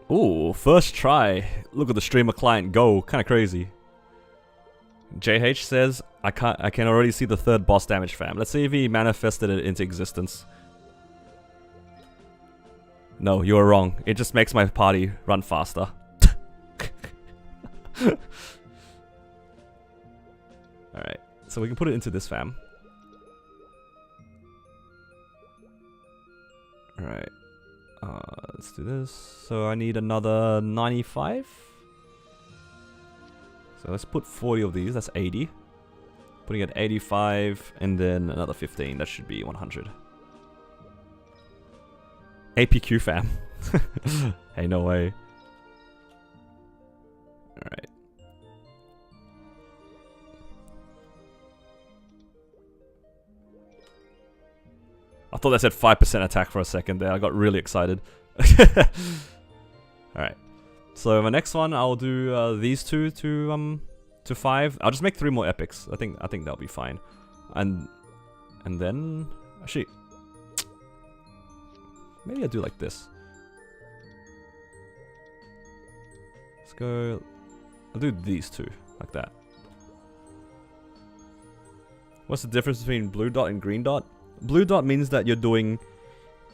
Ooh, first try. Look at the streamer client go. Kind of crazy. JH says, I can already see the third boss damage, fam. Let's see if he manifested it into existence. No, you were wrong. It just makes my party run faster. Alright, so we can put it into this, fam. Alright. Let's do this. So I need another 95. So let's put 40 of these. That's 80. Putting it 85 and then another 15. That should be 100. APQ, fam. Hey, no way. Alright. I thought that said 5% attack for a second there. I got really excited. Alright. So my next one, I'll do these two to 5. I'll just make 3 more epics. I think that'll be fine. And then actually, maybe I'll do like this. Let's go. I'll do these two like that. What's the difference between blue dot and green dot? Blue dot means that you're doing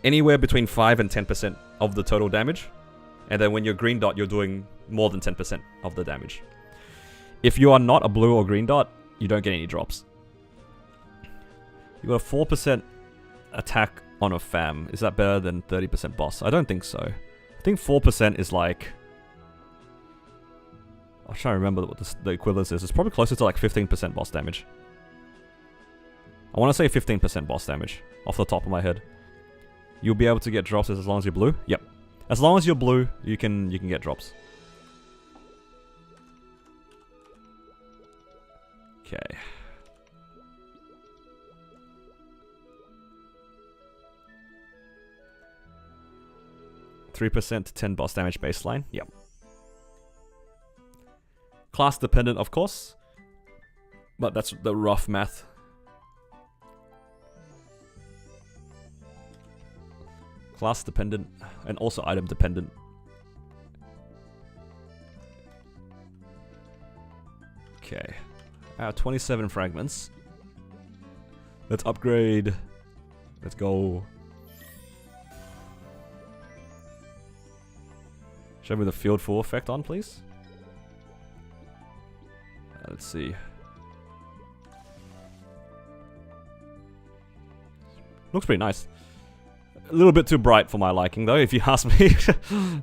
anywhere between 5 and 10% of the total damage. And then when you're green dot, you're doing more than 10% of the damage. If you are not a blue or green dot, you don't get any drops. You got a 4% attack on a fam. Is that better than 30% boss? I don't think so. I think 4% is like... I'm trying to remember what the equivalence is. It's probably closer to like 15% boss damage. I want to say 15% boss damage off the top of my head. You'll be able to get drops as long as you're blue? Yep. As long as you're blue, you can get drops. Okay. %3 to 10 boss damage baseline. Yep. Class dependent, of course. But that's the rough math. Class dependent and also item dependent. Okay. 27 fragments. Let's upgrade. Let's go. Show me the field 4 effect on, please. Let's see. Looks pretty nice. A little bit too bright for my liking, though, if you ask me.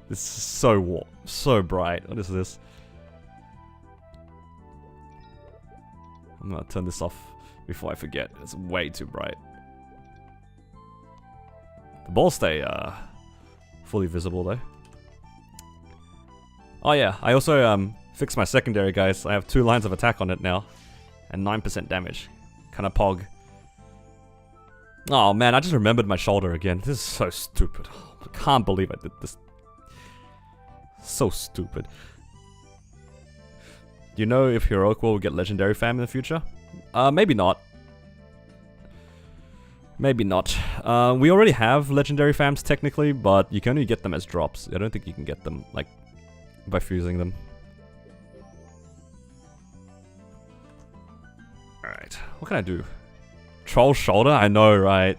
It's so warm, so bright. What is this? I'm gonna turn this off before I forget. It's way too bright. The balls stay fully visible, though. Oh yeah, I also fixed my secondary, guys. I have 2 lines of attack on it now, and 9% damage. Kinda pog. Oh man, I just remembered my shoulder again. This is so stupid. I can't believe I did this. So stupid. Do you know if Heroic will get legendary fam in the future? Maybe not. Maybe not. We already have legendary fams technically, but you can only get them as drops. I don't think you can get them, like, by fusing them. Alright, what can I do? Troll shoulder? I know, right?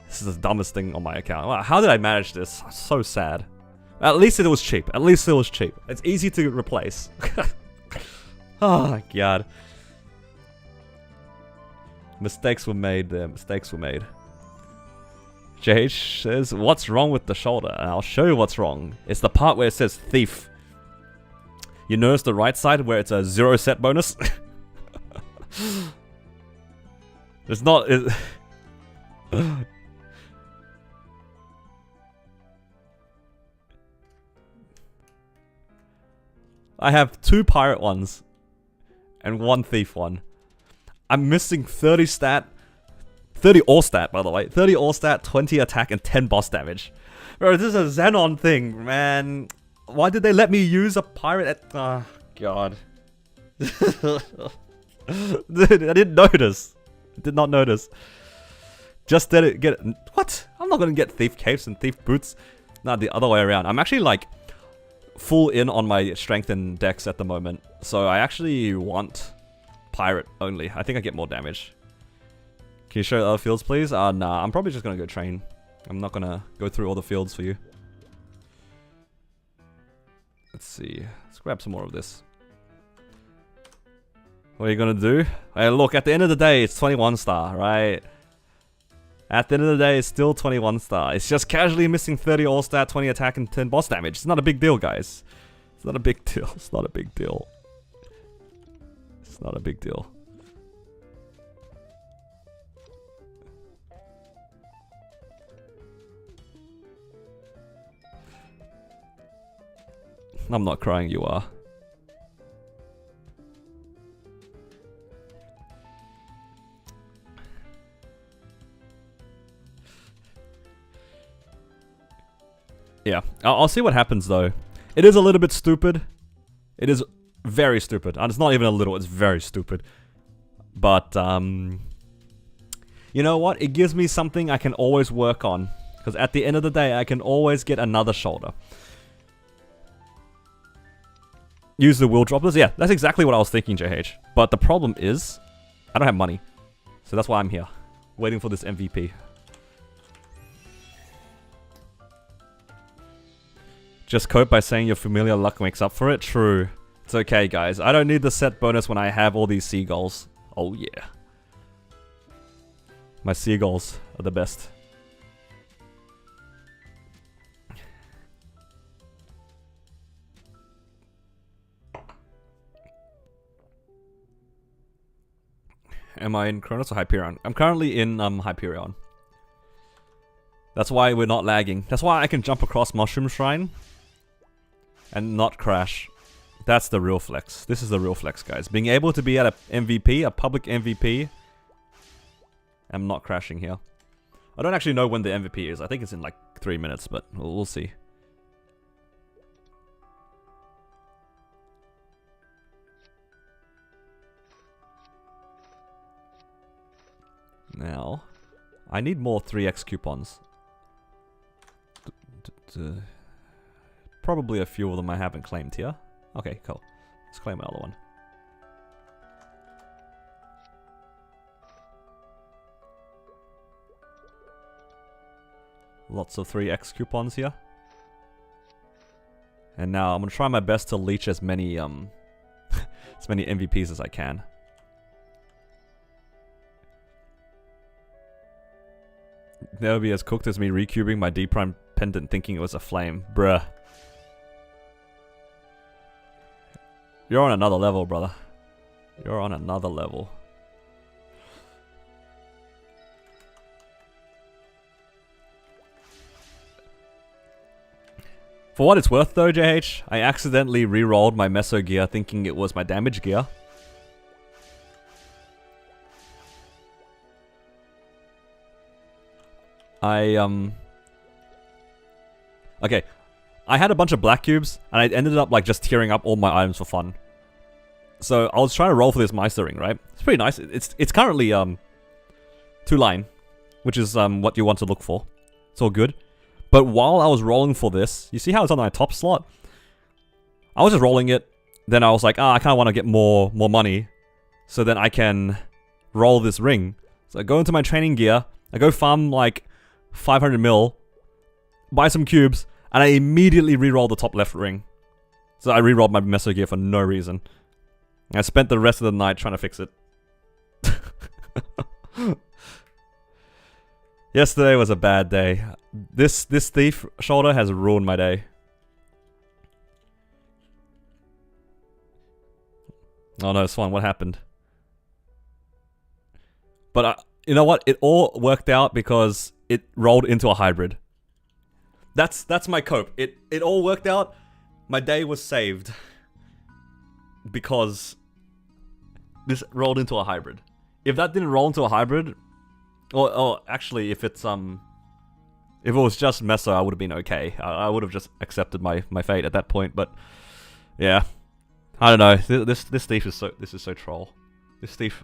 This is the dumbest thing on my account. Wow, how did I manage this? I'm so sad. At least it was cheap. At least it was cheap. It's easy to replace. Oh my god. Mistakes were made there. Mistakes were made. JH says, what's wrong with the shoulder? And I'll show you what's wrong. It's the part where it says thief. You notice the right side where it's a 0 set bonus? It's not... I have 2 pirate ones. And 1 thief one. I'm missing 30 stat... 30 all stat, by the way. 30 all stat, 20 attack, and 10 boss damage. Bro, this is a Xenon thing, man. Why did they let me use a pirate at... Oh, God. Dude, I didn't notice. Did not notice. Just did it get... What? I'm not gonna get thief capes and thief boots. Nah, the other way around. I'm actually, like, full in on my strength and dex at the moment. So I actually want pirate only. I think I get more damage. Can you show the other fields, please? Nah, I'm probably just gonna go train. I'm not gonna go through all the fields for you. Let's see. Let's grab some more of this. What are you gonna do? Hey, look, at the end of the day, it's 21 star, right? At the end of the day, it's still 21 star. It's just casually missing 30 all stat, 20 attack, and 10 boss damage. It's not a big deal, guys. It's not a big deal. It's not a big deal. It's not a big deal. I'm not crying, you are. Yeah, I'll see what happens though. It is a little bit stupid. It is very stupid. And it's not even a little, it's very stupid. But, you know what? It gives me something I can always work on. Because at the end of the day, I can always get another shoulder. Use the wheel droppers? Yeah, that's exactly what I was thinking, JH. But the problem is, I don't have money. So that's why I'm here. Waiting for this MVP. Just cope by saying your familiar luck makes up for it? True. It's okay, guys. I don't need the set bonus when I have all these seagulls. Oh, yeah. My seagulls are the best. Am I in Kronos or Hyperion? I'm currently in Hyperion. That's why we're not lagging. That's why I can jump across Mushroom Shrine and not crash. That's the real flex. This is the real flex, guys. Being able to be at a MVP, a public MVP, and not crashing here. I don't actually know when the MVP is. I think it's in like 3 minutes, but we'll see. Now, I need more 3x coupons. Probably a few of them I haven't claimed here. Okay, cool. Let's claim another one. Lots of 3x coupons here. And now I'm gonna try my best to leech as many as many MVPs as I can. Never be as cooked as me recubing my D prime pendant thinking it was a flame. Bruh. You're on another level, brother. You're on another level. For what it's worth though, JH, I accidentally re-rolled my Meso gear thinking it was my damage gear. Okay, I had a bunch of black cubes, and I ended up like just tearing up all my items for fun. So I was trying to roll for this Meister ring, right? It's pretty nice. It's currently 2-line, which is what you want to look for. It's all good. But while I was rolling for this, you see how it's on my top slot? I was just rolling it. Then I was like, I kind of want to get more money, so then I can roll this ring. So I go into my training gear. I go farm like 500 mil, buy some cubes, and I immediately re-roll the top left ring. So I re-rolled my Meso gear for no reason. I spent the rest of the night trying to fix it. Yesterday was a bad day. This thief shoulder has ruined my day. Oh no, Swan, what happened? But you know what? It all worked out because it rolled into a hybrid. That's my cope. It all worked out. My day was saved because this rolled into a hybrid. If that didn't roll into a hybrid, or actually, if it was just Meso, I would have been okay. I would have just accepted my fate at that point. But yeah, I don't know. This thief is so troll. This thief.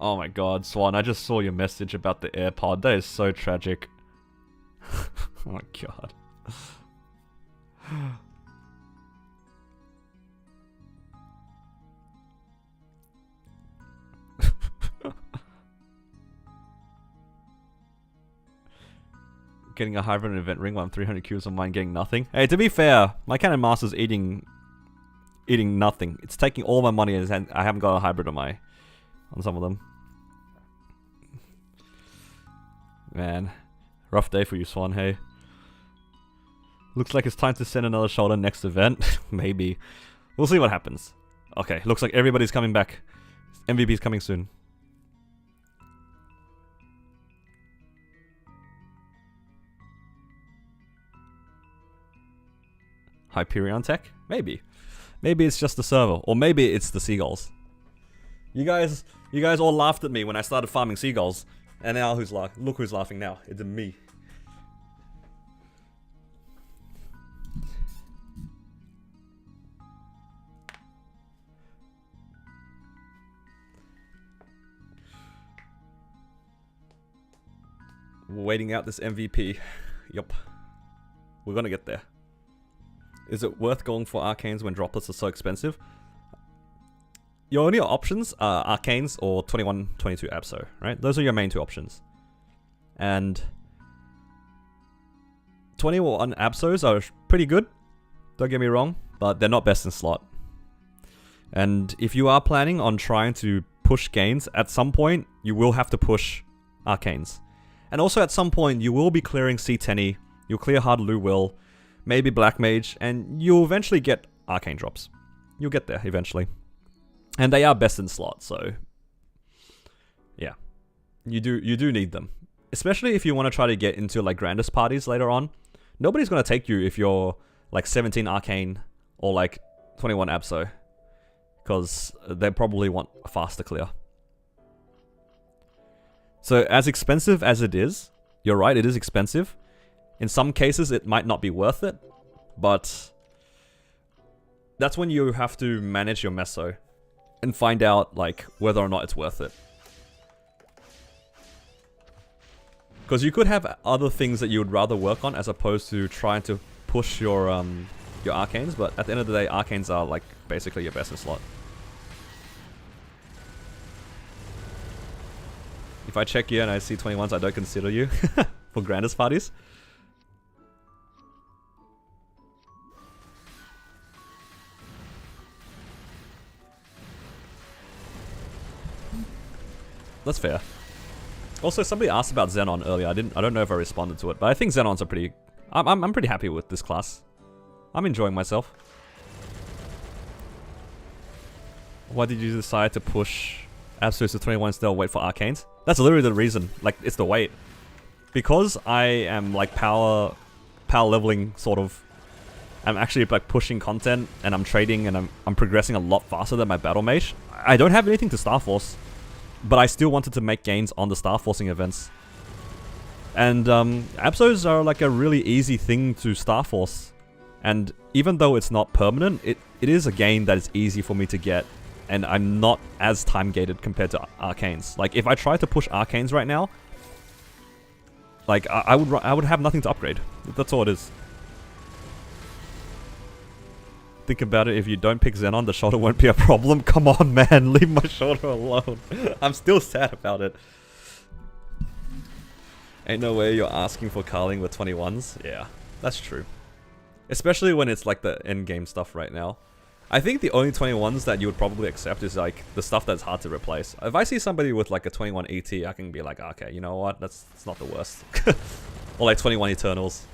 Oh my god, Swan, I just saw your message about the AirPod. That is so tragic. Oh my god. Getting a hybrid event ring while I'm 300 cubes on mine, getting nothing. Hey, to be fair, my Cannon Master's eating nothing. It's taking all my money and I haven't got a hybrid on some of them. Man, rough day for you, Swan. Hey, looks like it's time to send another shoulder next event. Maybe. We'll see what happens. Okay, looks like everybody's coming back. MVP's coming soon. Hyperion tech? Maybe. Maybe it's just the server, or maybe it's the seagulls. You guys all laughed at me when I started farming seagulls, and now look who's laughing now. It's me. We're waiting out this MVP. Yup. We're gonna get there. Is it worth going for arcanes when droplets are so expensive? Your only options are arcanes or 21-22 Abso, right? Those are your main two options. And 21 Absos are pretty good, don't get me wrong, but they're not best in slot. And if you are planning on trying to push gains, at some point you will have to push arcanes. And also at some point you will be clearing C10E, you'll clear Hard Lu Will, maybe Black Mage, and you'll eventually get arcane drops. You'll get there eventually. And they are best in slot, so yeah. You do need them. Especially if you want to try to get into like grandest parties later on. Nobody's gonna take you if you're like 17 arcane or like 21 Abso. Because they probably want a faster clear. So as expensive as it is, you're right, it is expensive. In some cases, it might not be worth it, but that's when you have to manage your meso and find out like whether or not it's worth it. Because you could have other things that you would rather work on as opposed to trying to push your arcanes, but at the end of the day, arcanes are like basically your best in slot. If I check you and I see 21s, I don't consider you for grandest parties. That's fair. Also, somebody asked about Xenon earlier. I don't know if I responded to it, but I think Xenons are pretty. I'm pretty happy with this class. I'm enjoying myself. Why did you decide to push Absolutes to 21 instead of wait for Arcanes? That's literally the reason. Like, it's the wait. Because I am like power leveling sort of. I'm actually like pushing content and I'm trading and I'm progressing a lot faster than my battle mage. I don't have anything to Star Force. But I still wanted to make gains on the Star Forcing events. And Absos are like a really easy thing to Star Force. And even though it's not permanent, it is a gain that is easy for me to get. And I'm not as time gated compared to Arcanes. Like if I try to push Arcanes right now, like I would have nothing to upgrade. That's all it is. Think about it, if you don't pick Xenon, the shoulder won't be a problem. Come on, man, leave my shoulder alone. I'm still sad about it. Ain't no way you're asking for Carling with 21s. Yeah, that's true. Especially when it's like the endgame stuff right now. I think the only 21s that you would probably accept is like the stuff that's hard to replace. If I see somebody with like a 21 ET, I can be like, okay, you know what, it's not the worst. Or like 21 Eternals.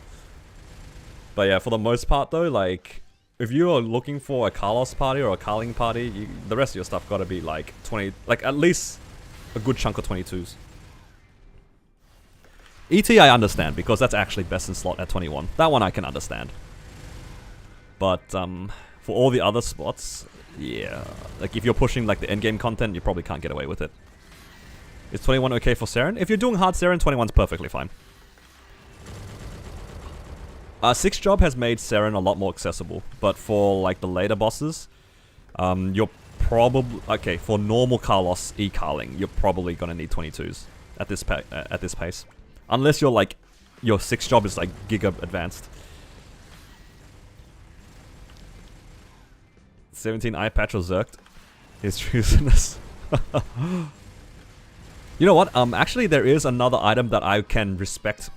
But yeah, for the most part though, like, if you are looking for a Carlos party or a Carling party, the rest of your stuff gotta be like 20, like at least a good chunk of 22s. ET I understand, because that's actually best in slot at 21. That one I can understand. But for all the other spots, yeah, like if you're pushing like the endgame content, you probably can't get away with it. Is 21 okay for Seren? If you're doing hard Seren, 21's perfectly fine. 6 job has made Seren a lot more accessible, but for like the later bosses, you're probably okay for normal Carlos e-carling. You're probably gonna need 22s at this pace, unless you're like your 6 job is like giga advanced. 17 eye patch or zerked. His treasonous. You know what? Actually, there is another item that I can respect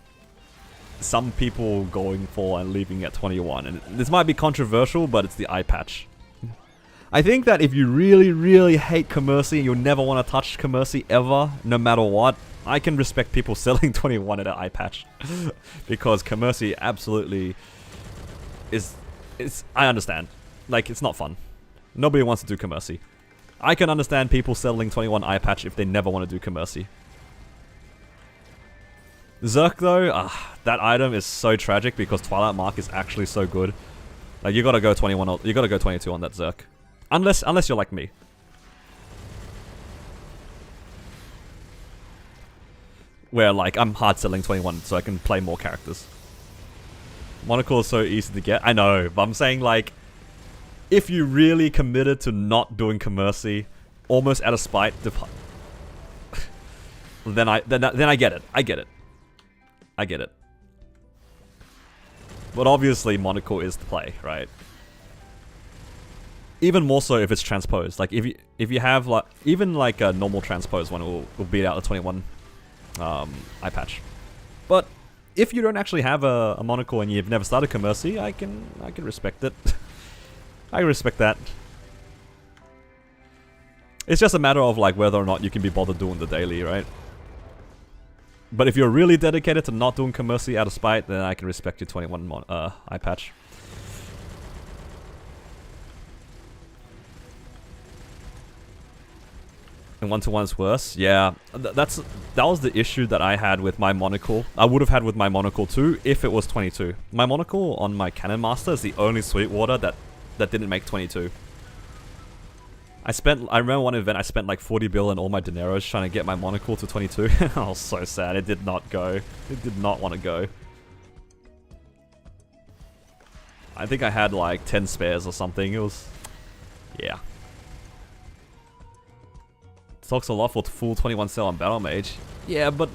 some people going for and leaving at 21, and this might be controversial, but it's the eye patch. I think that if you really, really hate Commercy and you'll never want to touch Commercy ever, no matter what, I can respect people selling 21 at an eye patch. Because Commercy absolutely is... I understand. Like, it's not fun. Nobody wants to do Commercy. I can understand people selling 21 eye patch if they never want to do Commercy. Zerk though, that item is so tragic because Twilight Mark is actually so good. Like, you gotta go 21 or you gotta go 22 on that Zerk. Unless you're like me. Where, like, I'm hard selling 21 so I can play more characters. Monocle is so easy to get. I know, but I'm saying, like, if you really committed to not doing Commercy, almost out of spite, then I get it. I get it. I get it. But obviously, Monocle is the play, right? Even more so if it's transposed. Like, if you have, like, even like a normal transpose one will beat out the 21 eye patch. But if you don't actually have a Monocle and you've never started Commercy, I can respect it. I respect that. It's just a matter of like whether or not you can be bothered doing the daily, right? But if you're really dedicated to not doing Commercy out of spite, then I can respect your 21 eye patch. And 1-to-1 is worse. Yeah, that was the issue that I had with my Monocle. I would have had with my Monocle too if it was 22. My Monocle on my Cannon Master is the only Sweetwater that didn't make 22. I remember one event I spent like 40 bill and all my dineros trying to get my Monocle to 22. I was so sad. It did not go. It did not want to go. I think I had like 10 spares or something. It was... yeah. Talks a lot for full 21 cell on Battle Mage. Yeah, but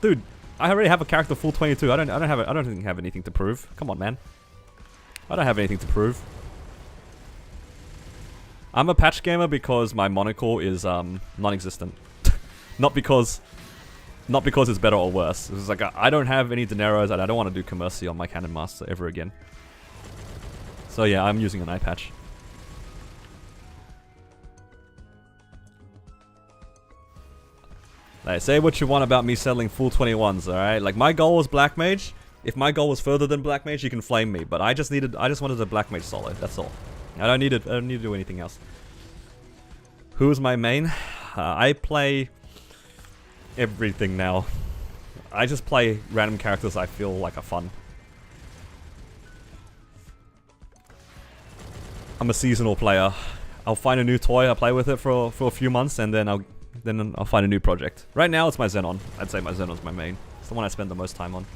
dude, I already have a character full 22. I don't think I have anything to prove. Come on, man. I don't have anything to prove. I'm a patch gamer because my Monocle is non-existent. not because it's better or worse. It's like I don't have any dineros and I don't want to do Commercy on my Cannon Master ever again. So yeah, I'm using an eye patch. Like, say what you want about me selling full 21s, alright? Like, my goal was Black Mage. If my goal was further than Black Mage, you can flame me. But I just wanted a Black Mage solo, that's all. I don't need to do anything else. Who's my main? I play everything now. I just play random characters I feel like are fun. I'm a seasonal player. I'll find a new toy, I'll play with it for a few months, and then I'll find a new project. Right now it's my Xenon. I'd say my Xenon's my main. It's the one I spend the most time on.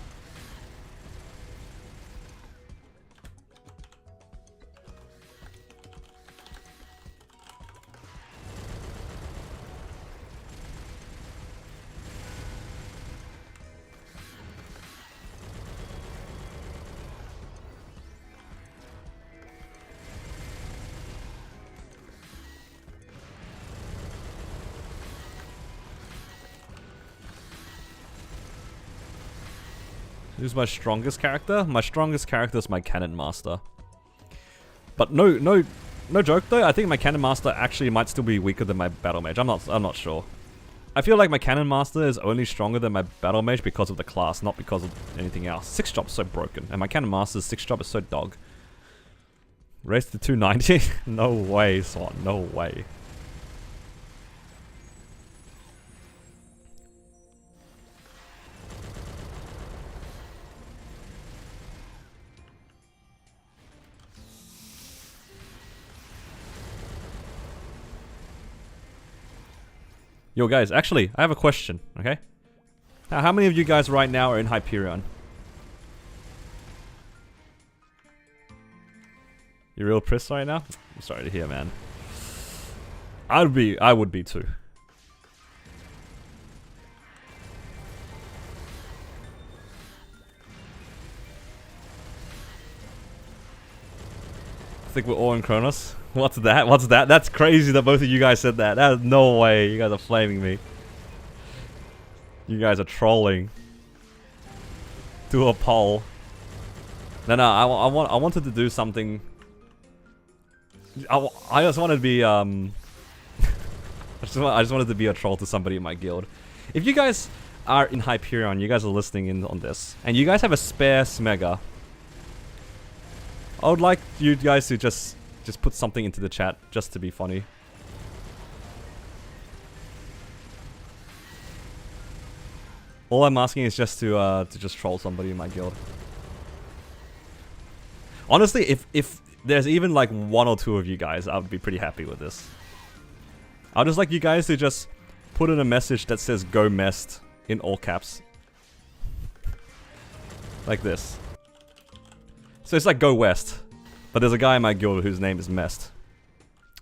Who's my strongest character? My strongest character is my Cannon Master. But no joke though. I think my Cannon Master actually might still be weaker than my Battle Mage. I'm not sure. I feel like my Cannon Master is only stronger than my Battle Mage because of the class, not because of anything else. 6 job is so broken, and my Cannon Master's 6 job is so dog. Race to 290? No way, Swan. No way. Yo guys, actually, I have a question, okay? Now, how many of you guys right now are in Hyperion? You real pissed right now? I'm sorry to hear, man. I would be too. I think we're all in Kronos. What's that? What's that? That's crazy that both of you guys said that. There's no way. You guys are flaming me. You guys are trolling. Do a poll. No, I wanted to do something. I just wanted to be I just wanted to be a troll to somebody in my guild. If you guys are in Hyperion, you guys are listening in on this, and you guys have a spare smega, I would like you guys to just put something into the chat just to be funny. All I'm asking is just to just troll somebody in my guild. Honestly, if there's even like 1 or 2 of you guys, I would be pretty happy with this. I'd just like you guys to just put in a message that says "Go Mest" in all caps, like this. So it's like "Go West," but there's a guy in my guild whose name is Mest.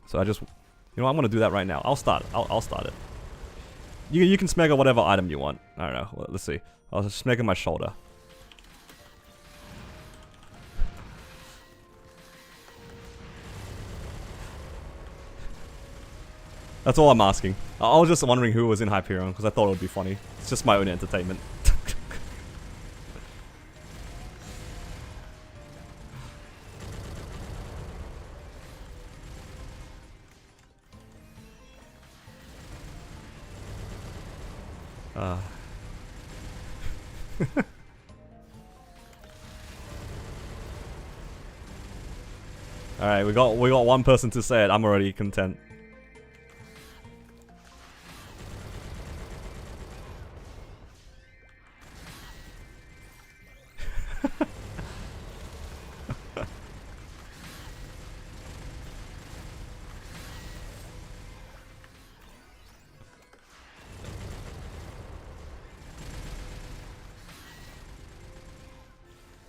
So I just, you know, I'm gonna do that right now. I'll start it. You can smegger whatever item you want. I don't know. Well, let's see. I'll just smegger my shoulder. That's all I'm asking. I was just wondering who was in Hyperion because I thought it would be funny. It's just my own entertainment. Alright, we got 1 person to say it. I'm already content.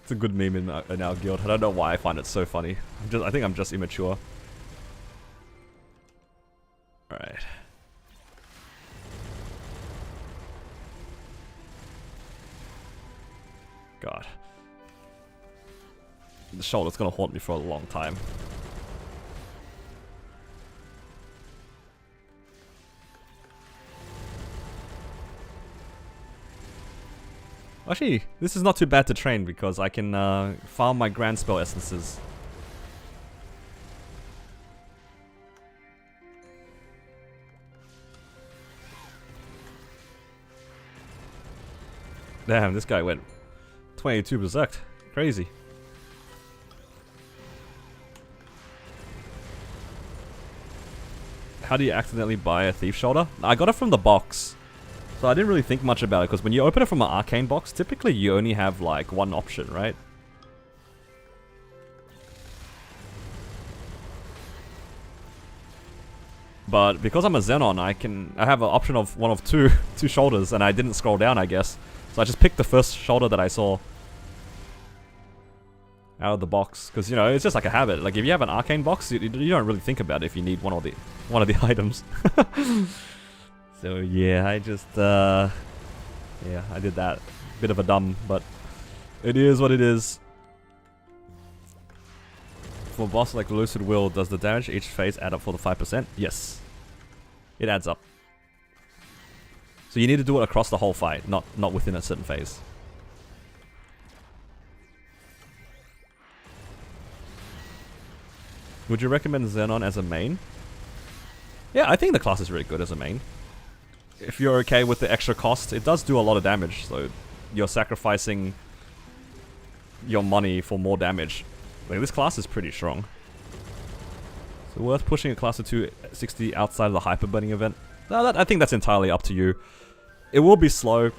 It's a good meme in our guild. I don't know why I find it so funny. I think I'm just immature. Alright. God. The shoulder's gonna haunt me for a long time. Actually, this is not too bad to train because I can farm my grand spell essences. Damn, this guy went 22 berserk. Crazy. How do you accidentally buy a thief shoulder? I got it from the box. So I didn't really think much about it, because when you open it from an arcane box, typically you only have like 1 option, right? But because I'm a Xenon, I have an option of one of two shoulders, and I didn't scroll down, I guess. So I just picked the first shoulder that I saw out of the box, because you know it's just like a habit. Like if you have an arcane box, you don't really think about it if you need one of the items. So yeah, I just yeah, I did that. Bit of a dumb, but it is what it is. For a boss like Lucid Will, does the damage each phase add up for the 5%? Yes. It adds up. So you need to do it across the whole fight, not within a certain phase. Would you recommend Xenon as a main? Yeah, I think the class is really good as a main. If you're okay with the extra cost, it does do a lot of damage, so you're sacrificing your money for more damage. Like, this class is pretty strong. So worth pushing a class to 260 outside of the Hyperburning event? No, I think that's entirely up to you. It will be slow,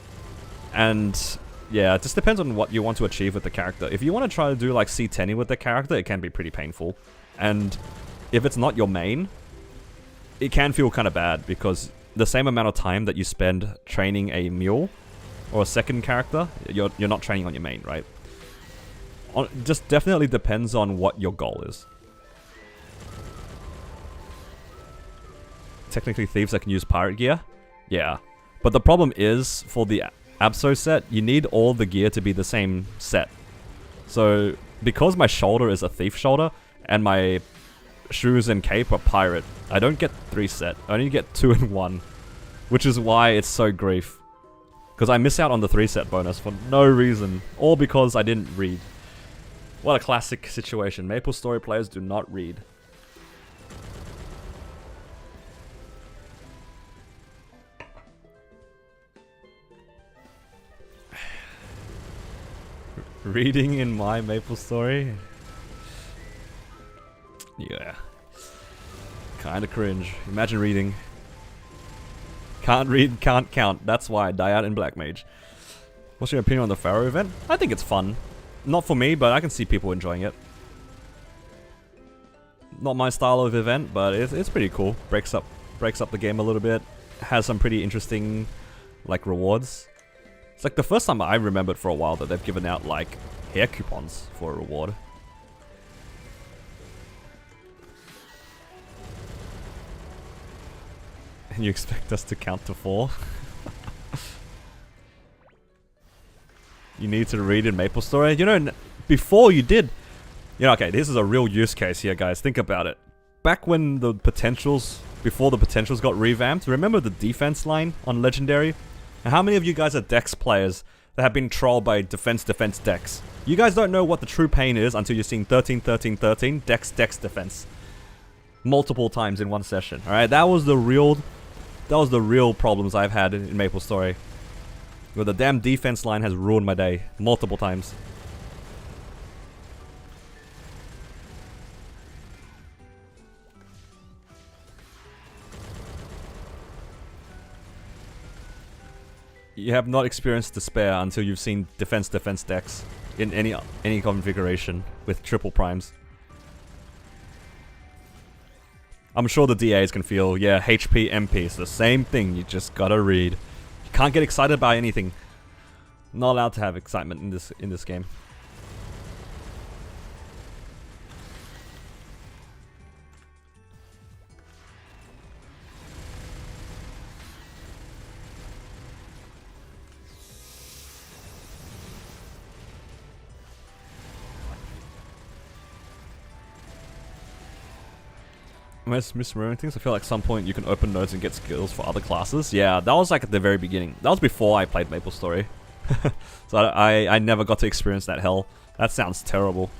and yeah, it just depends on what you want to achieve with the character. If you want to try to do like C10 with the character, it can be pretty painful. And if it's not your main, it can feel kind of bad, because the same amount of time that you spend training a mule or a second character, you're not training on your main, right? Just definitely depends on what your goal is. technically thieves that can use pirate gear. Yeah. But the problem is, for the Abso set, you need all the gear to be the same set. So, because my shoulder is a thief shoulder, and my shoes and cape are pirate, I don't get 3 set. I only get 2 and 1. Which is why it's so grief. Because I miss out on the 3 set bonus for no reason. All because I didn't read. What a classic situation. MapleStory players do not read. Reading in my MapleStory? Yeah. Kinda cringe. Imagine reading. Can't read, can't count. That's why I die out in Black Mage. What's your opinion on the Pharaoh event? I think it's fun. Not for me, but I can see people enjoying it. Not my style of event, but it's pretty cool. Breaks up the game a little bit. Has some pretty interesting, like, rewards. It's like the first time I remembered for a while that they've given out, like, hair coupons for a reward. And you expect us to count to 4? You need to read in MapleStory? You know, before you did... You know, okay, this is a real use case here, guys. Think about it. Back when the potentials... Before the potentials got revamped, remember the defense line on Legendary? And how many of you guys are Dex players that have been trolled by defense Dex? You guys don't know what the true pain is until you're seeing 13, 13, 13, Dex, defense. Multiple times in one session, alright? That was the real problems I've had in MapleStory. Where the damn defense line has ruined my day multiple times. You have not experienced despair until you've seen defense decks in any configuration with triple primes. I'm sure the DAs can feel, yeah, HP, MP, it's the same thing, you just gotta read. You can't get excited by anything. Not allowed to have excitement in this game. Misremembering things, I feel like at some point you can open nodes and get skills for other classes. Yeah, that was like at the very beginning. That was before I played MapleStory. So I never got to experience that hell. That sounds terrible.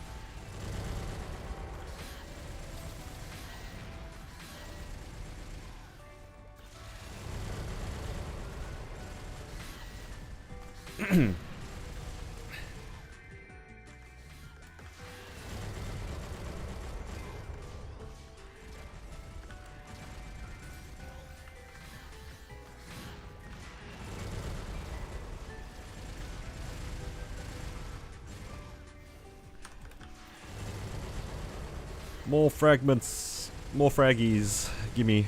More fragments, more fraggies, gimme.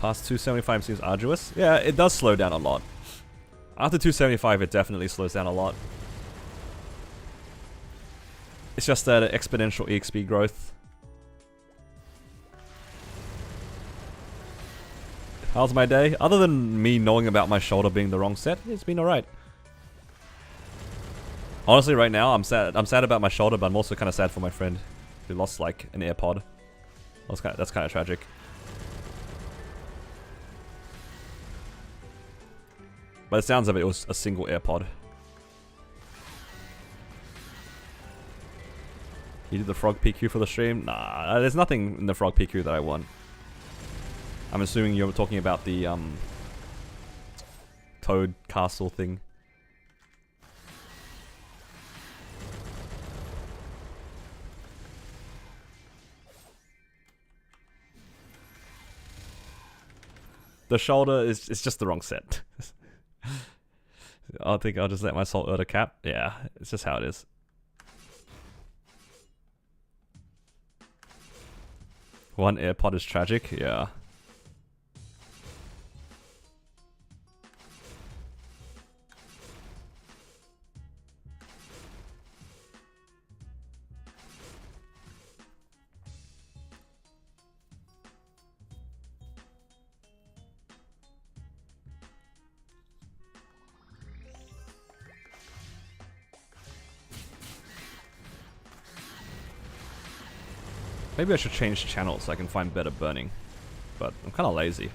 Past 275 seems arduous. Yeah, it does slow down a lot. After 275 it definitely slows down a lot. It's just that exponential EXP growth. How's my day? Other than me knowing about my shoulder being the wrong set, it's been alright. Honestly, right now, I'm sad. I'm sad about my shoulder, but I'm also kind of sad for my friend who lost, like, an AirPod. That's kind of tragic. By the sounds of it, it was a single AirPod. You did the frog PQ for the stream? Nah, there's nothing in the frog PQ that I want. I'm assuming you're talking about the, Toad Castle thing. The shoulder is just the wrong set. I think I'll just let my Salt Urda cap. Yeah, it's just how it is. One AirPod is tragic, yeah. Maybe I should change channels so I can find better burning. But I'm kind of lazy.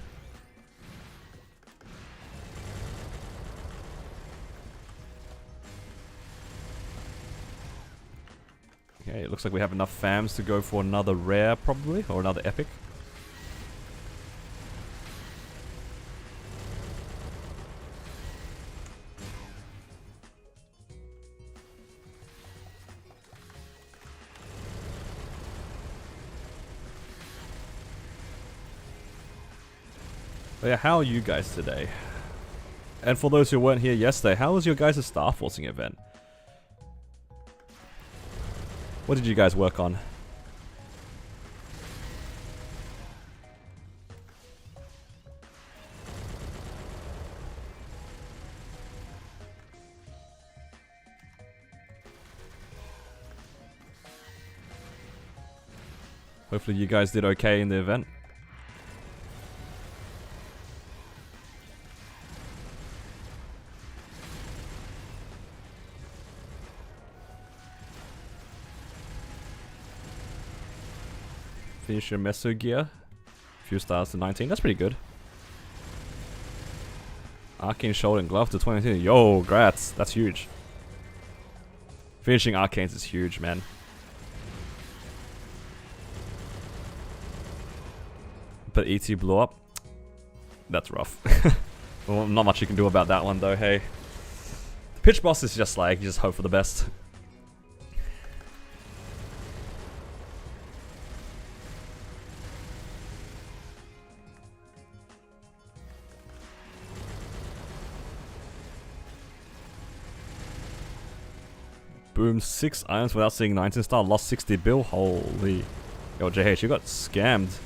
Okay, it looks like we have enough fams to go for another rare, probably, or another epic. But yeah, how are you guys today? And for those who weren't here yesterday, how was your guys' Starforcing event? What did you guys work on? Hopefully you guys did okay in the event. Finish your Meso gear. A few stars to 19. That's pretty good. Arcane shoulder and glove to 22. Yo, grats. That's huge. Finishing arcanes is huge, man. But ET blew up. That's rough. Well, not much you can do about that one though, hey. The pitch boss is just like, you just hope for the best. Boom, 6 irons without seeing 19 star, lost 60 bill, holy. Yo, JH, you got scammed.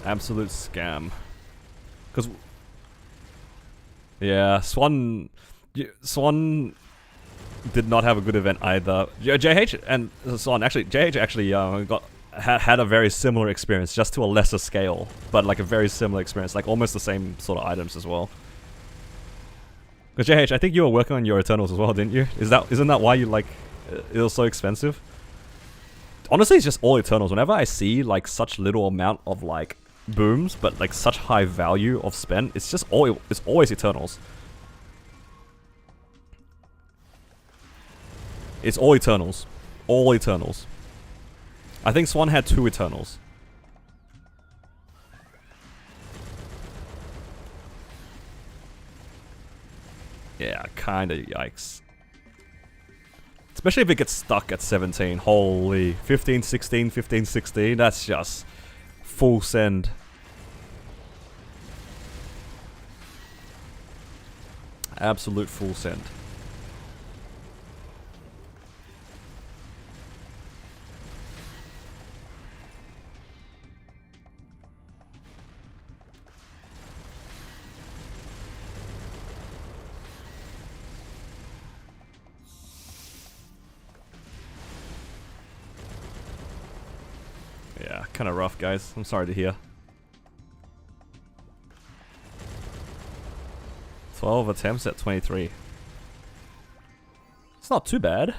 Absolute scam. Because... yeah, Swan did not have a good event either. JH and Swan actually, JH actually had a very similar experience, just to a lesser scale, but like a very similar experience, like almost the same sort of items as well. Because JH, I think you were working on your Eternals as well, didn't you? Isn't that why you like it was so expensive? Honestly, it's just all Eternals. Whenever I see like such little amount of like booms, but like such high value of spend, it's just it's always Eternals. It's all Eternals. All Eternals. I think Swan had 2 Eternals. Yeah, kinda yikes. Especially if it gets stuck at 17. Holy. 15, 16, 15, 16. That's just full send. Absolute full send. Yeah, kind of rough, guys. I'm sorry to hear. 12 attempts at 23. It's not too bad.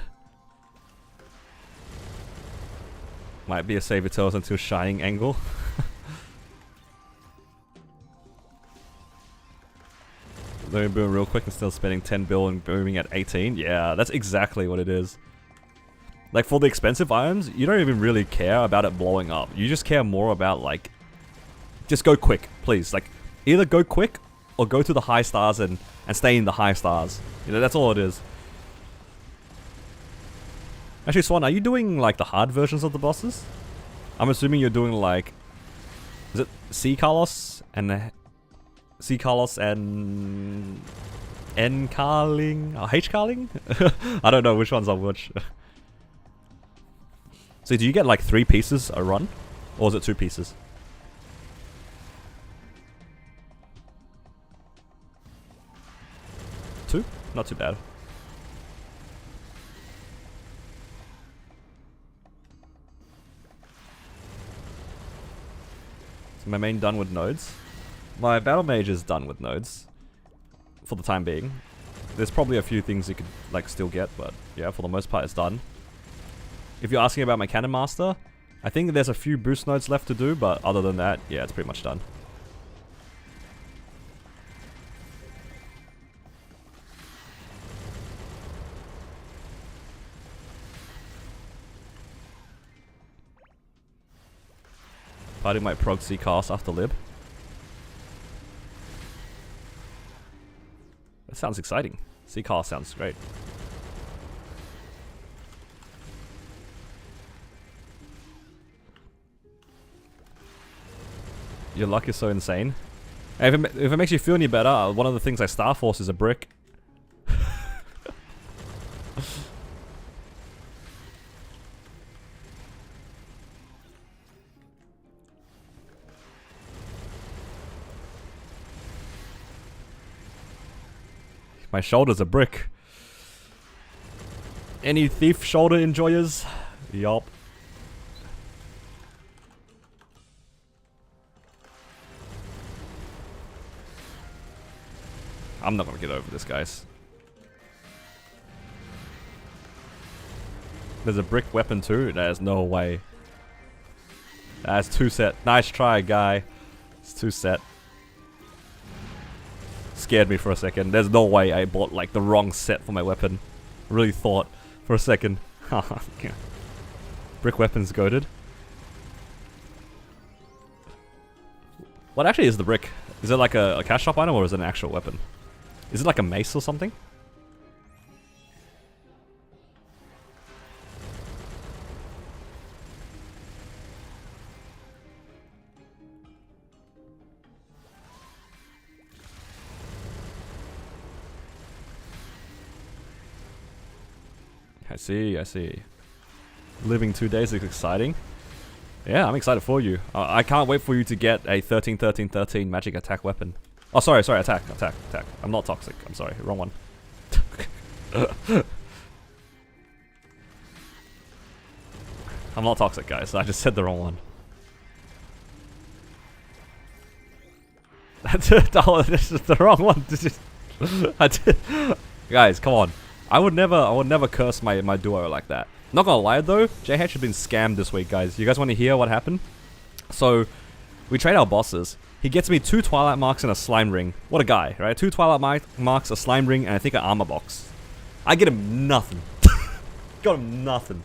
Might be a save Eternals until Shining angle. Let me boom real quick and still spending 10 bill and booming at 18. Yeah, that's exactly what it is. Like, for the expensive items, you don't even really care about it blowing up. You just care more about, like... just go quick, please. Like, either go quick, or go to the high stars and stay in the high stars. You know, that's all it is. Actually, Swan, are you doing, like, the hard versions of the bosses? I'm assuming you're doing, like... is it C. Carlos and... C. Carlos and... N. Carling? Or H. Carling? I don't know which ones are which. So do you get like 3 pieces a run? Or is it 2 pieces? 2? Not too bad. So my main done with nodes. My battle mage is done with nodes. For the time being. There's probably a few things you could like still get, but yeah, for the most part it's done. If you're asking about my cannon master, I think there's a few boost nodes left to do, but other than that, yeah, it's pretty much done. Party might prog C-cast after lib. That sounds exciting. C-cast sounds great. Your luck is so insane. Hey, if it makes you feel any better, one of the things I Star Force is a brick. My shoulder's a brick. Any thief shoulder enjoyers? Yup. I'm not gonna get over this, guys. There's a brick weapon too? There's no way. That's 2 set. Nice try, guy. It's 2 set. Scared me for a second. There's no way I bought like the wrong set for my weapon. Really thought for a second. Brick weapons goated. What actually is the brick? Is it like a cash shop item or is it an actual weapon? Is it like a mace or something? I see, I see. Living 2 days is exciting. Yeah, I'm excited for you. I can't wait for you to get a 13-13-13 magic attack weapon. Oh, sorry, attack. I'm not toxic. I'm sorry, wrong one. I'm not toxic, guys. I just said the wrong one. This is the wrong one. I did. Guys, come on. I would never curse my duo like that. Not gonna lie though, JH has been scammed this week, guys. You guys want to hear what happened? So, we trade our bosses. He gets me 2 Twilight Marks and a Slime Ring. What a guy, right? 2 Twilight Marks, a Slime Ring, and I think an armor box. I get him nothing. Got him nothing.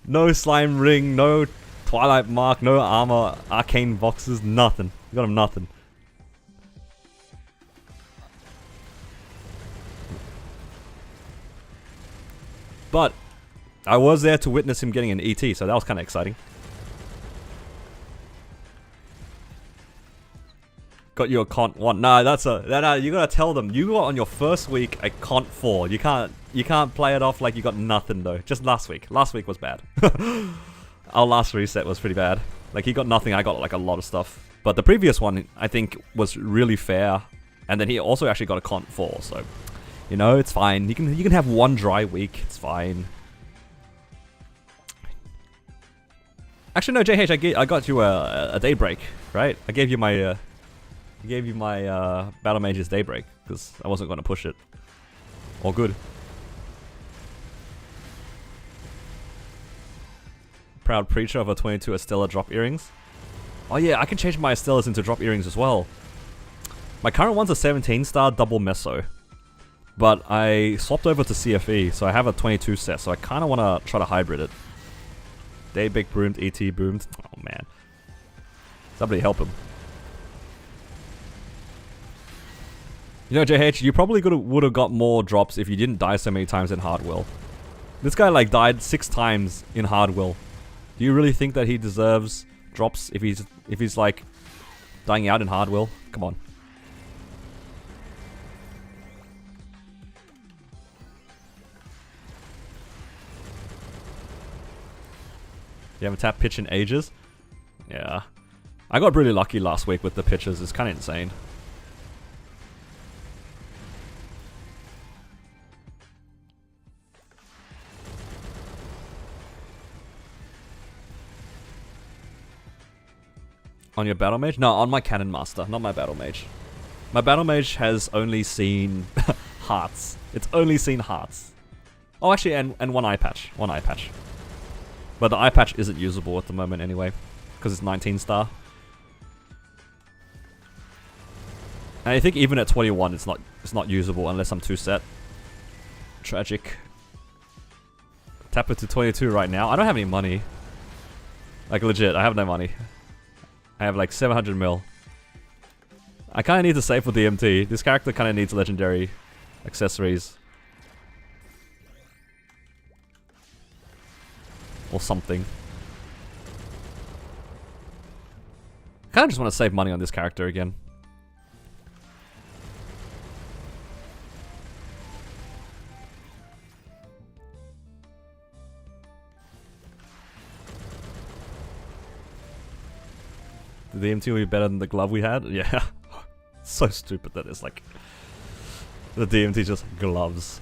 No Slime Ring, no Twilight Mark, no armor, arcane boxes, nothing. Got him nothing. But I was there to witness him getting an ET, so that was kind of exciting. Got you a Cont 1. Nah, that's a... Nah, you gotta tell them. You got on your first week a Cont 4. You can't play it off like you got nothing though. Just last week. Last week was bad. Our last reset was pretty bad. Like he got nothing, I got like a lot of stuff. But the previous one, I think, was really fair. And then he also actually got a Cont 4, so... You know, it's fine. You can have one dry week. It's fine. Actually, no, JH, I got you a daybreak, right? I gave you my Battle Mage's daybreak because I wasn't going to push it. All good. Proud preacher of a 22 Estella drop earrings. Oh yeah, I can change my Estellas into drop earrings as well. My current one's a 17-star double meso. But I swapped over to CFE, so I have a 22 set, so I kind of want to try to hybrid it. Daybreak boomed, ET boomed. Oh man. Somebody help him. You know, JH, you probably would have got more drops if you didn't die so many times in Hardwell. This guy like died 6 times in Hardwell. Do you really think that he deserves drops if he's like dying out in Hardwell? Come on. You haven't tapped pitch in ages? Yeah. I got really lucky last week with the pitches. It's kind of insane. On your battle mage? No, on my cannon master, not my battle mage. My battle mage has only seen hearts. It's only seen hearts. Oh, actually, and one eye patch. One eye patch. But the eye patch isn't usable at the moment anyway, because it's 19 star. And I think even at 21, it's not usable unless I'm too set. Tragic. Tap it to 22 right now. I don't have any money. Like legit, I have no money. I have like 700 mil. I kind of need to save for DMT. This character kind of needs legendary accessories. Or something. I kind of just want to save money on this character again. The DMT will be better than the glove we had? Yeah. So stupid that it's like... The DMT just gloves.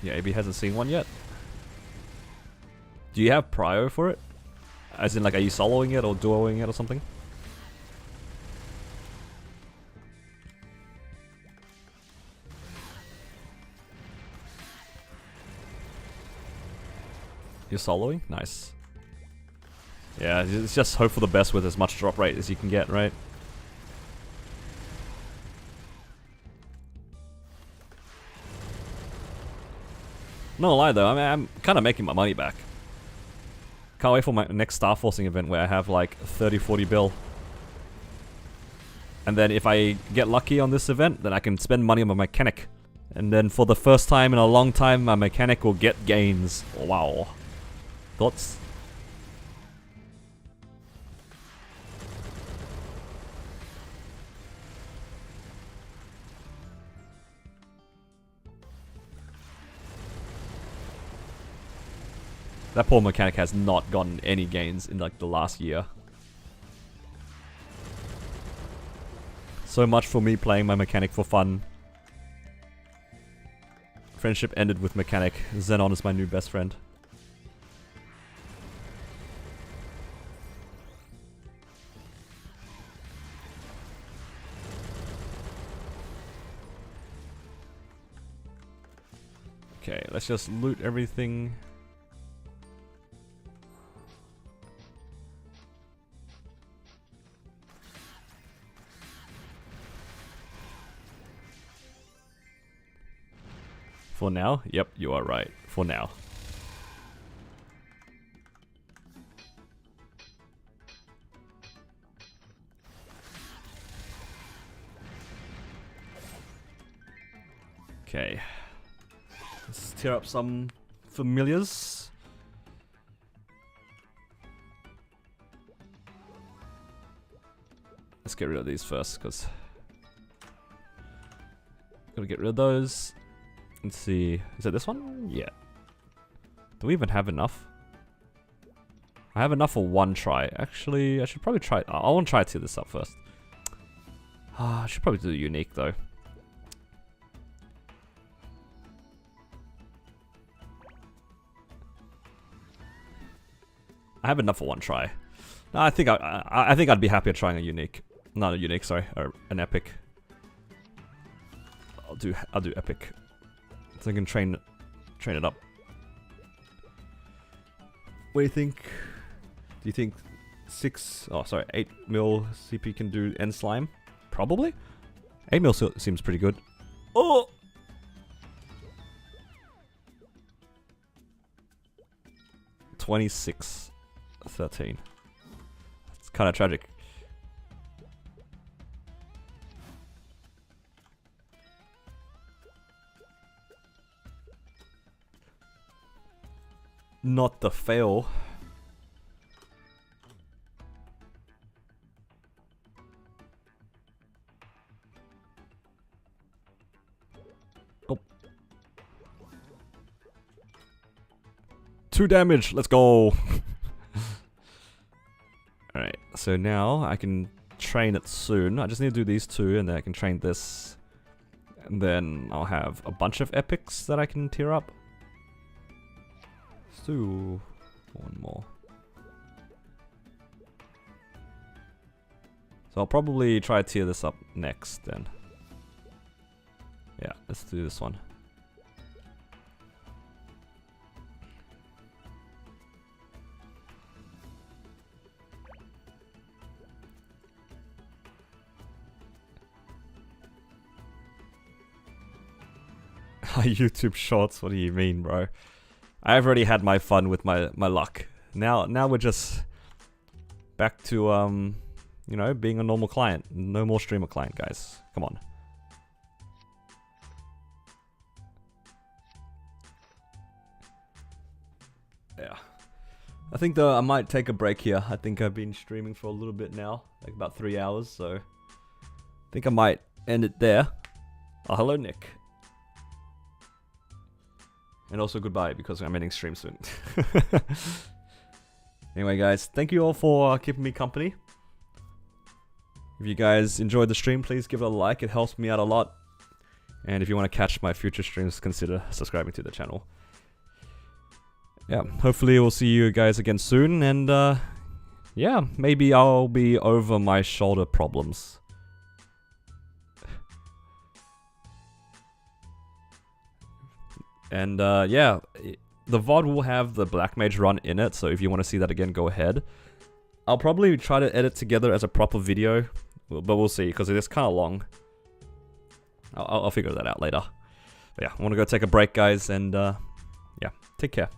Yeah, AB hasn't seen one yet. Do you have prio for it? As in, like, are you soloing it or duoing it or something? You're soloing? Nice. Yeah, it's just hope for the best with as much drop rate as you can get, right? No lie though, I mean, I'm kind of making my money back. Can't wait for my next Star Forcing event where I have like 30-40 bill. And then if I get lucky on this event, then I can spend money on my mechanic. And then for the first time in a long time, my mechanic will get gains. Wow. Thoughts? That poor mechanic has not gotten any gains in like the last year. So much for me playing my mechanic for fun. Friendship ended with mechanic. Xenon is my new best friend. Okay, let's just loot everything. For now? Yep, you are right. For now. Okay. Let's tear up some familiars. Let's get rid of these first, because... Gotta get rid of those. Let's see. Is it this one? Yeah. Do we even have enough? I have enough for one try. Actually, I should probably try... I want to try to tear this up first. I should probably do the unique, though. I have enough for one try. No, I think I think I'd be happier trying a unique. Not a unique, sorry, or an epic. I'll do epic. So I can train it up. What do you think? Do you think 8 mil CP can do end slime? Probably. 8 mil seems pretty good. Oh! $26.13. It's kind of tragic. Not the fail. Oh. 2 damage. Let's go. Alright. So now I can train it soon. I just need to do these two, and then I can train this. And then I'll have a bunch of epics that I can tier up. Let's do one more. So I'll probably try to tier this up next then. Yeah, let's do this one. YouTube Shorts, what do you mean, bro? I've already had my fun with my luck. Now we're just back to you know, being a normal client. No more streamer client, guys. Come on. Yeah. I think though I might take a break here. I think I've been streaming for a little bit now, like about 3 hours, so I think I might end it there. Oh, hello, Nick. And also goodbye, because I'm ending stream soon. Anyway, guys, thank you all for keeping me company. If you guys enjoyed the stream, please give it a like. It helps me out a lot. And if you want to catch my future streams, consider subscribing to the channel. Yeah, hopefully we'll see you guys again soon. And yeah, maybe I'll be over my shoulder problems. And yeah, the VOD will have the Black Mage run in it, so if you want to see that again, go ahead. I'll probably try to edit together as a proper video, but we'll see, because it is kind of long. I'll figure that out later. But yeah, I want to go take a break, guys, and yeah, take care.